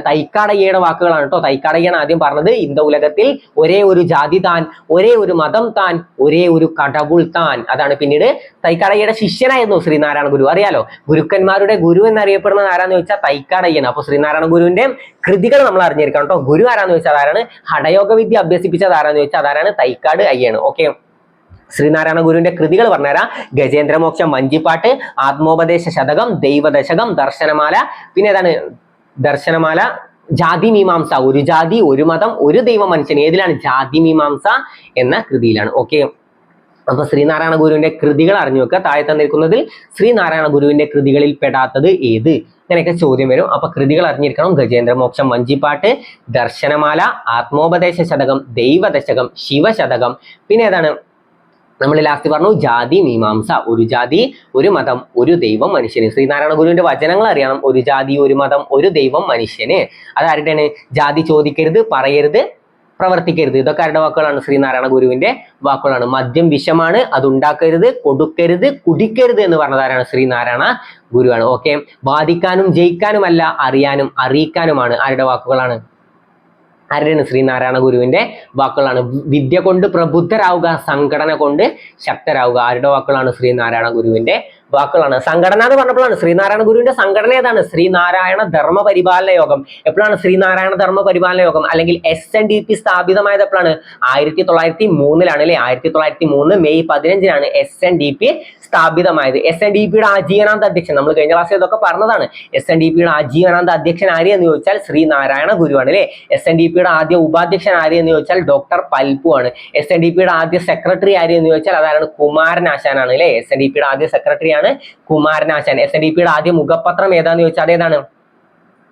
തൈക്കാടയ്യയുടെ വാക്കുകളാണ് കേട്ടോ. തൈക്കാടയ്യാണ് ആദ്യം പറഞ്ഞത് ഇന്ത ഉലകത്തിൽ ഒരേ ഒരു ജാതി താൻ, ഒരേ ഒരു മതം താൻ, ഒരേ ഒരു കടവുൾ താൻ. അതാണ് പിന്നീട് തൈക്കാടയ്യയുടെ ശിഷ്യനായിരുന്നു ശ്രീനാരായണ ഗുരു. അറിയാലോ, ഗുരുക്കന്മാരുടെ ഗുരു എന്നറിയപ്പെടുന്നത് ആരാന്ന് ചോദിച്ചാൽ തൈക്കാടയ്യാണ്. അപ്പൊ ശ്രീനാരായണ ഗുരുവിന്റെ കൃതികൾ നമ്മൾ അറിഞ്ഞിരിക്കണം കേട്ടോ. ഗുരു ആരാന്ന് ചോദിച്ചാൽ ആരാണ്? ഹഠയോഗ വിദ്യ അഭ്യസിപ്പിച്ചത് ആരാന്ന് ചോദിച്ചാൽ അതാരാണ്? തൈക്കാട് അയ്യാണ്. ഓക്കെ, ശ്രീനാരായണ ഗുരുവിന്റെ കൃതികൾ പറഞ്ഞുതരാം. ഗജേന്ദ്രമോക്ഷം വഞ്ചിപ്പാട്ട്, ആത്മോപദേശ ശതകം, ദൈവദശകം, ദർശനമാല. പിന്നെ ഏതാണ്? ദർശനമാല, ജാതി മീമാംസ, ഒരു ജാതി, ഒരു മതം, ഒരു ദൈവം മനുഷ്യൻ. ഏതിലാണ്? ജാതി മീമാംസ എന്ന കൃതിയിലാണ്. ഓക്കെ, അപ്പൊ ശ്രീനാരായണ ഗുരുവിന്റെ കൃതികൾ അറിഞ്ഞു വെക്കുക. താഴെ തന്നിരിക്കുന്നതിൽ ശ്രീനാരായണ ഗുരുവിന്റെ കൃതികളിൽ പെടാത്തത് ഏത്? ഇങ്ങനെയൊക്കെ ചോദ്യം വരും. അപ്പൊ കൃതികൾ അറിഞ്ഞിരിക്കണം. ഗജേന്ദ്രമോക്ഷം വഞ്ചിപ്പാട്ട്, ദർശനമാല, ആത്മോപദേശ ശതകം, ദൈവദശകം, ശിവശതകം. പിന്നെ ഏതാണ്? നമ്മൾ ലാസ്റ്റ് പറഞ്ഞു ജാതി മീമാംസ. ഒരു ജാതി, ഒരു മതം, ഒരു ദൈവം മനുഷ്യന്. ശ്രീനാരായണ ഗുരുവിന്റെ വചനങ്ങൾ അറിയണം. ഒരു ജാതി, ഒരു മതം, ഒരു ദൈവം മനുഷ്യന്. അതാരുടെയാണ്? ജാതി ചോദിക്കരുത്, പറയരുത്, പ്രവർത്തിക്കരുത്. ഇതൊക്കെ ആരുടെ വാക്കുകളാണ്? ശ്രീനാരായണ ഗുരുവിന്റെ വാക്കുകളാണ്. മദ്യം വിഷമാണ്, അത് ഉണ്ടാക്കരുത്, കൊടുക്കരുത്, കുടിക്കരുത് എന്ന് പറഞ്ഞതാരാണ്? ശ്രീനാരായണ ഗുരുവാണ്. ഓക്കെ, ബാധിക്കാനും ജയിക്കാനുമല്ല, അറിയാനും അറിയിക്കാനുമാണ്. ആരുടെ വാക്കുകളാണ്? ആരുടെയാണ്? ശ്രീനാരായണ ഗുരുവിന്റെ വാക്കുകളാണ്. വിദ്യ കൊണ്ട് പ്രബുദ്ധരാവുക, സംഘടന കൊണ്ട് ശക്തരാവുക. ആരുടെ വാക്കുകളാണ്? ശ്രീനാരായണ ഗുരുവിന്റെ വാക്കുകളാണ്. സംഘടന എന്ന് പറഞ്ഞപ്പോഴാണ് ശ്രീനാരായണ ഗുരുവിന്റെ സംഘടന ഏതാണ്? ശ്രീനാരായണ ധർമ്മ പരിപാലന യോഗം. എപ്പോഴാണ് ശ്രീനാരായണ ധർമ്മ പരിപാലന യോഗം അല്ലെങ്കിൽ SNDP സ്ഥാപിതമായത് എപ്പോഴാണ്? 1903 അല്ലെ? 1903 മെയ് 15 SNDP സ്ഥാപിതമായത്. SNDPയുടെ ആജീവനാന്ത അധ്യക്ഷൻ, നമ്മൾ കഴിഞ്ഞ ക്ലാസ്സിൽ ഇതൊക്കെ പറഞ്ഞതാണ്. SNDPയുടെ ആജീവനാന്ത അധ്യക്ഷൻ ആര് എന്ന് ചോദിച്ചാൽ ശ്രീനാരായണ ഗുരുവാണ് അല്ലെ? SNDPയുടെ ആദ്യ ഉപാധ്യക്ഷൻ ആര് എന്ന് ചോദിച്ചാൽ ഡോക്ടർ പൽപു ആണ്. SNDPയുടെ ആദ്യ സെക്രട്ടറി ആര് എന്ന് ചോദിച്ചാൽ അതാണ് കുമാരനാശാനാണ് അല്ലെ? SNDPയുടെ ആദ്യ സെക്രട്ടറി ആണ് കുമാരനാശാൻ. SNDPയുടെ ആദ്യ മുഖപത്രം ഏതാന്ന് ചോദിച്ചാൽ അതേതാണ്?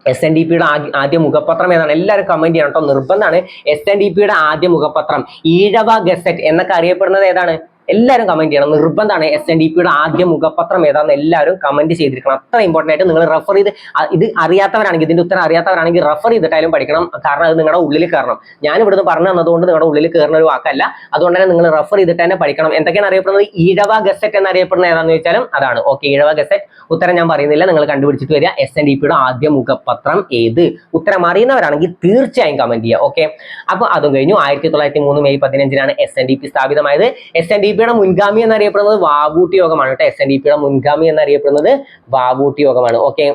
SNDPയുടെ ആദ്യ മുഖപത്രം ഏതാണ്? എല്ലാവരും കമന്റ് ചെയ്യണം കേട്ടോ, നിർബന്ധമാണ്. SNDPയുടെ ആദ്യ മുഖപത്രം ഈഴവ ഗസറ്റ് എന്നൊക്കെ അറിയപ്പെടുന്നത് ഏതാണ്? എല്ലാവരും കമന്റ് ചെയ്യണം, നിർബന്ധമാണ്. SNDPയുടെ ആദ്യ മുഖപത്രം ഏതാണെന്ന് എല്ലാവരും കമന്റ് ചെയ്തിരിക്കണം. അത്ര ഇമ്പോർട്ടന്റ് ആയിട്ട് നിങ്ങൾ റെഫർ ചെയ്ത്, ഇത് അറിയാത്തവരാണെങ്കിൽ, ഇതിന്റെ ഉത്തരം അറിയാത്തവരാണെങ്കിൽ റെഫർ ചെയ്തിട്ടായാലും പഠിക്കണം. കാരണം അത് നിങ്ങളുടെ ഉള്ളിൽ കയറണം. ഞാൻ ഇവിടുന്ന് പറഞ്ഞു തന്നതുകൊണ്ട് നിങ്ങളുടെ ഉള്ളിൽ കയറുന്ന ഒരു വാക്കല്ല. അതുകൊണ്ട് തന്നെ നിങ്ങൾ റെഫർ ചെയ്തിട്ട് തന്നെ പഠിക്കണം. എന്തൊക്കെയാണ് അറിയപ്പെടുന്നത്? ഈഴവ ഗസറ്റ് എന്നറിയപ്പെടുന്നത് ഏതാണെന്ന് ചോദിച്ചാലും അതാണ്. Okay, Ezhava gazette. ഉത്തരം ഞാൻ പറയുന്നില്ല, നിങ്ങൾ കണ്ടുപിടിച്ചിട്ട് വരിക. SNDPയുടെ ആദ്യ മുഖപത്രം ഏത്? ഉത്തരം അറിയുന്നവരാണെങ്കിൽ തീർച്ചയായും കമന്റ് ചെയ്യുക. ഓക്കെ, അപ്പൊ അതും കഴിഞ്ഞു. 1903 മെയ് 15 SNDP സ്ഥാപിതമായത്. SNDPയുടെ മുൻഗാമി എന്നറിയപ്പെടുന്നത് വാവൂട്ടി യോഗമാണ് കേട്ടോ. SNDPയുടെ മുൻഗാമി എന്നറിയപ്പെടുന്നത് വാവൂട്ടി യോഗമാണ്. ഓക്കെ,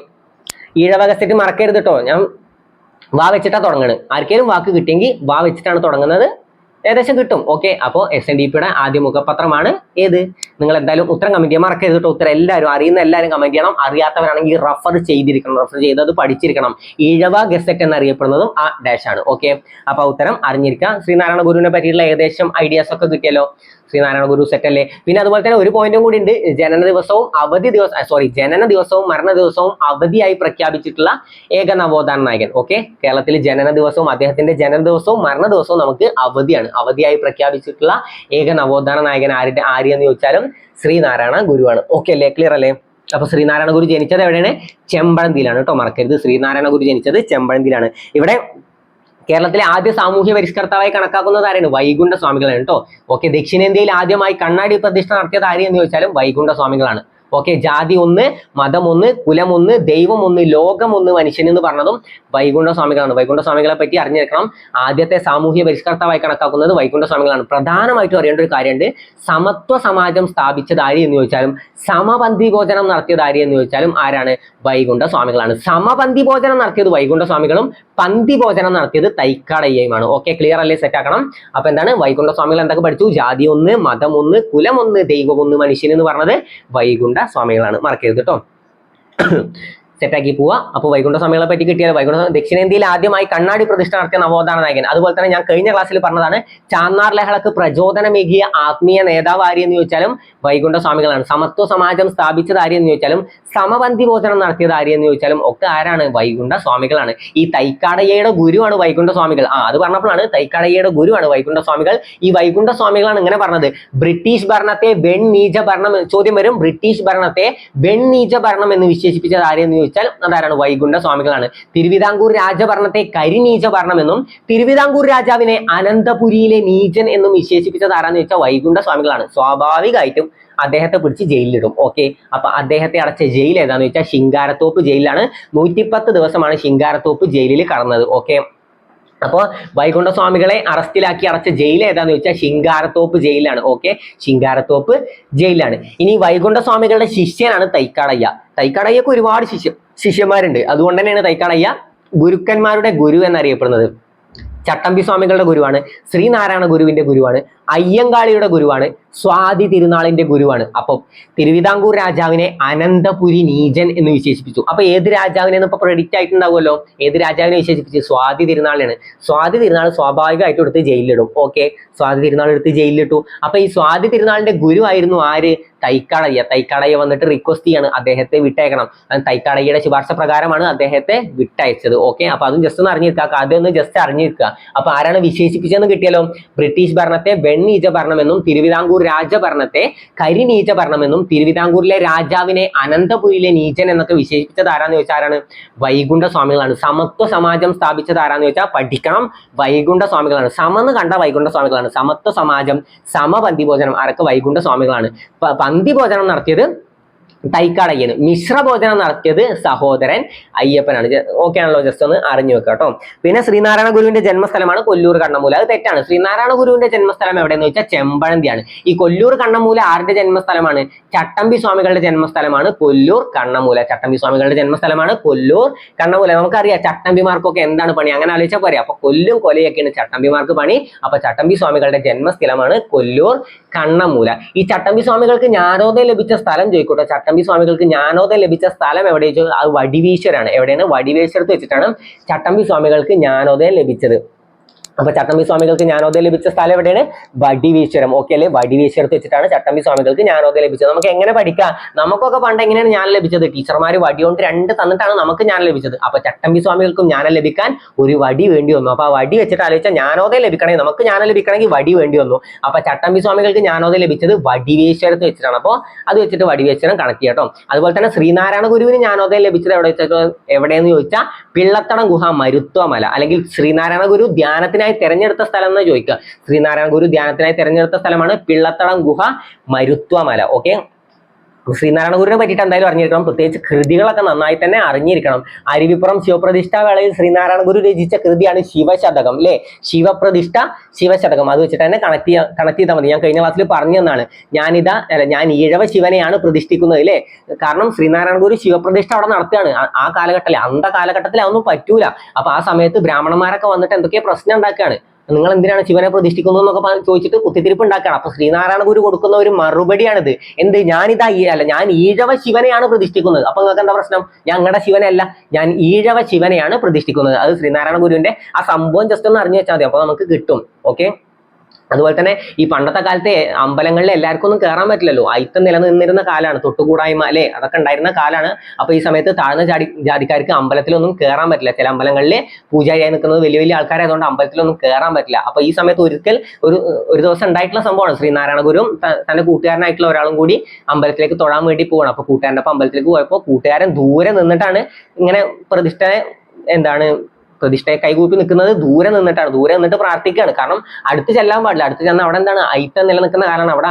ഈഴവ ഗസറ്റ് മറക്കരുത് കേട്ടോ. ഞാൻ വാ വെച്ചിട്ടാണ് തുടങ്ങുന്നത്. ആർക്കെങ്കിലും വാക്ക് കിട്ടിയെങ്കിൽ വാ വെച്ചിട്ടാണ് തുടങ്ങുന്നത്, ഏകദേശം കിട്ടും. ഓക്കെ, അപ്പോൾ SNDPയുടെ ആദ്യ മുഖപത്രമാണ് ഏത്? നിങ്ങൾ എന്തായാലും ഉത്തരം കമന്റ് ചെയ്യാൻ മറക്കരുത് കേട്ടോ. ഉത്തരം എല്ലാവരും അറിയുന്ന എല്ലാവരും കമന്റ് ചെയ്യണം. അറിയാത്തവരാണെങ്കിൽ റെഫർ ചെയ്തിരിക്കണം, റെഫർ ചെയ്തത് പഠിച്ചിരിക്കണം. ഈഴവ ഗസറ്റ് എന്നറിയപ്പെടുന്നതും ആ ഡാഷ് ആണ്. ഓക്കെ, അപ്പൊ ഉത്തരം അറിഞ്ഞിരിക്കുക. ശ്രീനാരായണ ഗുരുവിനെ പറ്റിയുള്ള ഏകദേശം ഐഡിയാസ് ഒക്കെ കിട്ടിയല്ലോ. ശ്രീനാരായണ ഗുരു സെറ്റ് അല്ലേ? പിന്നെ അതുപോലെ തന്നെ ഒരു പോയിന്റും കൂടി ഉണ്ട്. ജനന ദിവസവും മരണ ദിവസവും അവധിയായി പ്രഖ്യാപിച്ചിട്ടുള്ള ഏക നവോത്ഥാന നായകൻ. ഓക്കെ, കേരളത്തിൽ ജനന ദിവസവും അദ്ദേഹത്തിന്റെ ജനന ദിവസവും മരണ ദിവസവും നമുക്ക് അവധിയായി പ്രഖ്യാപിച്ചിട്ടുള്ള ഏക നവോത്ഥാന നായകൻ ആര് എന്ന് ചോദിച്ചാലും ശ്രീനാരായണ ഗുരുവാണ്. ഓക്കെ അല്ലേ? ക്ലിയർ അല്ലേ? അപ്പൊ ശ്രീനാരായണ ഗുരു ജനിച്ചത് എവിടെയാണ്? ചെമ്പഴന്തിയിലാണ് കേട്ടോ, മറക്കരുത്. ശ്രീനാരായണ ഗുരു ജനിച്ചത് ചെമ്പഴന്തിയിലാണ്. ഇവിടെ കേരളത്തിലെ ആദ്യ സാമൂഹ്യ പരിഷ്കർത്താവായി കണക്കാക്കുന്നത് ആരാണ്? വൈകുണ്ഠ സ്വാമികളാണ് കേട്ടോ. ഓക്കെ, ദക്ഷിണേന്ത്യയിൽ ആദ്യമായി കണ്ണാടി പ്രതിഷ്ഠ നടത്തിയത് ആര് എന്ന് ചോദിച്ചാലും വൈകുണ്ഠ സ്വാമികളാണ്. ഓക്കെ, ജാതി ഒന്ന്, മതം ഒന്ന്, കുലം ഒന്ന്, ദൈവം ഒന്ന്, ലോകം ഒന്ന്, മനുഷ്യൻ എന്ന് പറഞ്ഞതും വൈകുണ്ഠ സ്വാമികളാണ്. വൈകുണ്ഠ സ്വാമികളെ പറ്റി അറിഞ്ഞിരിക്കണം. ആദ്യത്തെ സാമൂഹ്യ പരിഷ്കർത്താവായി കണക്കാക്കുന്നത് വൈകുണ്ഠ സ്വാമികളാണ്. പ്രധാനമായിട്ടും അറിയേണ്ട ഒരു കാര്യമുണ്ട്. സമത്വ സമാജം സ്ഥാപിച്ചത് ആര് എന്ന് ചോദിച്ചാലും സമപന്തി ഭോജനം നടത്തിയത് ആര് എന്ന് ചോദിച്ചാലും ആരാണ്? വൈകുണ്ഠ സ്വാമികളാണ്. സമപന്തി ഭോജനം നടത്തിയത് വൈകുണ്ഠ സ്വാമികളും പന്തി ഭോജനം നടത്തിയത് തൈക്കാടയ്യയുമാണ്. ഓക്കെ, ക്ലിയർ അല്ലേ? സെറ്റ് ആക്കണം. അപ്പൊ എന്താണ്? വൈകുണ്ഠ സ്വാമികൾ എന്തൊക്കെ പഠിച്ചു? ജാതി ഒന്ന്, മതം ഒന്ന്, കുലം ഒന്ന്, ദൈവം ഒന്ന്, മനുഷ്യൻ എന്ന് പറഞ്ഞത് വൈകുണ്ഠ സ്വാമികളാണ്. മറക്കരുത് കേട്ടോ. സെറ്റാക്കി പോവാ. അപ്പൊ വൈകുണ്ഠ സ്വാമികളെ പറ്റി കിട്ടിയത് ദക്ഷിണേന്ത്യയിൽ ആദ്യമായി കണ്ണാടി പ്രതിഷ്ഠ നടത്തിയ നവോത്ഥാന നായകൻ. അതുപോലെ തന്നെ ഞാൻ കഴിഞ്ഞ ക്ലാസ്സിൽ പറഞ്ഞതാണ്, ചാന്നാർ ലഹളക്ക് പ്രചോദനമേകിയ ആത്മീയ നേതാവ് ആര് എന്ന് ചോദിച്ചാലും വൈകുണ്ഠ സ്വാമികളാണ്. സമത്വ സമാജം സ്ഥാപിച്ചത് ആര് എന്ന് ചോദിച്ചാലും സമപന്തി ഭോജനം നടത്തിയത് ആര് എന്ന് ചോദിച്ചാലും ഒക്കെ ആരാണ്? വൈകുണ്ഠ സ്വാമികളാണ്. ഈ തൈക്കാടയ്യയുടെ ഗുരുവാണ് വൈകുണ്ഠ സ്വാമികൾ. അത് പറഞ്ഞപ്പോഴാണ് തൈക്കാടയ്യയുടെ ഗുരുവാണ് വൈകുണ്ഠ സ്വാമികൾ. ഈ വൈകുണ്ഠ സ്വാമികളാണ് ഇങ്ങനെ പറഞ്ഞത്: ബ്രിട്ടീഷ് ഭരണത്തെ വെണ്ണീച ഭരണം. ചോദ്യം വരും, ബ്രിട്ടീഷ് ഭരണത്തെ വെണ്ണീച ഭരണം എന്ന് വിശേഷിപ്പിച്ചത് ആര് എന്ന് ചോദിച്ചാൽ അതാരാണ്? വൈകുണ്ഠ സ്വാമികളാണ്. തിരുവിതാംകൂർ രാജഭരണത്തെ കരിനീച ഭരണം എന്നും തിരുവിതാംകൂർ രാജാവിനെ അനന്തപുരിയിലെ നീചൻ എന്നും വിശേഷിപ്പിച്ചത് ആരാന്ന് ചോദിച്ചാൽ വൈകുണ്ഠ സ്വാമികളാണ്. സ്വാഭാവികമായിട്ടും അദ്ദേഹത്തെ പിടിച്ച് ജയിലിലിടും. ഓക്കെ, അപ്പൊ അദ്ദേഹത്തെ അടച്ച ജയിൽ ഏതാന്ന് വെച്ചാൽ ശിങ്കാരത്തോപ്പ് ജയിലാണ്. 110 ദിവസമാണ് ശിങ്കാരത്തോപ്പ് ജയിലിൽ കടന്നത്. ഓക്കെ, അപ്പോൾ വൈകുണ്ഠ സ്വാമികളെ അറസ്റ്റിലാക്കി അടച്ച ജയിൽ ഏതാന്ന് ചോദിച്ചാൽ ശിങ്കാരത്തോപ്പ് ജയിലാണ്. ഓക്കെ, ശിങ്കാരത്തോപ്പ് ജയിലാണ്. ഇനി വൈകുണ്ഠ സ്വാമികളുടെ ശിഷ്യനാണ് തൈക്കാടയ്യ. തൈക്കാടയ്യക്ക് ഒരുപാട് ശിഷ്യന്മാരുണ്ട്. അതുകൊണ്ട് തന്നെയാണ് തൈക്കാടയ്യ ഗുരുക്കന്മാരുടെ ഗുരു എന്നറിയപ്പെടുന്നത്. ചട്ടമ്പി സ്വാമികളുടെ ഗുരുവാണ്, ശ്രീനാരായണ ഗുരുവിന്റെ ഗുരുവാണ്, അയ്യങ്കാളിയുടെ ഗുരുവാണ്, സ്വാതി തിരുനാളിന്റെ ഗുരുവാണ്. അപ്പം തിരുവിതാംകൂർ രാജാവിനെ അനന്തപുരി നീചൻ എന്ന് വിശേഷിപ്പിച്ചു. അപ്പൊ ഏത് രാജാവിനെ ഇപ്പൊ പ്രെഡിക്റ്റ് ആയിട്ടുണ്ടാവുമല്ലോ? ഏത് രാജാവിനെ വിശേഷിപ്പിച്ച്? സ്വാതി തിരുനാളിനാണ്. സ്വാതി തിരുനാൾ സ്വാഭാവികമായിട്ടും എടുത്ത് ജയിലിലിടും. ഓക്കെ, സ്വാതി തിരുനാൾ എടുത്ത് ജയിലിലിട്ടു. അപ്പൊ ഈ സ്വാതി തിരുനാളിന്റെ ഗുരു ആയിരുന്നു ആര്? തൈക്കാടയ്യ. തൈക്കാടയ്യ വന്നിട്ട് റിക്വസ്റ്റ് ചെയ്യാണ് അദ്ദേഹത്തെ വിട്ടയക്കണം. തൈക്കാടയ്യയുടെ ശുപാർശ പ്രകാരമാണ് അദ്ദേഹത്തെ വിട്ടയച്ചത്. ഓക്കെ, അപ്പൊ അതും ജസ്റ്റ് ഒന്ന് അറിഞ്ഞിരിക്കുക, ആദ്യം ഒന്ന് ജസ്റ്റ് അറിഞ്ഞിരിക്കുക. അപ്പൊ ആരാണ് വിശേഷിപ്പിച്ചെന്ന് കിട്ടിയാലോ? ബ്രിട്ടീഷ് ഭരണത്തെ വെണ്ണീച ഭരണമെന്നും തിരുവിതാംകൂർ രാജഭരണത്തെ കരിനീച ഭരണമെന്നും തിരുവിതാംകൂറിലെ രാജാവിനെ അനന്തപുരിയിലെ നീചൻ എന്നൊക്കെ വിശേഷിപ്പിച്ചത് ആരാന്ന് ചോദിച്ചാൽ ആരാണ്? വൈകുണ്ഠ സ്വാമികളാണ്. സമത്വ സമാജം സ്ഥാപിച്ചത് ആരാന്ന് ചോദിച്ചാൽ പഠിക്കണം, വൈകുണ്ഠ സ്വാമികളാണ്. സമന്ന് കണ്ട വൈകുണ്ഠ സ്വാമികളാണ്. സമത്വ സമാജം, സമപന്തി ഭോജനം ആരൊക്കെ? വൈകുണ്ഠ സ്വാമികളാണ്. പന്തി ഭോജനം നടത്തിയത് തൈക്കാടയ്യന്. മിശ്രഭോജനം നടത്തിയത് സഹോദരൻ അയ്യപ്പനാണ്. ഓക്കെ ആണല്ലോ, ജസ്റ്റ് ഒന്ന് അറിഞ്ഞു വെക്കുക കേട്ടോ. പിന്നെ ശ്രീനാരായണ ഗുരുവിന്റെ ജന്മസ്ഥലമാണ് കൊല്ലൂർ കണ്ണമൂല. അത് തെറ്റാണ്. ശ്രീനാരായണ ഗുരുവിന്റെ ജന്മസ്ഥലം എവിടെയെന്ന് വെച്ചാൽ ചെമ്പഴന്തിയാണ്. ഈ കൊല്ലൂർ കണ്ണമൂല ആരുടെ ജന്മസ്ഥലമാണ്? ചട്ടമ്പി സ്വാമികളുടെ ജന്മസ്ഥലമാണ് കൊല്ലൂർ കണ്ണമൂല. ചട്ടമ്പി സ്വാമികളുടെ ജന്മസ്ഥലമാണ് കൊല്ലൂർ കണ്ണമൂല. നമുക്കറിയാം ചട്ടമ്പിമാർക്കൊക്കെ എന്താണ് പണി, അങ്ങനെ ആലോചിച്ചാൽ പോരെ. അപ്പൊ കൊല്ലും കൊലയൊക്കെയാണ് ചട്ടമ്പിമാർക്ക് പണി. അപ്പൊ ചട്ടമ്പി സ്വാമികളുടെ ജന്മസ്ഥലമാണ് കൊല്ലൂർ കണ്ണമൂല. ഈ ചട്ടമ്പി സ്വാമികൾക്ക് ജ്ഞാനോദയം ലഭിച്ച സ്ഥലം ചോദിക്കട്ടെ. ചട്ടമ്പി സ്വാമികൾക്ക് ജ്ഞാനോദയം ലഭിച്ച സ്ഥലം എവിടെ ചോദിച്ചു? അത് വടിവീശ്വരാണ്. എവിടെയാണ്? വടിവേശ്വരത്ത് വെച്ചിട്ടാണ് ചട്ടമ്പി സ്വാമികൾക്ക് ജ്ഞാനോദയം ലഭിച്ചത്. അപ്പൊ ചട്ടമ്പി സ്വാമികൾക്ക് ജ്ഞാനോദയം ലഭിച്ച സ്ഥലം എവിടെയാണ്? വടിവീശ്വരം. ഓക്കെ അല്ലെ? വടിവീശ്വരത്ത് വെച്ചിട്ടാണ് ചട്ടമ്പി സ്വാമികൾക്ക് ജ്ഞാനോദയം ലഭിച്ചത്. നമുക്ക് എങ്ങനെ പഠിക്കാം? നമുക്കൊക്കെ പണ്ട് എങ്ങനെയാണ് ജ്ഞാനം ലഭിച്ചത്? ടീച്ചർമാർ വടി കൊണ്ട് 2 തന്നിട്ടാണ് നമുക്ക് ജ്ഞാനം ലഭിച്ചത്. അപ്പൊ ചട്ടമ്പി സ്വാമികൾക്കും ജ്ഞാനം ലഭിക്കാൻ ഒരു വടി വേണ്ടി വന്നു. അപ്പൊ ആ വടി വെച്ചിട്ട് ആലോചിച്ചാൽ ജ്ഞാനോദയം ലഭിക്കണമെങ്കിൽ, നമുക്ക് ജ്ഞാനം ലഭിക്കണമെങ്കിൽ വടി വേണ്ടി വന്നു. അപ്പൊ ചട്ടമ്പി സ്വാമികൾക്ക് ജ്ഞാനോദയം ലഭിച്ചത് വടിവേശ്വരത്ത് വെച്ചിട്ടാണ്. അപ്പോൾ അത് വെച്ചിട്ട് വടിവേശ്വരം കണക്ട് ചെയ്യാം കേട്ടോ. അതുപോലെ തന്നെ ശ്രീനാരായണ ഗുരുവിന് ജ്ഞാനോദയം ലഭിച്ചത് എവിടെയെന്ന് ചോദിച്ചാൽ പിള്ളത്തടം ഗുഹ, മരുത്വമല. അല്ലെങ്കിൽ ശ്രീനാരായണ ഗുരു ധ്യാനത്തിനായി തെരഞ്ഞെടുത്ത സ്ഥലം എന്ന് ചോദിക്കുക. ശ്രീനാരായണ ഗുരു ധ്യാനത്തിനായി തെരഞ്ഞെടുത്ത സ്ഥലമാണ് പിള്ളത്തടം ഗുഹ, മരുത്വമല. ഓക്കെ, ശ്രീനാരായണ ഗുരുവിനെ പറ്റിയിട്ട് എന്തായാലും അറിഞ്ഞിരിക്കണം. പ്രത്യേകിച്ച് കൃതികളൊക്കെ നന്നായി തന്നെ അറിഞ്ഞിരിക്കണം. അരുവിപ്പുറം ശിവപ്രതിഷ്ഠ വേളയിൽ ശ്രീനാരായണ ഗുരു രചിച്ച കൃതിയാണ് ശിവശതകം അല്ലെ? ശിവപ്രതിഷ്ഠ, ശിവശതകം. അത് വെച്ചിട്ട് തന്നെ കണക്ട് ചെയ്താൽ മതി. ഞാൻ കഴിഞ്ഞ ക്ലാസ്സിൽ പറഞ്ഞു തന്നാണ്. ഞാൻ ഈഴവ ശിവനെയാണ് പ്രതിഷ്ഠിക്കുന്നത് അല്ലെ? കാരണം ശ്രീനാരായണ ഗുരു ശിവപ്രതിഷ്ഠ അവിടെ നടത്തുകയാണ്. ആ കാലഘട്ടത്തിൽ, കാലഘട്ടത്തിൽ അതൊന്നും പറ്റൂല. അപ്പൊ ആ സമയത്ത് ബ്രാഹ്മണന്മാരൊക്കെ വന്നിട്ട് എന്തൊക്കെയോ പ്രശ്നം ഉണ്ടാക്കുകയാണ്. നിങ്ങൾ എന്തിനാണ് ശിവനെ പ്രതിഷ്ഠിക്കുന്നത് എന്നൊക്കെ ചോദിച്ചിട്ട് കുത്തിത്തിരിപ്പ് ഉണ്ടാക്കുകയാണ്. അപ്പൊ ശ്രീനാരായണ ഗുരു കൊടുക്കുന്ന ഒരു മറുപടിയാണിത്. എന്ത്? ഞാൻ ഈഴവ ശിവനെയാണ് പ്രതിഷ്ഠിക്കുന്നത്. അപ്പൊ നിങ്ങൾക്ക് എന്താ പ്രശ്നം? ഞങ്ങളുടെ ശിവനല്ല, ഞാൻ ഈഴവ ശിവനെയാണ് പ്രതിഷ്ഠിക്കുന്നത്. അത് ശ്രീനാരായണ ഗുരുവിന്റെ ആ സംഭവം ജസ്റ്റ് ഒന്ന് അറിഞ്ഞു വെച്ചാൽ മതി. അപ്പൊ നമുക്ക് കിട്ടും. ഓക്കെ, അതുപോലെ തന്നെ ഈ പണ്ടത്തെ കാലത്തെ അമ്പലങ്ങളിൽ എല്ലാവർക്കും ഒന്നും കയറാൻ പറ്റില്ലല്ലോ. അയിത്തം നിലനിന്നിരുന്ന കാലമാണ്, തൊട്ടുകൂടായ്മ അല്ലെ? അതൊക്കെ ഉണ്ടായിരുന്ന കാലമാണ്. അപ്പൊ ഈ സമയത്ത് താഴ്ന്ന ജാതിക്കാർക്ക് അമ്പലത്തിലൊന്നും കയറാൻ പറ്റില്ല. ചില അമ്പലങ്ങളിൽ പൂജാരിയായി നിൽക്കുന്നത് വലിയ വലിയ ആൾക്കാരായതുകൊണ്ട് അമ്പലത്തിലൊന്നും കയറാൻ പറ്റില്ല. അപ്പൊ ഈ സമയത്ത് ഒരിക്കൽ ഒരു ദിവസം ഉണ്ടായിട്ടുള്ള സംഭവമാണ്. ശ്രീനാരായണ ഗുരുവും തന്റെ കൂട്ടുകാരനായിട്ടുള്ള ഒരാളും കൂടി അമ്പലത്തിലേക്ക് തൊഴാൻ വേണ്ടി പോകണം. അപ്പൊ കൂട്ടുകാരൻ്റെ ഒപ്പം അമ്പലത്തിലേക്ക് പോയപ്പോൾ കൂട്ടുകാരൻ ദൂരെ നിന്നിട്ടാണ് ഇങ്ങനെ പ്രതിഷ്ഠയെ കൈകൂപ്പി നിൽക്കുന്നത്. ദൂരെ നിന്നിട്ട് പ്രാർത്ഥിക്കുകയാണ്. കാരണം അടുത്ത് ചെല്ലാൻ പാടില്ല. അടുത്ത് ചെന്നാൽ അവിടെ എന്താണ്? അയിത്തം നിലനിൽക്കുന്ന കാലമാണ്. അവിടെ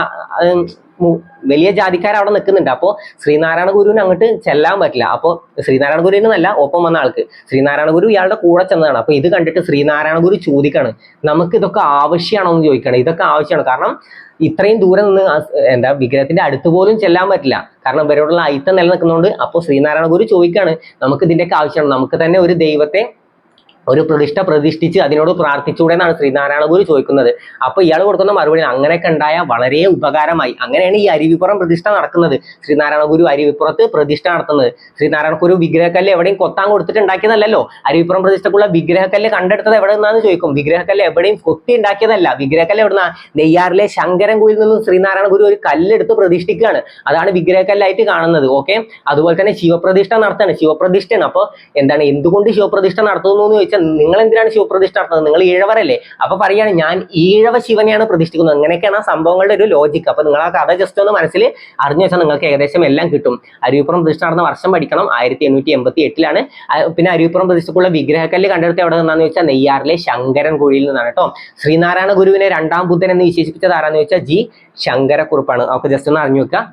വലിയ ജാതിക്കാർ അവിടെ നിൽക്കുന്നുണ്ട്. അപ്പോൾ ശ്രീനാരായണ ഗുരുവിന് അങ്ങോട്ട് ചെല്ലാൻ പറ്റില്ല. അപ്പോൾ ശ്രീനാരായണ ഗുരുവിനല്ല, ഒപ്പം വന്ന ആൾക്ക്. ശ്രീനാരായണ ഗുരു ഇയാളുടെ കൂടെ ചെന്നതാണ്. അപ്പൊ ഇത് കണ്ടിട്ട് ശ്രീനാരായണ ഗുരു ചോദിക്കാണ്, നമുക്ക് ഇതൊക്കെ ആവശ്യമാണോ എന്ന് ചോദിക്കണം. ഇതൊക്കെ ആവശ്യമാണ്. കാരണം ഇത്രയും ദൂരം നിന്ന് വിഗ്രഹത്തിന്റെ അടുത്ത് പോലും ചെല്ലാൻ പറ്റില്ല. കാരണം ഇവരോടുള്ള അയിത്തം നിലനിൽക്കുന്നതുകൊണ്ട്. അപ്പോൾ ശ്രീനാരായണ ഗുരു ചോദിക്കാണ്, നമുക്ക് ഇതിന്റെയൊക്കെ ആവശ്യമാണ്. നമുക്ക് തന്നെ ഒരു ദൈവത്തെ, ഒരു പ്രതിഷ്ഠിച്ച് അതിനോട് പ്രാർത്ഥിച്ചുകൂടെ എന്നാണ് ശ്രീനാരായണ ഗുരു ചോദിക്കുന്നത്. അപ്പൊ ഇയാൾ കൊടുക്കുന്ന മറുപടി, അങ്ങനെയൊക്കെ ഉണ്ടായാൽ വളരെ ഉപകാരമായി. അങ്ങനെയാണ് ഈ അരുവിപ്പുറം പ്രതിഷ്ഠ നടക്കുന്നത്. ശ്രീനാരായണ ഗുരു അരുവിപ്പുറത്ത് പ്രതിഷ്ഠ നടത്തുന്നത്. ശ്രീനാരായണ ഗുരു വിഗ്രഹക്കല്ല് എവിടെയും കൊത്താൻ കൊടുത്തിട്ട് ഉണ്ടാക്കിയതല്ലോ. അരുവിപ്പുറം പ്രതിഷ്ഠക്കുള്ള വിഗ്രഹക്കല്ല് കണ്ടെടുത്തത് എവിടെ നിന്നാന്ന് ചോദിക്കും. വിഗ്രഹക്കല്ല് എവിടെയും കൊത്തി ഉണ്ടാക്കിയതല്ല. വിഗ്രഹക്കല്ല് എവിടുന്ന? നെയ്യാറിലെ ശങ്കരൻകുഴിയിൽ നിന്നും ശ്രീനാരായണ ഗുരു ഒരു കല്ലെടുത്ത് പ്രതിഷ്ഠിക്കുകയാണ്. അതാണ് വിഗ്രഹക്കല്ലായിട്ട് കാണുന്നത്. ഓക്കെ, അതുപോലെ തന്നെ ശിവപ്രതിഷ്ഠ നടത്താണ്. ശിവപ്രതിഷ്ഠയാണ്. അപ്പൊ എന്തുകൊണ്ട് ശിവപ്രതിഷ്ഠ നടത്തുന്നു എന്ന് ചോദിച്ചാൽ, നിങ്ങൾ എന്തിനാണ് ശിവപ്രതിഷ്ഠ നടത്തുന്നത്? നിങ്ങൾ ഈഴവരല്ലേ? അപ്പൊ പറയാണ്, ഞാൻ ഈഴവ ശിവനെയാണ് പ്രതിഷ്ഠിക്കുന്നത്. അങ്ങനെയൊക്കെയാണ് ആ സംഭവങ്ങളുടെ ഒരു ലോജിക്ക്. അപ്പൊ നിങ്ങൾ ആ കഥ ജസ്റ്റ് ഒന്ന് മനസ്സിൽ അറിഞ്ഞു വെച്ചാൽ നിങ്ങൾക്ക് ഏകദേശം എല്ലാം കിട്ടും. അരുവിപ്പുറം പ്രതിഷ്ഠ നടന്ന വർഷം പഠിക്കണം. 1888 പിന്നെ അരുവിപ്പുറം പ്രതിഷ്ഠക്കുള്ള വിഗ്രഹക്കല്ല് കണ്ടെടുത്ത് എവിടെ നിന്നാന്ന് ചോദിച്ചാൽ നെയ്യാറിലെ ശങ്കരൻകുഴിയിൽ നിന്നാണ് കേട്ടോ. ശ്രീനാരായണ ഗുരുവിനെ 2ാം ബുദ്ധൻ എന്ന് വിശേഷിപ്പിച്ചത് ആരാന്ന് ചോദിച്ചാൽ ജി ശങ്കരക്കുറുപ്പാണ്. അതൊക്കെ ജസ്റ്റ് ഒന്ന് അറിഞ്ഞു വെക്കുക.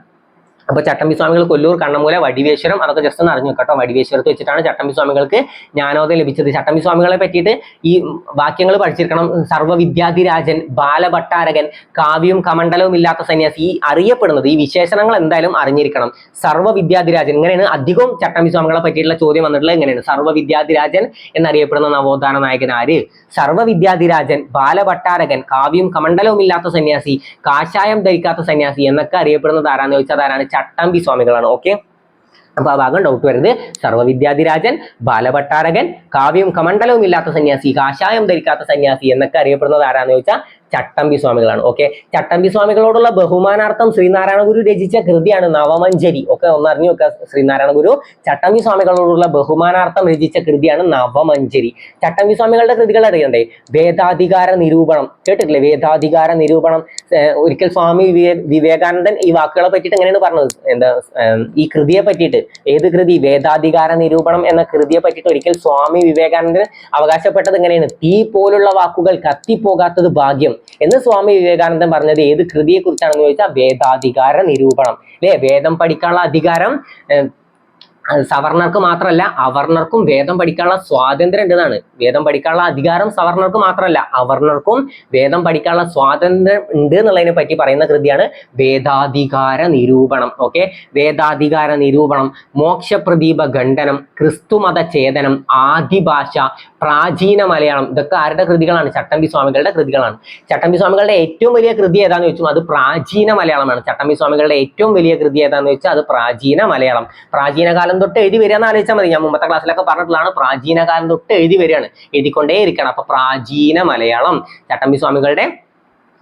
അപ്പൊ ചട്ടമ്പി സ്വാമികൾ കൊല്ലൂർ, കണ്ണമൂല, വടിവേശ്വരം, അതൊക്കെ ജസ്റ്റ് ഒന്ന് അറിഞ്ഞു കേട്ടോ. വടിവേശ്വരത്ത് വെച്ചിട്ടാണ് ചട്ടമ്പി സ്വാമികൾക്ക് ജ്ഞാനോദയം ലഭിച്ചത്. ചട്ടമ്പി സ്വാമികളെ പറ്റിയിട്ട് ഈ വാക്യങ്ങൾ പഠിച്ചിരിക്കണം. സർവ്വവിദ്യാധിരാജൻ, ബാലഭട്ടാരകൻ, കാവ്യവും കമണ്ഡലവും ഇല്ലാത്ത സന്യാസി. ഈ അറിയപ്പെടുന്നത്, ഈ വിശേഷണങ്ങൾ എന്തായാലും അറിഞ്ഞിരിക്കണം. സർവ്വവിദ്യാധിരാജൻ, ഇങ്ങനെയാണ് അധികവും ചട്ടമ്പി സ്വാമികളെ പറ്റിയിട്ടുള്ള ചോദ്യം വന്നിട്ടുള്ളത്. എങ്ങനെയാണ്? സർവ്വവിദ്യാധിരാജൻ എന്നറിയപ്പെടുന്ന നവോത്ഥാന നായകൻ ആര്? സർവ്വവിദ്യാധിരാജൻ, ബാലഭട്ടാരകൻ, കാവ്യവും കമണ്ഡലവും ഇല്ലാത്ത സന്യാസി, കാഷായം ധരിക്കാത്ത സന്യാസി എന്നൊക്കെ അറിയപ്പെടുന്നത് ആരാന്ന് ചോദിച്ചാൽ ആരാണ്? ചട്ടമ്പി സ്വാമികളാണ്. ഓക്കെ, അപ്പൊ ആ ഭാഗം ഡൗട്ട് വരുന്നത്. സർവ്വവിദ്യാധിരാജൻ, ബാലഭട്ടാരകൻ, കാവ്യവും കമണ്ഡലവും ഇല്ലാത്ത സന്യാസി, കാഷായം ധരിക്കാത്ത സന്യാസി എന്നൊക്കെ അറിയപ്പെടുന്നത് ആരാന്ന് ചോദിച്ചാൽ ചട്ടമ്പി സ്വാമികളാണ്. ഓക്കെ, ചട്ടമ്പി സ്വാമികളോടുള്ള ബഹുമാനാർത്ഥം ശ്രീനാരായണ ഗുരു രചിച്ച കൃതിയാണ് നവമഞ്ജരി. ഒക്കെ ഒന്ന് അറിഞ്ഞു വെക്കുക. ശ്രീനാരായണ ഗുരു ചട്ടമ്പി സ്വാമികളോടുള്ള ബഹുമാനാർത്ഥം രചിച്ച കൃതിയാണ് നവമഞ്ജരി. ചട്ടമ്പി സ്വാമികളുടെ കൃതികൾ അറിയണ്ടേ? വേദാധികാര നിരൂപണം കേട്ടിട്ടില്ലേ? വേദാധികാര നിരൂപണം. ഒരിക്കൽ സ്വാമി വിവേകാനന്ദൻ ഈ വാക്കുകളെ പറ്റിയിട്ട് എങ്ങനെയാണ് പറഞ്ഞത്? ഈ കൃതിയെ പറ്റിയിട്ട്, ഏത് കൃതി? വേദാധികാര നിരൂപണം എന്ന കൃതിയെ പറ്റിയിട്ട് ഒരിക്കൽ സ്വാമി വിവേകാനന്ദൻ അവകാശപ്പെട്ടത് എങ്ങനെയാണ്? തീ പോലുള്ള വാക്കുകൾ കത്തിപ്പോകാത്തത് ഭാഗ്യം. എന്ന് സ്വാമി വിവേകാനന്ദൻ പറഞ്ഞത് ഏത് കൃതിയെ കുറിച്ചാണെന്ന് ചോദിച്ചാൽ വേദാധികാര നിരൂപണം അല്ലെ. വേദം പഠിക്കാനുള്ള അധികാരം സവർണർക്ക് മാത്രമല്ല അവർണർക്കും വേദം പഠിക്കാനുള്ള സ്വാതന്ത്ര്യം ഉണ്ടെന്നാണ്. വേദം പഠിക്കാനുള്ള അധികാരം സവർണർക്ക് മാത്രമല്ല അവർണർക്കും വേദം പഠിക്കാനുള്ള സ്വാതന്ത്ര്യം ഉണ്ട് എന്നുള്ളതിനെ പറ്റി പറയുന്ന കൃതിയാണ് വേദാധികാര നിരൂപണം. ഓക്കെ, വേദാധികാര നിരൂപണം, മോക്ഷപ്രദീപ ഖണ്ഡനം, ക്രിസ്തുമത ചേതനം, ആദിഭാഷ, പ്രാചീന മലയാളം, ഇതൊക്കെ ആരുടെ കൃതികളാണ്? ചട്ടമ്പി സ്വാമികളുടെ കൃതികളാണ്. ചട്ടമ്പി സ്വാമികളുടെ ഏറ്റവും വലിയ കൃതി ഏതാന്ന് ചോദിച്ചാൽ അത് പ്രാചീന മലയാളമാണ്. ചട്ടമ്പി സ്വാമികളുടെ ഏറ്റവും വലിയ കൃതി ഏതാന്ന് ചോദിച്ചാൽ അത് പ്രാചീന മലയാളം. പ്രാചീന കാലം തൊട്ട് എഴുതി വരികയെന്ന് ആലോചിച്ചാൽ മതി. ഞാൻ മുമ്പത്തെ ക്ലാസ്സിലൊക്കെ പറഞ്ഞിട്ടുള്ളതാണ്. പ്രാചീന കാലം തൊട്ട് എഴുതി വരികയാണ്, എഴുതിക്കൊണ്ടേ ഇരിക്കണം. അപ്പൊ പ്രാചീന മലയാളം ചട്ടമ്പി സ്വാമികളുടെ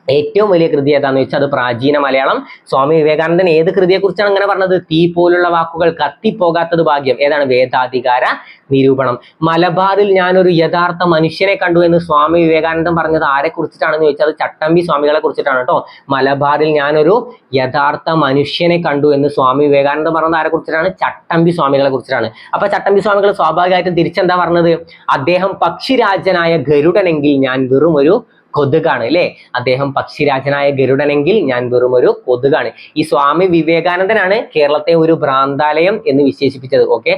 ഏറ്റവും വലിയ കൃതി ഏതാന്ന് വെച്ചാൽ അത് പ്രാചീന മലയാളം. സ്വാമി വിവേകാനന്ദൻ ഏത് കൃതിയെ കുറിച്ചാണ് അങ്ങനെ പറഞ്ഞത്? തീ പോലുള്ള വാക്കുകൾ കത്തിപ്പോകാത്തത് ഭാഗ്യം. ഏതാണ്? വേദാധികാര നിരൂപണം. മലബാറിൽ ഞാനൊരു യഥാർത്ഥ മനുഷ്യനെ കണ്ടു എന്ന് സ്വാമി വിവേകാനന്ദൻ പറഞ്ഞത് ആരെ കുറിച്ചിട്ടാണെന്ന് ചോദിച്ചാൽ അത് ചട്ടമ്പി സ്വാമികളെ കുറിച്ചിട്ടാണ് കേട്ടോ. മലബാറിൽ ഞാനൊരു യഥാർത്ഥ മനുഷ്യനെ കണ്ടു എന്ന് സ്വാമി വിവേകാനന്ദൻ പറഞ്ഞത് ആരെ കുറിച്ചിട്ടാണ്? ചട്ടമ്പി സ്വാമികളെ കുറിച്ചിട്ടാണ്. അപ്പൊ ചട്ടമ്പി സ്വാമികൾ സ്വാഭാവികമായിട്ടും തിരിച്ചെന്താ പറഞ്ഞത്? അദ്ദേഹം പക്ഷിരാജനായ ഗരുഡനെങ്കിൽ ഞാൻ വെറും ഒരു കൊതുകാണ് അല്ലെ. അദ്ദേഹം പക്ഷിരാജനായ ഗരുഡനെങ്കിൽ ഞാൻ വെറും ഒരു കൊതുകാണ്. ഈ സ്വാമി വിവേകാനന്ദനാണ് കേരളത്തെ ഒരു ഭ്രാന്താലയം എന്ന് വിശേഷിപ്പിച്ചത്. ഓക്കെ,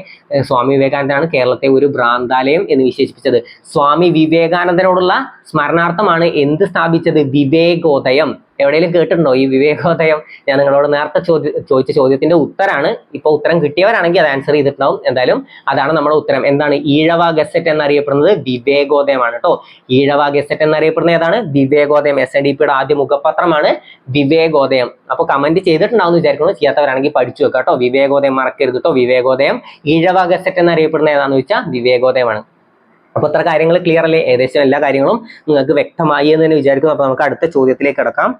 സ്വാമി വിവേകാനന്ദനാണ് കേരളത്തെ ഒരു ഭ്രാന്താലയം എന്ന് വിശേഷിപ്പിച്ചത്. സ്വാമി വിവേകാനന്ദനോടുള്ള സ്മരണാർത്ഥമാണ് എന്ത് സ്ഥാപിച്ചത്? വിവേകോദയം. എവിടെയെങ്കിലും കേട്ടിട്ടുണ്ടോ ഈ വിവേകോദയം? ഞാൻ നിങ്ങളോട് നേരത്തെ ചോദിച്ച ചോദ്യത്തിന്റെ ഉത്തരാണ്. ഇപ്പൊ ഉത്തരം കിട്ടിയവരാണെങ്കിൽ അത് ആൻസർ ചെയ്തിട്ടുണ്ടാവും. എന്തായാലും അതാണ് നമ്മുടെ ഉത്തരം. എന്താണ്? ഈഴവ ഗസറ്റ് എന്നറിയപ്പെടുന്നത് വിവേകോദയമാണ് കേട്ടോ. ഈഴവ ഗസറ്റ് എന്നറിയപ്പെടുന്നത് ഏതാണ്? വിവേകോദയം. SNDPയുടെ ആദ്യ മുഖപത്രമാണ് വിവേകോദയം. അപ്പൊ കമന്റ് ചെയ്തിട്ടുണ്ടാവും വിചാരിക്കുന്നു. ചെയ്യാത്തവരാണെങ്കിൽ പഠിച്ചു വെക്കാം കേട്ടോ. വിവേകോദയം മറക്കരുത് കേട്ടോ. വിവേകോദയം. ഈഴവ ഗസറ്റ് എന്നറിയപ്പെടുന്നത് ഏതാണെന്ന് വെച്ചാൽ വിവേകോദയമാണ്. അപ്പൊ ഇത്ര കാര്യങ്ങൾ ക്ലിയർ അല്ലേ? ഏകദേശം എല്ലാ കാര്യങ്ങളും നിങ്ങൾക്ക് വ്യക്തമായി എന്ന് തന്നെ വിചാരിക്കുന്നു. അപ്പൊ നമുക്ക് അടുത്ത ചോദ്യത്തിലേക്ക് കടക്കാം.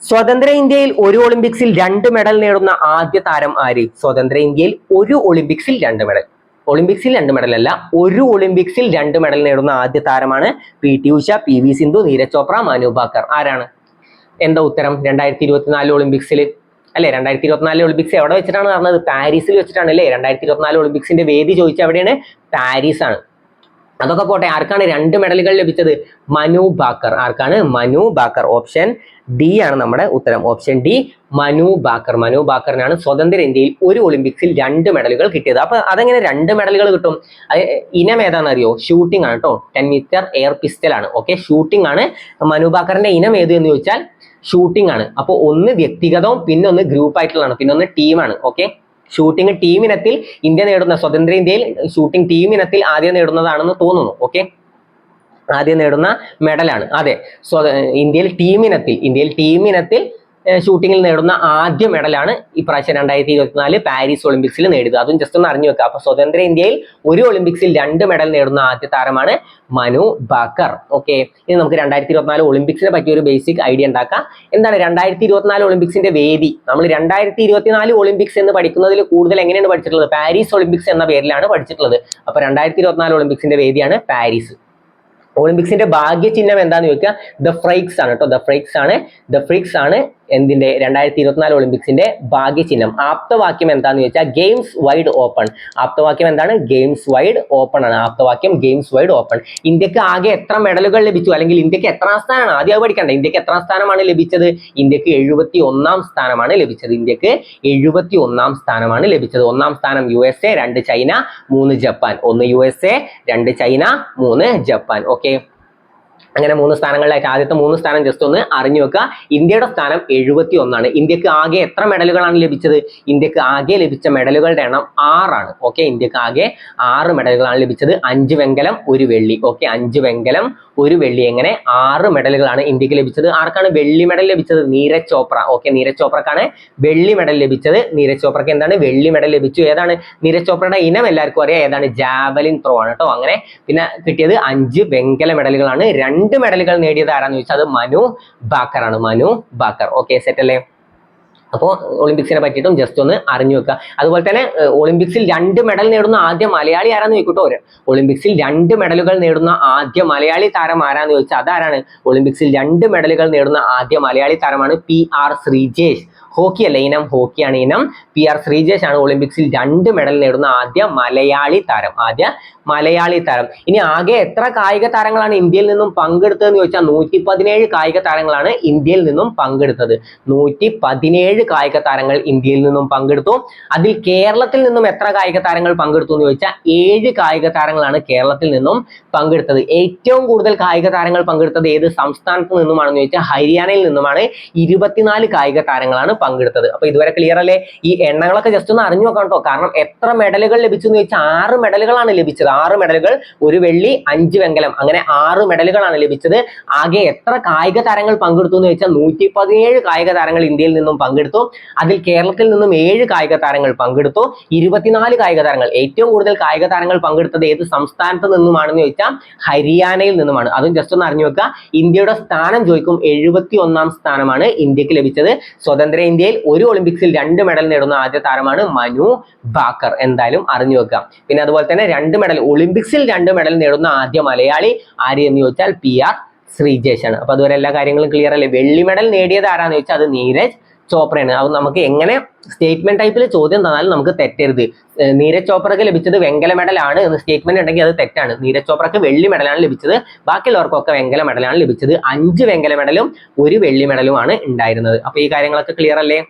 സ്വതന്ത്ര ഇന്ത്യയിൽ ഒരു ഒളിമ്പിക്സിൽ 2 മെഡൽ നേടുന്ന ആദ്യ താരം ആര്? സ്വതന്ത്ര ഇന്ത്യയിൽ ഒരു ഒളിമ്പിക്സിൽ 2 മെഡൽ. ഒളിമ്പിക്സിൽ 2 മെഡൽ അല്ല, ഒരു ഒളിമ്പിക്സിൽ 2 മെഡൽ നേടുന്ന ആദ്യ താരമാണ് PT ഉഷ, PV സിന്ധു, നീരജ് ചോപ്ര, മനു ഭാക്കർ. ആരാണ്? എന്താ ഉത്തരം? 2024 ഒളിമ്പിക്സിൽ അല്ലെ. 2024 ഒളിമ്പിക്സ് എവിടെ വെച്ചിട്ടാണ് നടന്നത്? പാരീസിൽ വെച്ചിട്ടാണ് അല്ലേ. 2024 ഒളിമ്പിക്സിന്റെ വേദി ചോദിച്ചാൽ എവിടെയാണ്? പാരീസ് ആണ്. അതൊക്കെ പോട്ടെ, ആർക്കാണ് 2 മെഡലുകൾ ലഭിച്ചത്? മനു ഭാക്കർ. ആർക്കാണ്? മനു ഭാക്കർ. ഓപ്ഷൻ ഡി ആണ് നമ്മുടെ ഉത്തരം. Option D, Manu Bhaker. മനു ഭാക്കറിനാണ് സ്വതന്ത്ര ഇന്ത്യയിൽ ഒരു ഒളിമ്പിക്സിൽ 2 മെഡലുകൾ കിട്ടിയത്. അപ്പൊ അതെങ്ങനെ 2 മെഡലുകൾ കിട്ടും? ഇനം ഏതാണെന്ന് അറിയോ? ഷൂട്ടിംഗ് ആണ് കേട്ടോ. 10 മീറ്റർ എയർ പിസ്റ്റൽ ആണ്. ഓക്കെ, ഷൂട്ടിംഗ് ആണ്. മനു ഭാക്കറിന്റെ ഇനം ഏത് എന്ന് ചോദിച്ചാൽ ഷൂട്ടിംഗ് ആണ്. അപ്പൊ ഒന്ന് വ്യക്തിഗതവും പിന്നെ ഒന്ന് ഗ്രൂപ്പ് ആയിട്ടുള്ളതാണ്, പിന്നെ ഒന്ന് ടീമാണ്. ഓക്കെ, ഷൂട്ടിംഗ് ടീം ഇനത്തിൽ ഇന്ത്യ നേടുന്ന, സ്വതന്ത്ര ഇന്ത്യയിൽ ഷൂട്ടിംഗ് ടീം ഇനത്തിൽ ആദ്യം നേടുന്നതാണെന്ന് തോന്നുന്നു. ഓക്കെ, ആദ്യം നേടുന്ന മെഡലാണ്. അതെ, ഇന്ത്യയിൽ ടീം ഇനത്തിൽ ഷൂട്ടിങ്ങിൽ നേടുന്ന ആദ്യ മെഡലാണ് ഇപ്രാവശ്യം 2024 പാരീസ് ഒളിമ്പിക്സിൽ നേടിയത്. അതും ജസ്റ്റ് ഒന്ന് അറിഞ്ഞു വെക്കുക. അപ്പൊ സ്വതന്ത്ര ഇന്ത്യയിൽ ഒരു ഒളിമ്പിക്സിൽ 2 മെഡൽ നേടുന്ന ആദ്യ താരമാണ് മനു ഭാക്കർ. ഓക്കെ, ഇനി നമുക്ക് 2024 ഒളിമ്പിക്സിനെ പറ്റിയ ഒരു ബേസിക് ഐഡിയ ഉണ്ടാക്കാം. എന്താണ് 2024 ഒളിമ്പിക്സിന്റെ വേദി? നമ്മൾ 2024 ഒളിമ്പിക്സ് എന്ന് പഠിക്കുന്നതിൽ കൂടുതൽ എങ്ങനെയാണ് പഠിച്ചിട്ടുള്ളത്? പാരീസ് ഒളിമ്പിക്സ് എന്ന പേരിലാണ് പഠിച്ചിട്ടുള്ളത്. അപ്പൊ 2024 ഒളിമ്പിക്സിന്റെ വേദിയാണ് പാരീസ്. ഒളിമ്പിക്സിന്റെ ഭാഗ്യചിഹ്നം എന്താന്ന് ചോദിക്കുക? ദ ഫ്രൈക്സ് ആണ് കേട്ടോ. ദ ഫ്രൈക്സ് ആണ് എന്തിന്റെ 2024 ഒളിമ്പിക്സിന്റെ ഭാഗ്യചിഹ്നം. ആപ്തവാക്യം എന്താന്ന് ചോദിച്ചാൽ ഗെയിംസ് വൈഡ് ഓപ്പൺ. ആപ്തവാക്യം എന്താണ്? ഗെയിംസ് വൈഡ് ഓപ്പൺ ആണ്. ആപ്തവാക്യം ഗെയിംസ് വൈഡ് ഓപ്പൺ. ഇന്ത്യക്ക് ആകെ എത്ര മെഡലുകൾ ലഭിച്ചു? അല്ലെങ്കിൽ ഇന്ത്യക്ക് എത്രാം സ്ഥാനമാണ്? ആദ്യം പഠിക്കണ്ട. ഇന്ത്യക്ക് എത്രാം സ്ഥാനമാണ് ലഭിച്ചത്? ഇന്ത്യക്ക് 71ാം സ്ഥാനമാണ് ലഭിച്ചത്. ഇന്ത്യക്ക് 71ാം സ്ഥാനമാണ് ലഭിച്ചത്. 1ാം സ്ഥാനം USA, 2 China, 3 Japan. 1 USA, 2 China, 3 Japan. Okay, അങ്ങനെ 3 സ്ഥാനങ്ങളിലായിട്ട് ആദ്യത്തെ 3 സ്ഥാനം ജസ്റ്റ് ഒന്ന് അറിഞ്ഞു വെക്കുക. ഇന്ത്യയുടെ സ്ഥാനം 71ആണ്. ഇന്ത്യക്ക് ആകെ എത്ര മെഡലുകളാണ് ലഭിച്ചത്? ഇന്ത്യക്ക് ആകെ ലഭിച്ച മെഡലുകളുടെ എണ്ണം 6 ആണ്. ഓക്കെ, ഇന്ത്യക്ക് ആകെ 6 മെഡലുകളാണ് ലഭിച്ചത്. 5 വെങ്കലം 1 വെള്ളി. ഓക്കെ, 5 വെങ്കലം 1 വെള്ളി. എങ്ങനെ 6 മെഡലുകളാണ് ഇന്ത്യക്ക് ലഭിച്ചത്. ആർക്കാണ് വെള്ളി മെഡൽ ലഭിച്ചത്? നീരജ് ചോപ്ര. ഓക്കെ, നീരജ് ചോപ്രക്കാണ് വെള്ളി മെഡൽ ലഭിച്ചത്. നീരജ് ചോപ്രക്ക് എന്താണ്? വെള്ളി മെഡൽ ലഭിച്ചു. ഏതാണ് നീരജ് ചോപ്രയുടെ ഇനം? എല്ലാവർക്കും അറിയാം, ഏതാണ്? ജാവലിൻ ത്രോ ആണ് കേട്ടോ. അങ്ങനെ പിന്നെ കിട്ടിയത് 5 വെങ്കല മെഡലുകളാണ്. 2 മെഡലുകൾ നേടിയത് ആരാന്ന് ചോദിച്ചാൽ അത് മനു ഭാക്കർ ആണ്. മനു ഭാക്കർ. ഓക്കെ, സെറ്റ് അല്ലേ? അപ്പോൾ ഒളിമ്പിക്സിനെ പറ്റിയിട്ടും ജസ്റ്റ് ഒന്ന് അറിഞ്ഞു വെക്കുക. അതുപോലെ തന്നെ ഒളിമ്പിക്സിൽ 2 മെഡൽ നേടുന്ന ആദ്യ മലയാളി ആരാന്ന് ചോദിക്കട്ടോ. ഒളിമ്പിക്സിൽ 2 മെഡലുകൾ നേടുന്ന ആദ്യ മലയാളി താരം ആരാന്ന് ചോദിച്ചാൽ അതാരാണ്? ഒളിമ്പിക്സിൽ 2 മെഡലുകൾ നേടുന്ന ആദ്യ മലയാളി താരമാണ് PR ശ്രീജേഷ്. ഹോക്കി അല്ല, ഇനം ഹോക്കിയാണ് ഇനം. PR ശ്രീജേഷ് ആണ് ഒളിമ്പിക്സിൽ 2 മെഡൽ നേടുന്ന ആദ്യ മലയാളി താരം. ഇനി ആകെ എത്ര കായിക താരങ്ങളാണ് ഇന്ത്യയിൽ നിന്നും പങ്കെടുത്തതെന്ന് ചോദിച്ചാൽ 117 കായിക താരങ്ങളാണ് ഇന്ത്യയിൽ നിന്നും പങ്കെടുത്തത്. 117 കായിക താരങ്ങൾ ഇന്ത്യയിൽ നിന്നും പങ്കെടുത്തു. അതിൽ കേരളത്തിൽ നിന്നും എത്ര കായിക താരങ്ങൾ പങ്കെടുത്തു എന്ന് ചോദിച്ചാൽ 7 കായിക താരങ്ങളാണ് കേരളത്തിൽ നിന്നും പങ്കെടുത്തത്. ഏറ്റവും കൂടുതൽ കായിക താരങ്ങൾ പങ്കെടുത്തത് ഏത് സംസ്ഥാനത്ത് നിന്നുമാണെന്ന് ചോദിച്ചാൽ ഹരിയാനയിൽ നിന്നുമാണ്. 24 കായിക താരങ്ങളാണ് പങ്കെടുത്തത്. അപ്പൊ ഇതുവരെ ക്ലിയർ അല്ലേ? ഈ എണ്ണങ്ങളൊക്കെ ജസ്റ്റ് ഒന്ന് അറിഞ്ഞു നോക്കാം കേട്ടോ. കാരണം എത്ര മെഡലുകൾ ലഭിച്ചു എന്ന് ചോദിച്ചാൽ 6 മെഡലുകളാണ് ലഭിച്ചത്. 6 മെഡലുകൾ, 1 വെള്ളി, 5 വെങ്കലം, അങ്ങനെ 6 മെഡലുകളാണ് ലഭിച്ചത്. ആകെ എത്ര കായിക താരങ്ങൾ പങ്കെടുത്തു എന്ന് ചോദിച്ചാൽ 117 കായിക താരങ്ങൾ ഇന്ത്യയിൽ നിന്നും പങ്കെടുത്തു. അതിൽ കേരളത്തിൽ നിന്നും 7 കായിക താരങ്ങൾ പങ്കെടുത്തു. 24 കായിക താരങ്ങൾ, ഏറ്റവും കൂടുതൽ കായിക താരങ്ങൾ പങ്കെടുത്തത് ഏത് സംസ്ഥാനത്ത് നിന്നുമാണെന്ന് ചോദിച്ചാൽ ഹരിയാനയിൽ നിന്നുമാണ്. അതും ജസ്റ്റ് ഒന്ന് അറിഞ്ഞു വെക്കുക. ഇന്ത്യയുടെ സ്ഥാനം ചോദിക്കും, 71ാം സ്ഥാനമാണ് ഇന്ത്യക്ക് ലഭിച്ചത്. സ്വതന്ത്ര ഇന്ത്യയിൽ ഒരു ഒളിമ്പിക്സിൽ 2 മെഡൽ നേടുന്ന ആദ്യ താരമാണ് മനു ഭാക്കർ. എന്തായാലും അറിഞ്ഞു വെക്കുക. പിന്നെ അതുപോലെ തന്നെ 2 മെഡൽ, ഒളിമ്പിക്സിൽ 2 മെഡൽ നേടുന്ന ആദ്യ മലയാളി ആര് എന്ന് ചോദിച്ചാൽ PR ശ്രീജേഷ് ആണ്. അപ്പൊ അതുവരെ എല്ലാ കാര്യങ്ങളും ക്ലിയർ അല്ലേ? വെള്ളി മെഡൽ നേടിയത് ആരാന്ന് ചോദിച്ചാൽ അത് നീരജ് ചോപ്രയാണ്. അത് നമുക്ക് എങ്ങനെ സ്റ്റേറ്റ്മെന്റ് ടൈപ്പിൽ ചോദ്യം തന്നാലും നമുക്ക് തെറ്റരുത്. നീരജ് ചോപ്രക്ക് ലഭിച്ചത് വെങ്കല മെഡലാണ് എന്ന് സ്റ്റേറ്റ്മെന്റ് ഉണ്ടെങ്കിൽ അത് തെറ്റാണ്. നീരജ് ചോപ്രക്ക് വെള്ളി മെഡലാണ് ലഭിച്ചത്. ബാക്കിയുള്ളവർക്കൊക്കെ വെങ്കല മെഡലാണ് ലഭിച്ചത്. 5 വെങ്കല മെഡലും 1 വെള്ളി മെഡലുമാണ് ഉണ്ടായിരുന്നത്. അപ്പൊ ഈ കാര്യങ്ങളൊക്കെ ക്ലിയർ അല്ലേ?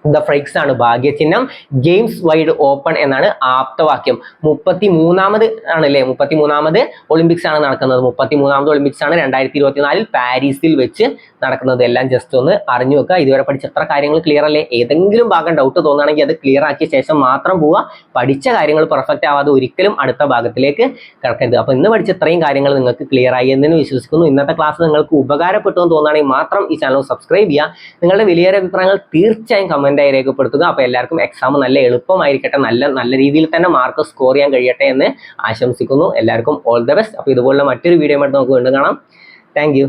ദ ഫ്രൈക്സ് ആണ് ഭാഗ്യചിഹ്നം. ഗെയിംസ് വൈഡ് ഓപ്പൺ എന്നാണ് ആപ്തവാക്യം. 33ാമത് ആണല്ലേ, 33ാമത് ഒളിമ്പിക്സ് ആണ് നടക്കുന്നത്. 33ാമത് ഒളിമ്പിക്സ് ആണ് 2024 പാരീസിൽ വെച്ച് നടക്കുന്നത്. എല്ലാം ജസ്റ്റ് ഒന്ന് അറിഞ്ഞു വെക്കുക. ഇതുവരെ പഠിച്ച എത്ര കാര്യങ്ങൾ ക്ലിയർ അല്ലേ? ഏതെങ്കിലും ഭാഗം ഡൗട്ട് തോന്നുകയാണെങ്കിൽ അത് ക്ലിയർ ആക്കിയ ശേഷം മാത്രം പോവുക. പഠിച്ച കാര്യങ്ങൾ പെർഫെക്റ്റ് ആവാതെ ഒരിക്കലും അടുത്ത ഭാഗത്തിലേക്ക് കിടക്കരുത്. അപ്പൊ ഇന്ന് പഠിച്ച ഇത്രയും കാര്യങ്ങൾ നിങ്ങൾക്ക് ക്ലിയർ ആയി എന്ന് വിശ്വസിക്കുന്നു. ഇന്നത്തെ ക്ലാസ് നിങ്ങൾക്ക് ഉപകാരപ്പെട്ടു എന്ന് തോന്നുകയാണെങ്കിൽ മാത്രം ഈ ചാനൽ സബ്സ്ക്രൈബ് ചെയ്യുക. നിങ്ങളുടെ വലിയ അഭിപ്രായങ്ങൾ തീർച്ചയായും കമന്റായി രേഖപ്പെടുത്തുക. അപ്പൊ എല്ലാവർക്കും എക്സാം നല്ല എളുപ്പമായിരിക്കട്ടെ, നല്ല രീതിയിൽ തന്നെ മാർക്ക് സ്കോർ ചെയ്യാൻ കഴിയട്ടെ എന്ന് ആശംസിക്കുന്നു. എല്ലാവർക്കും ഓൾ ദ ബെസ്റ്റ്. അപ്പൊ ഇതുപോലുള്ള മറ്റൊരു വീഡിയോ ആയിട്ട് നമുക്ക് വീണ്ടും കാണാം. Thank you.